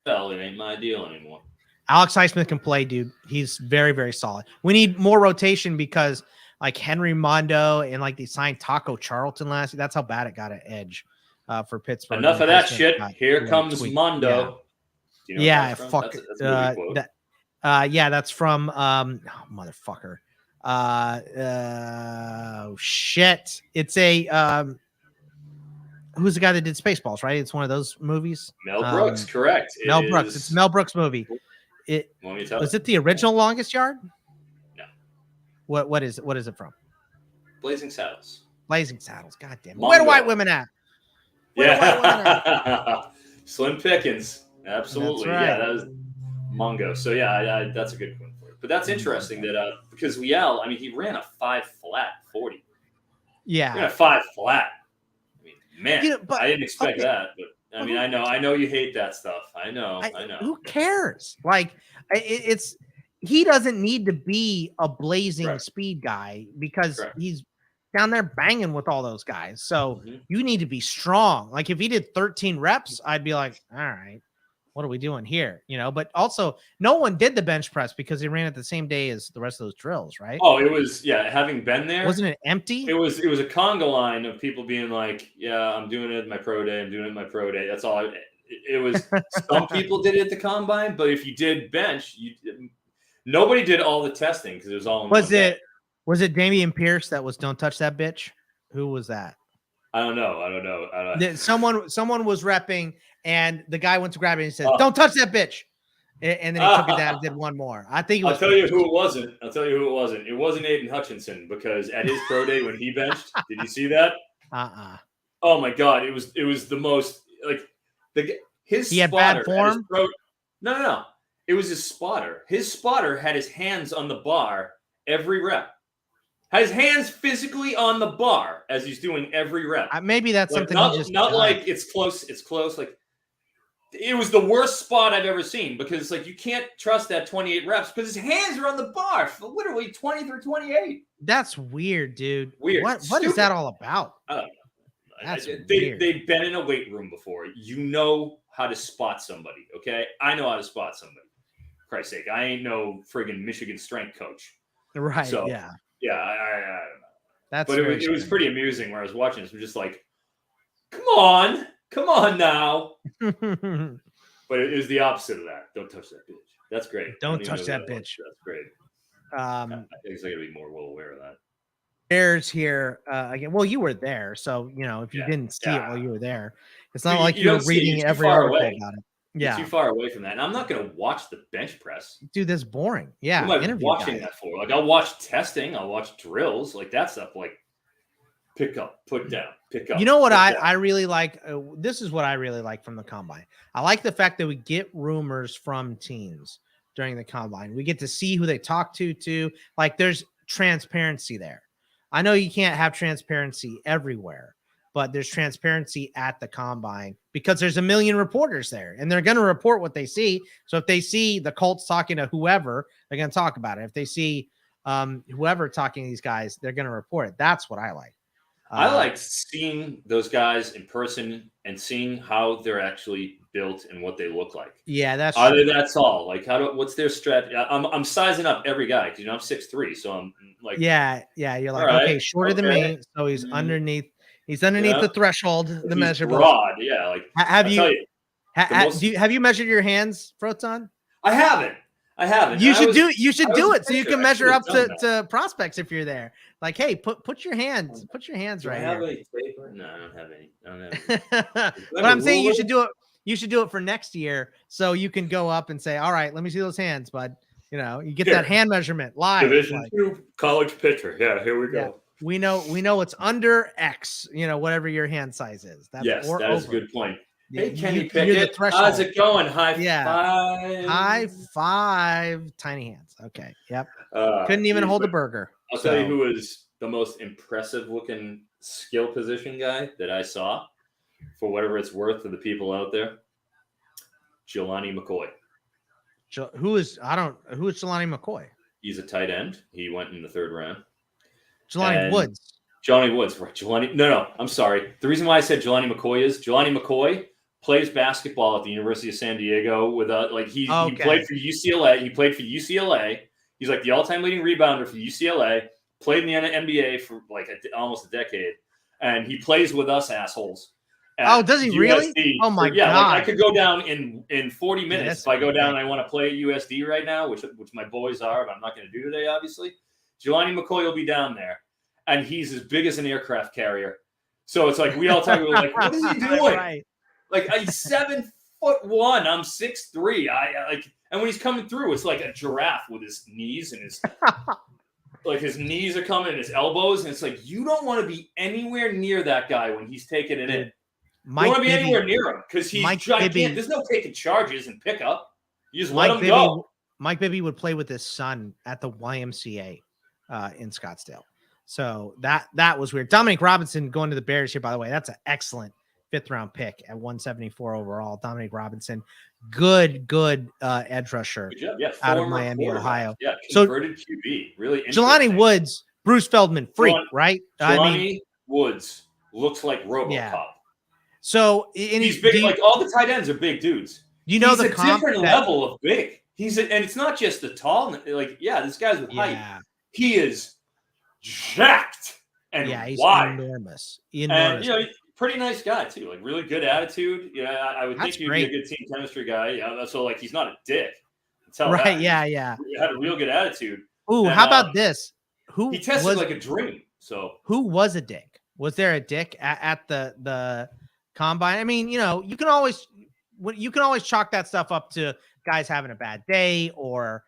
Speaker 2: it ain't my deal anymore.
Speaker 4: Alex Highsmith can play, dude. He's very, very solid. We need more rotation because like Henry Mondo and like they signed Taco Charlton last year. That's how bad it got at edge for Pittsburgh.
Speaker 2: Enough of that shit. Here comes Mondo.
Speaker 4: Yeah, you know fuck. Yeah, that's from motherfucker. Oh shit. It's a who's the guy that did Spaceballs, right? It's one of those movies.
Speaker 2: Mel Brooks, correct.
Speaker 4: Mel Brooks. It's Mel Brooks movie. Was it the original Longest Yard?
Speaker 2: No.
Speaker 4: What is it from?
Speaker 2: Blazing Saddles.
Speaker 4: Blazing Saddles. God damn it. Where do white women at?
Speaker 2: Slim Pickens. Absolutely. Right. Yeah, that was Mongo. So yeah, that's a good one for you. But that's interesting that because Leal, I mean, he ran a 5 flat 40.
Speaker 4: Yeah.
Speaker 2: He ran a 5 flat. I mean, man, I didn't expect that, but I mean, I know you hate that stuff. I know.
Speaker 4: Who cares? Like, he doesn't need to be a blazing speed guy because he's down there banging with all those guys. So you need to be strong. Like if he did 13 reps, I'd be like, all right, what are we doing here? You know, but also no one did the bench press because they ran it the same day as the rest of those drills, right?
Speaker 2: Oh, it was, having been there.
Speaker 4: Wasn't it empty?
Speaker 2: It was a conga line of people being like, yeah, I'm doing it at my pro day. I'm doing it at my pro day. That's all. It was, some people did it at the combine, but if you did bench, nobody did all the testing because it was all in
Speaker 4: Was it Damian Pierce that was don't touch that bitch? Who was that?
Speaker 2: I don't know.
Speaker 4: Someone was repping and the guy went to grab it and he said, don't touch that bitch. And then he took it down and did one more. I think
Speaker 2: I'll tell you who it wasn't. It wasn't Aiden Hutchinson because at his pro day when he benched, did you see that? Oh my God. It was the most like he
Speaker 4: had bad form.
Speaker 2: No. It was his spotter. His spotter had his hands on the bar every rep. Had his hands physically on the bar as he's doing every rep.
Speaker 4: Maybe that's
Speaker 2: like,
Speaker 4: something
Speaker 2: not like it's close. It's close. Like it was the worst spot I've ever seen because like you can't trust that 28 reps because his hands are on the bar for literally 20 through 28.
Speaker 4: That's weird, dude.
Speaker 2: Weird.
Speaker 4: What is that all about?
Speaker 2: That's weird. They've been in a weight room before. You know how to spot somebody. Okay, I know how to spot somebody. For Christ's sake, I ain't no friggin' Michigan strength coach.
Speaker 4: Right.
Speaker 2: So,
Speaker 4: yeah.
Speaker 2: Yeah, I don't know.
Speaker 4: But
Speaker 2: it was pretty amusing where I was watching this. I'm just like, come on now. But it is the opposite of that. Don't touch that bitch. That's great.
Speaker 4: Don't touch that bitch.
Speaker 2: That's great. I think I got to be more well aware of that.
Speaker 4: There's here again. Well, you were there, so you know if you didn't see it while you were there, it's not like you were reading every article about it.
Speaker 2: Yeah, too far away from that, and I'm not going to watch the bench press.
Speaker 4: Dude, that's boring. Yeah,
Speaker 2: what am I watching that for? Like, I'll watch testing, I'll watch drills, like that stuff. Like, pick up, put down, pick up.
Speaker 4: You know what I really like? This is what I really like from the combine. I like the fact that we get rumors from teams during the combine. We get to see who they talk to. Like, there's transparency there. I know you can't have transparency everywhere, but there's transparency at the combine because there's a million reporters there and they're going to report what they see. So if they see the Colts talking to whoever, they're going to talk about it. If they see whoever talking to these guys, they're going to report it. That's what I like.
Speaker 2: I like seeing those guys in person and seeing how they're actually built and what they look like.
Speaker 4: Yeah, that's
Speaker 2: that's all. Like, what's their strategy? I'm sizing up every guy because I'm 6'3", so I'm like,
Speaker 4: yeah. You're like, okay, shorter than me, so he's underneath. He's underneath the threshold, the measurable.
Speaker 2: Broad, yeah. Like,
Speaker 4: have you measured your hands, Froton?
Speaker 2: I haven't.
Speaker 4: You should do it so you can measure up to prospects if you're there. Like, hey, put your hands right here.
Speaker 2: Any paper? No, I don't have any.
Speaker 4: But I'm saying you should do it. You should do it for next year so you can go up and say, all right, let me see those hands, bud. You know, you get that hand measurement live.
Speaker 2: Division 2 college pitcher. Yeah, here we go.
Speaker 4: we know it's under X, whatever your hand size is. That's
Speaker 2: yes,
Speaker 4: or
Speaker 2: that is a
Speaker 4: over.
Speaker 2: good point.
Speaker 4: Yeah,
Speaker 2: Hey, Kenny
Speaker 4: you're the
Speaker 2: Pickett,
Speaker 4: threshold.
Speaker 2: how's it going? High
Speaker 4: Yeah.
Speaker 2: five.
Speaker 4: High five. Tiny hands. Okay. Yep. Couldn't even hold a burger.
Speaker 2: I'll tell you who was the most impressive looking skill position guy that I saw, for whatever it's worth to the people out there. Jelani McCoy.
Speaker 4: Who is Jelani McCoy?
Speaker 2: He's a tight end. He went in the 3rd round.
Speaker 4: Jelani Woods.
Speaker 2: Johnny Woods, right? Jelani. No, I'm sorry. The reason why I said Jelani McCoy is Jelani McCoy plays basketball at the University of San Diego with he played for UCLA. He played for UCLA. He's like the all-time leading rebounder for UCLA. Played in the NBA for like almost a decade, and he plays with us assholes.
Speaker 4: Oh, does he
Speaker 2: USD
Speaker 4: really? Oh my god!
Speaker 2: Like I could go down in 40 minutes if I go down and I want to play at USD right now, which my boys are, but I'm not going to do today, obviously. Jelani McCoy will be down there, and he's as big as an aircraft carrier. So it's like we all talk about like, what is he doing?
Speaker 4: Right.
Speaker 2: Like he's 7'1". I'm 6'3". I like, and when he's coming through, it's like a giraffe with his knees and his like his knees are coming and his elbows, and it's like you don't want to be anywhere near that guy when he's taking it in. You don't want to be anywhere near him because he's gigantic. There's no taking charges and pickup. You just let him go.
Speaker 4: Mike Bibby would play with his son at the YMCA in Scottsdale. So that was weird. Dominic Robinson going to the Bears here, by the way. That's an excellent 5th round pick at 174 overall. Dominic Robinson, good edge rusher out of Miami, Ohio.
Speaker 2: Yeah, converted QB. Really interesting.
Speaker 4: Jelani Woods, Bruce Feldman, freak, right?
Speaker 2: Jelani Woods looks like RoboCop. Yeah.
Speaker 4: So
Speaker 2: he's big. Like all the tight ends are big dudes.
Speaker 4: He's
Speaker 2: a different level of big. And it's not just the tall. Like this guy's with height. He is jacked and
Speaker 4: he's
Speaker 2: wide.
Speaker 4: Enormous.
Speaker 2: And pretty nice guy too. Like really good attitude. Yeah, I would think he'd be a good team chemistry guy. Yeah, so like he's not a dick.
Speaker 4: Right?
Speaker 2: He had a real good attitude.
Speaker 4: Ooh, how about this?
Speaker 2: He tested like a dream. So
Speaker 4: who was a dick? Was there a dick at the combine? I mean, you can always chalk that stuff up to guys having a bad day or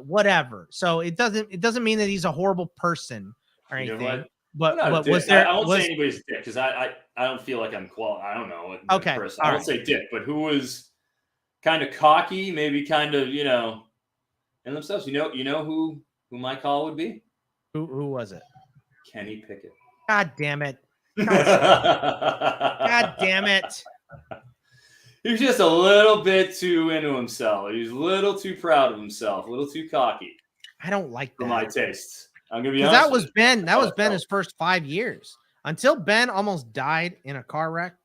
Speaker 4: whatever. So it doesn't mean that he's a horrible person or anything. But was there?
Speaker 2: I won't say anybody's dick because I don't feel like I'm I don't know.
Speaker 4: Okay,
Speaker 2: I won't say dick, but who was kind of cocky, maybe kind of and themselves. You know who my call would be?
Speaker 4: Who was it?
Speaker 2: Kenny Pickett.
Speaker 4: God damn it! God damn it!
Speaker 2: He's just a little bit too into himself. He's a little too proud of himself, a little too cocky.
Speaker 4: I don't like that.
Speaker 2: For my tastes. I'm gonna be honest.
Speaker 4: That was Ben. That was Ben his first 5 years until Ben almost died in a car wreck,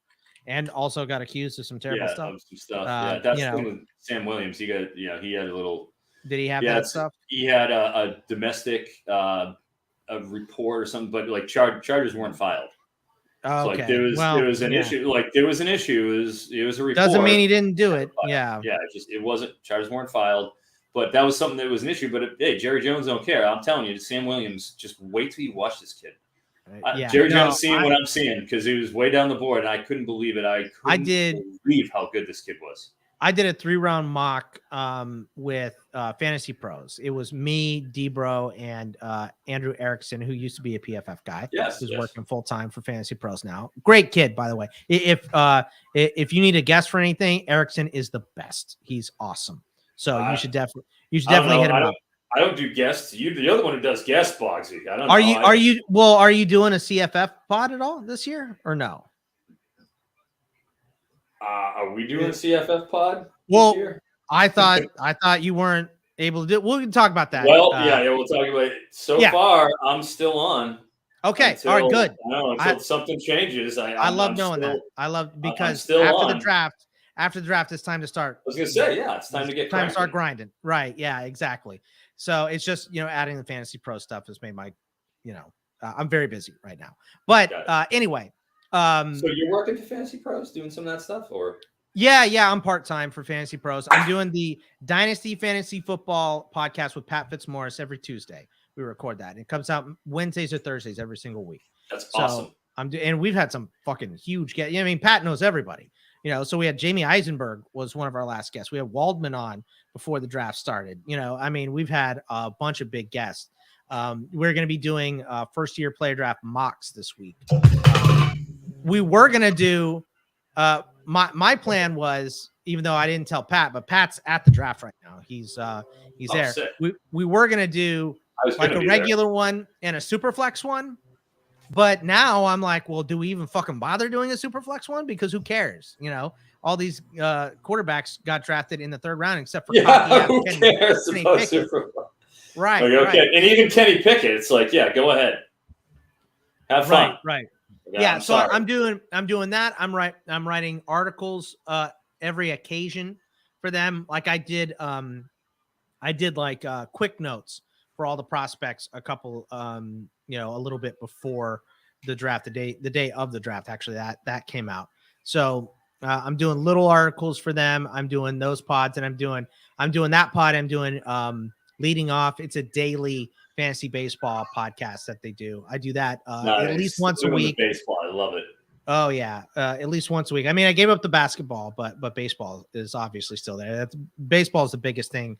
Speaker 4: and also got accused of some terrible stuff.
Speaker 2: Some stuff. That's the thing with Sam Williams. He had a little.
Speaker 4: Did he have that stuff?
Speaker 2: He had a domestic a report or something, but like charges weren't filed.
Speaker 4: Oh,
Speaker 2: so, like there was an issue. Like there was an issue. It was a report.
Speaker 4: Doesn't mean he didn't do it. Yeah.
Speaker 2: Yeah. It wasn't. Charges weren't filed. But that was something that was an issue. But hey, Jerry Jones don't care. I'm telling you, Sam Williams, just wait till you watch this kid. Jerry Jones seeing what I'm seeing because he was way down the board, and I couldn't believe it. I couldn't believe how good this kid was.
Speaker 4: I did a 3-round mock with Fantasy Pros. It was me, Debro, and Andrew Erickson, who used to be a PFF guy. Who's working full time for Fantasy Pros now. Great kid, by the way. If you need a guess for anything, Erickson is the best. He's awesome. So you should definitely hit him up.
Speaker 2: I don't do guests. You the other one who does guest, Bogsy. I don't.
Speaker 4: Are you doing a CFF pod at all this year or no?
Speaker 2: Are we doing a CFF pod?
Speaker 4: Well,
Speaker 2: this year?
Speaker 4: I thought you weren't able to do it. We can talk about that.
Speaker 2: Well, we'll talk about it. So far, I'm still on.
Speaker 4: Okay. All right. Good.
Speaker 2: Until something changes. I
Speaker 4: love knowing that. I love because after the draft, it's time to start.
Speaker 2: I was gonna say, it's time to get
Speaker 4: time to start grinding. Right. Yeah. Exactly. So it's just adding the Fantasy Pro stuff has made my I'm very busy right now. But anyway.
Speaker 2: So you're working for Fantasy Pros, doing some of that stuff, or?
Speaker 4: Yeah, I'm part-time for Fantasy Pros. I'm doing the Dynasty Fantasy Football podcast with Pat Fitzmaurice every Tuesday. We record that. It comes out Wednesdays or Thursdays every single week.
Speaker 2: That's awesome.
Speaker 4: And we've had some fucking huge guests. Pat knows everybody. So we had Jamie Eisenberg was one of our last guests. We had Waldman on before the draft started. We've had a bunch of big guests. We're going to be doing first-year player draft mocks this week. We were going to do my plan was, even though I didn't tell Pat, but Pat's at the draft right now. He's there.
Speaker 2: Sick.
Speaker 4: We were going to do like a regular one and a super flex one. But now I'm like, well, do we even fucking bother doing a super flex one? Because who cares? You know, all these quarterbacks got drafted in the third round, except for
Speaker 2: who cares about super flex?
Speaker 4: Right.
Speaker 2: Okay.
Speaker 4: Right.
Speaker 2: And even Kenny Pickett, it's like, yeah, go ahead. Have fun.
Speaker 4: Right.
Speaker 2: Yeah.
Speaker 4: So I'm doing that. I'm writing articles every occasion for them. Like I did like quick notes for all the prospects a couple a little bit before the draft, the day of the draft, actually that came out. So I'm doing little articles for them. I'm doing those pods, and I'm doing that pod. I'm doing leading off. It's a daily fantasy baseball podcast that they do. I do that
Speaker 2: nice.
Speaker 4: At least once a week.
Speaker 2: Baseball, I love it.
Speaker 4: Oh yeah, at least once a week. I mean, I gave up the basketball, but baseball is obviously still there. Baseball is the biggest thing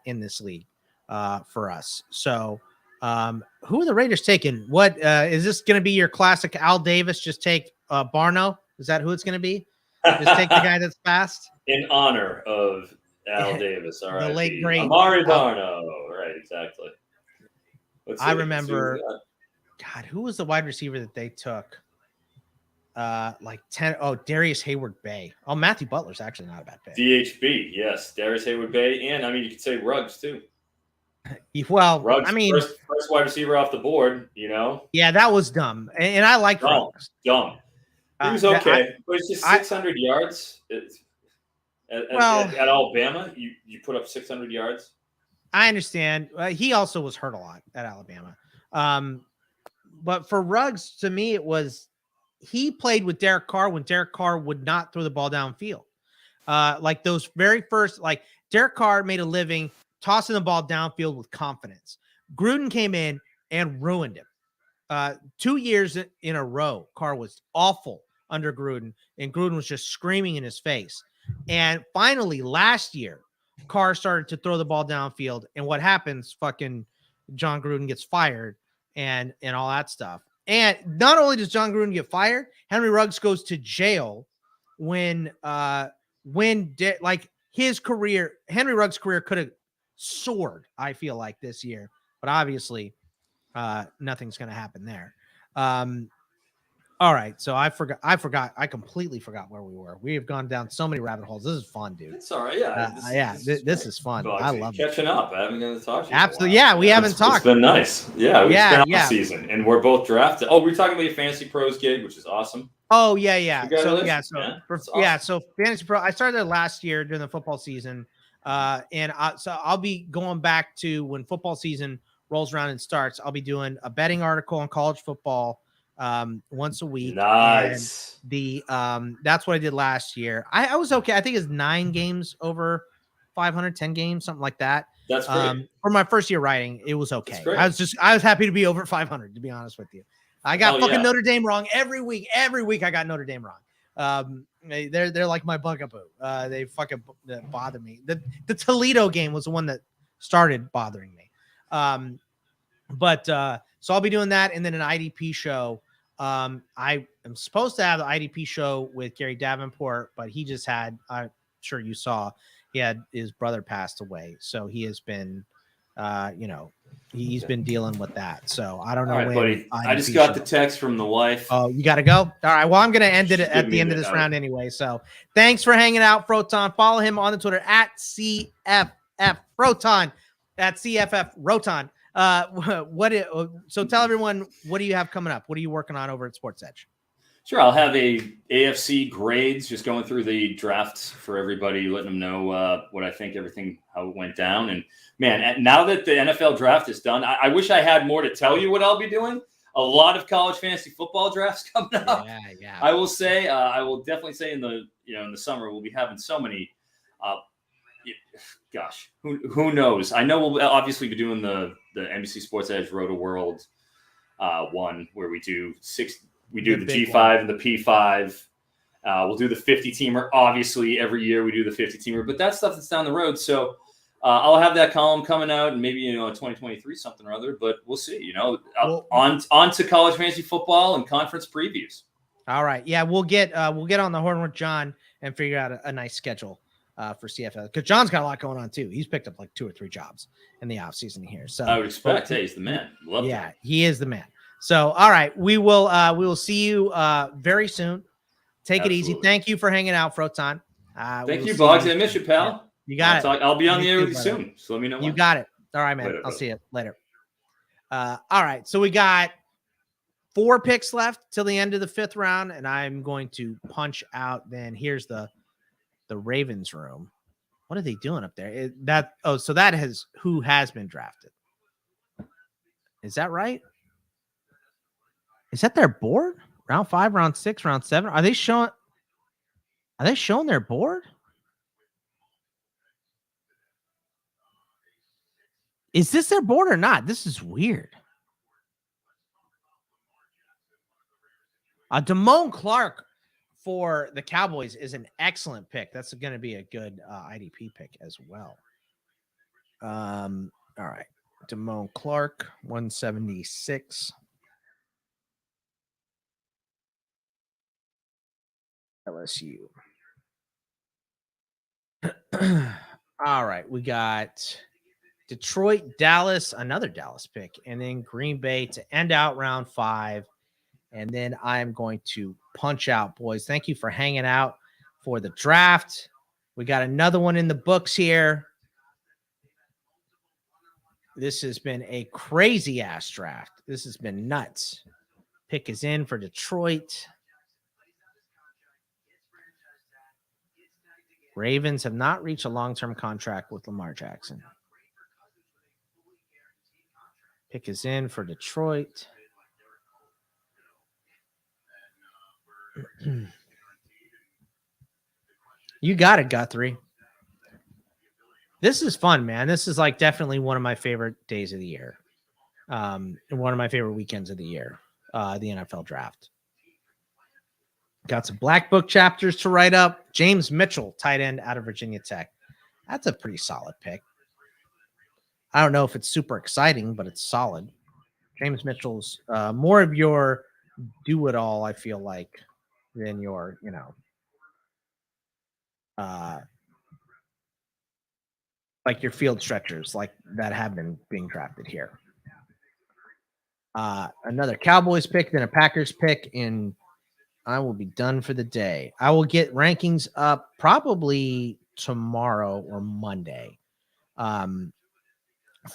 Speaker 4: in this league for us. So, who are the Raiders taking? What is this going to be? Your classic Al Davis? Just take Barno? Is that who it's going to be? Just take the guy that's fast.
Speaker 2: In honor of Al Davis, all right.
Speaker 4: The late great
Speaker 2: Amari Barno. Right, exactly.
Speaker 4: I remember. God, who was the wide receiver that they took? Like 10. Oh, Darius Hayward Bay. Oh, Matthew Butler's actually not a bad pick.
Speaker 2: DHB, yes, Darius Hayward Bay, and I mean you could say Ruggs too.
Speaker 4: Well,
Speaker 2: Ruggs,
Speaker 4: I mean,
Speaker 2: first wide receiver off the board, you know.
Speaker 4: Yeah, that was dumb, and I like Ruggs.
Speaker 2: Dumb. He was okay, but it's just 600 yards. At Alabama, you put up 600 yards.
Speaker 4: I understand. He also was hurt a lot at Alabama. But for Ruggs, to me, it was he played with Derek Carr when Derek Carr would not throw the ball downfield. Like those very first, like Derek Carr made a living tossing the ball downfield with confidence. Gruden came in and ruined him. 2 years in a row, Carr was awful under Gruden, and Gruden was just screaming in his face. And finally, last year, Carr started to throw the ball downfield, and what happens? Fucking John Gruden gets fired, and all that stuff. And not only does John Gruden get fired, Henry Ruggs goes to jail when his career, Henry Ruggs' career could have soared, I feel like, this year, but obviously nothing's going to happen there. All right, so I completely forgot where we were. We have gone down so many rabbit holes. This is fun, dude.
Speaker 2: It's all right. Yeah.
Speaker 4: This is fun. I love
Speaker 2: catching up. I haven't been to talk to you.
Speaker 4: Absolutely. Yeah, we haven't talked.
Speaker 2: It's been nice. Yeah, we've been off season, and we're both drafted. Oh, we're talking about your Fantasy Pros gig, which is awesome.
Speaker 4: Oh yeah. So Fantasy Pro. I started there last year during the football season, and so I'll be going back to when football season rolls around and starts. I'll be doing a betting article on college football once a week.
Speaker 2: Nice.
Speaker 4: And that's what I did last year. I was okay. I think it's 9 games over 500, 10 games, something like that.
Speaker 2: That's great.
Speaker 4: For my first year writing, it was okay. I was happy to be over 500, to be honest with you. I got Notre Dame wrong every week. Every week I got Notre Dame wrong. They're like my bugaboo. They fucking bother me. The Toledo game was the one that started bothering me. So I'll be doing that, and then an IDP show. I am supposed to have the IDP show with Gary Davenport, but he just had, I'm sure you saw, he had his brother passed away. So he has been, he's been dealing with that. So I don't know.
Speaker 2: All right, buddy. I just got the text from the wife.
Speaker 4: Oh, you got to go? All right. Well, I'm going to end it at the end of this round anyway. So thanks for hanging out, Froton. Follow him on the Twitter at CFF Froton, at CFF Roton. So tell everyone, what do you have coming up? What are you working on over at Sports Edge?
Speaker 2: Sure. I'll have a AFC grades, just going through the drafts for everybody, letting them know what I think, how it went down. And man, now that the NFL draft is done, I wish I had more to tell you what I'll be doing. A lot of college fantasy football drafts coming up.
Speaker 4: Yeah.
Speaker 2: I will say, I will definitely say in the summer, we'll be having so many, gosh, who knows? I know we'll obviously be doing the NBC Sports Edge Roto World one where we do the G5 one. And the P5. We'll do the 50-teamer. Obviously, every year we do the 50-teamer, but that stuff that's down the road. So I'll have that column coming out, and maybe 2023 something or other. But we'll see.
Speaker 4: Well-
Speaker 2: on to college fantasy football and conference previews.
Speaker 4: All right. Yeah, we'll get on the horn with John and figure out a nice schedule for CFL, because John's got a lot going on too. He's picked up like 2 or 3 jobs in the off season here. So
Speaker 2: I would expect. Hey, he's the man. Love
Speaker 4: yeah,
Speaker 2: that.
Speaker 4: he is the man. So all right, we will see you very soon. Take it easy.
Speaker 2: Absolutely.
Speaker 4: Thank you for hanging out, Froton.
Speaker 2: Thank you, Boggs. I miss you, pal.
Speaker 4: Yeah, you got it.
Speaker 2: I'll be on
Speaker 4: Me
Speaker 2: the air
Speaker 4: too,
Speaker 2: with you
Speaker 4: brother.
Speaker 2: soon. So let me know.
Speaker 4: You
Speaker 2: when.
Speaker 4: got it. All right, man.
Speaker 2: Later,
Speaker 4: I'll
Speaker 2: brother.
Speaker 4: see you later. All right. So we got 4 picks left till the end of the 5th round, and I'm going to punch out. Then here's the Ravens room. What are they doing up there? So that has who has been drafted. Is that right? Is that their board? Round 5, round 6, round 7. Are they showing their board? Is this their board or not? This is weird. Damone Clark for the Cowboys is an excellent pick. That's going to be a good IDP pick as well. All right. Damone Clark, 176. LSU. All right. We got Detroit, Dallas, another Dallas pick, and then Green Bay to end out round 5. And then I'm going to punch out, boys. Thank you for hanging out for the draft. We got another one in the books here. This has been a crazy ass draft. This has been nuts. Pick is in for Detroit. Ravens have not reached a long-term contract with Lamar Jackson. Pick is in for Detroit. You got it, Guthrie. This is fun, man. This is like definitely one of my favorite days of the year. And one of my favorite weekends of the year, the NFL draft. Got some black book chapters to write up. James Mitchell, tight end out of Virginia Tech. That's a pretty solid pick. I don't know if it's super exciting, but it's solid. James Mitchell's more of your do-it-all, I feel like, than your, like your field stretchers like that have been being drafted here. Another Cowboys pick, then a Packers pick, and I will be done for the day. I will get rankings up probably tomorrow or Monday.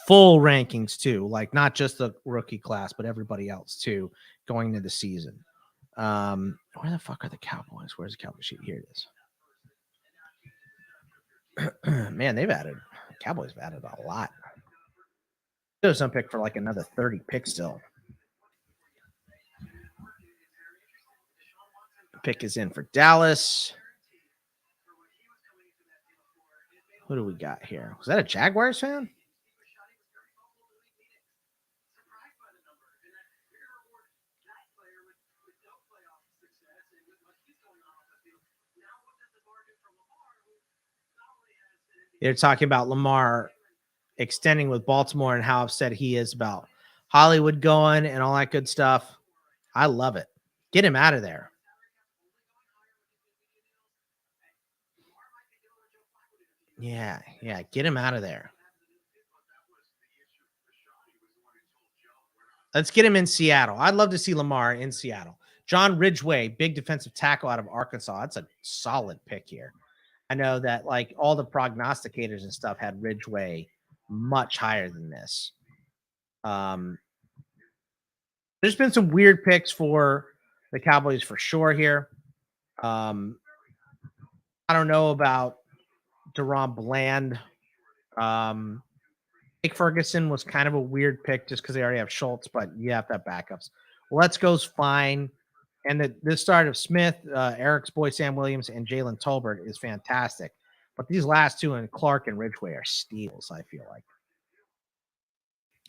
Speaker 4: Full rankings too, like not just the rookie class, but everybody else too, going into the season. Where the fuck are the Cowboys? Where's the Cowboy sheet? Here it is. Man, Cowboys have added a lot. There's some pick for like another 30 picks still. Pick is in for Dallas. Who do we got here? Was that a Jaguars fan? They're talking about Lamar extending with Baltimore and how upset he is about Hollywood going and all that good stuff. I love it. Get him out of there. Yeah, get him out of there. Let's get him in Seattle. I'd love to see Lamar in Seattle. John Ridgeway, big defensive tackle out of Arkansas. That's a solid pick here. I know that like all the prognosticators and stuff had Ridgeway much higher than this. There's been some weird picks for the Cowboys for sure here. I don't know about Deron Bland. Jake Ferguson was kind of a weird pick just because they already have Schultz, but you have to have backups. Let's Go's fine. And the start of Smith, Eric's boy Sam Williams, and Jalen Tolbert is fantastic. But these last two, and Clark and Ridgeway, are steals, I feel like.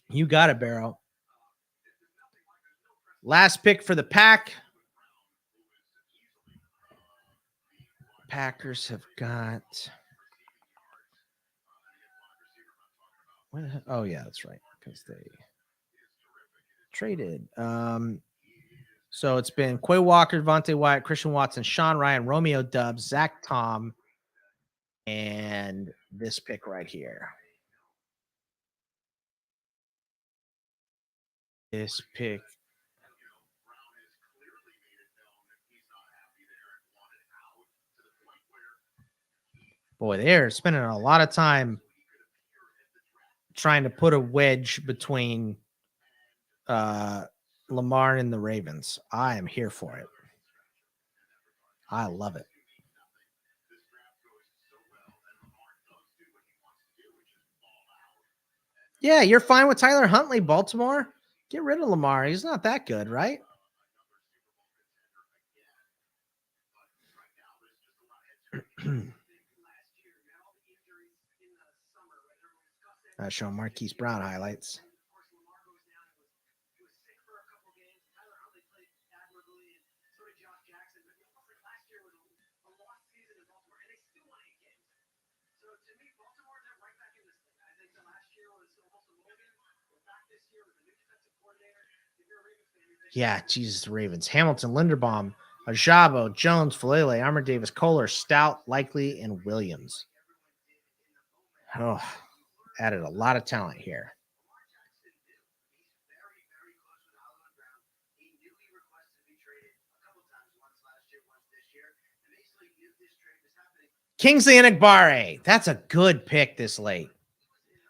Speaker 4: You got it, Barrow. Last pick for the Pack. Packers have got Oh yeah, that's right. Because they traded. So it's been Quay Walker, Devontae Wyatt, Christian Watson, Sean Ryan, Romeo Dubs, Zach Tom, and this pick right here. This pick. Boy, they're spending a lot of time trying to put a wedge between Lamar and the Ravens. I am here for it. I love it. Yeah, you're fine with Tyler Huntley, Baltimore. Get rid of Lamar. He's not that good, right? Showing Marquise Brown highlights. Yeah, Jesus, the Ravens. Hamilton, Linderbaum, Ajabo, Jones, Falele, Armour Davis, Kohler, Stout, Likely, and Williams. Oh, added a lot of talent here. Kingsley Enagbare. That's a good pick this late.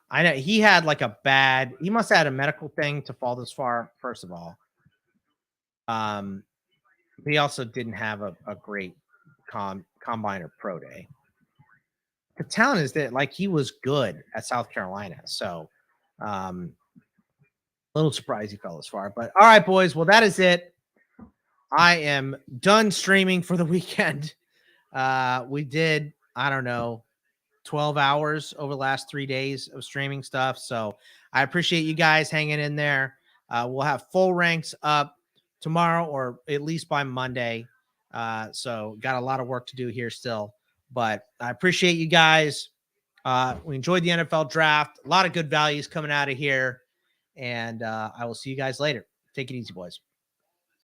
Speaker 4: I know he had like he must have had a medical thing to fall this far, first of all. He also didn't have a great combine or pro day. The talent is that like he was good at South Carolina. So a little surprised he fell this far. But all right, boys. Well, that is it. I am done streaming for the weekend. We did, I don't know, 12 hours over the last 3 days of streaming stuff. So I appreciate you guys hanging in there. We'll have full ranks up tomorrow or at least by Monday. So got a lot of work to do here still, but I appreciate you guys. We enjoyed the NFL draft. A lot of good values coming out of here. And I will see you guys later. Take it easy, boys.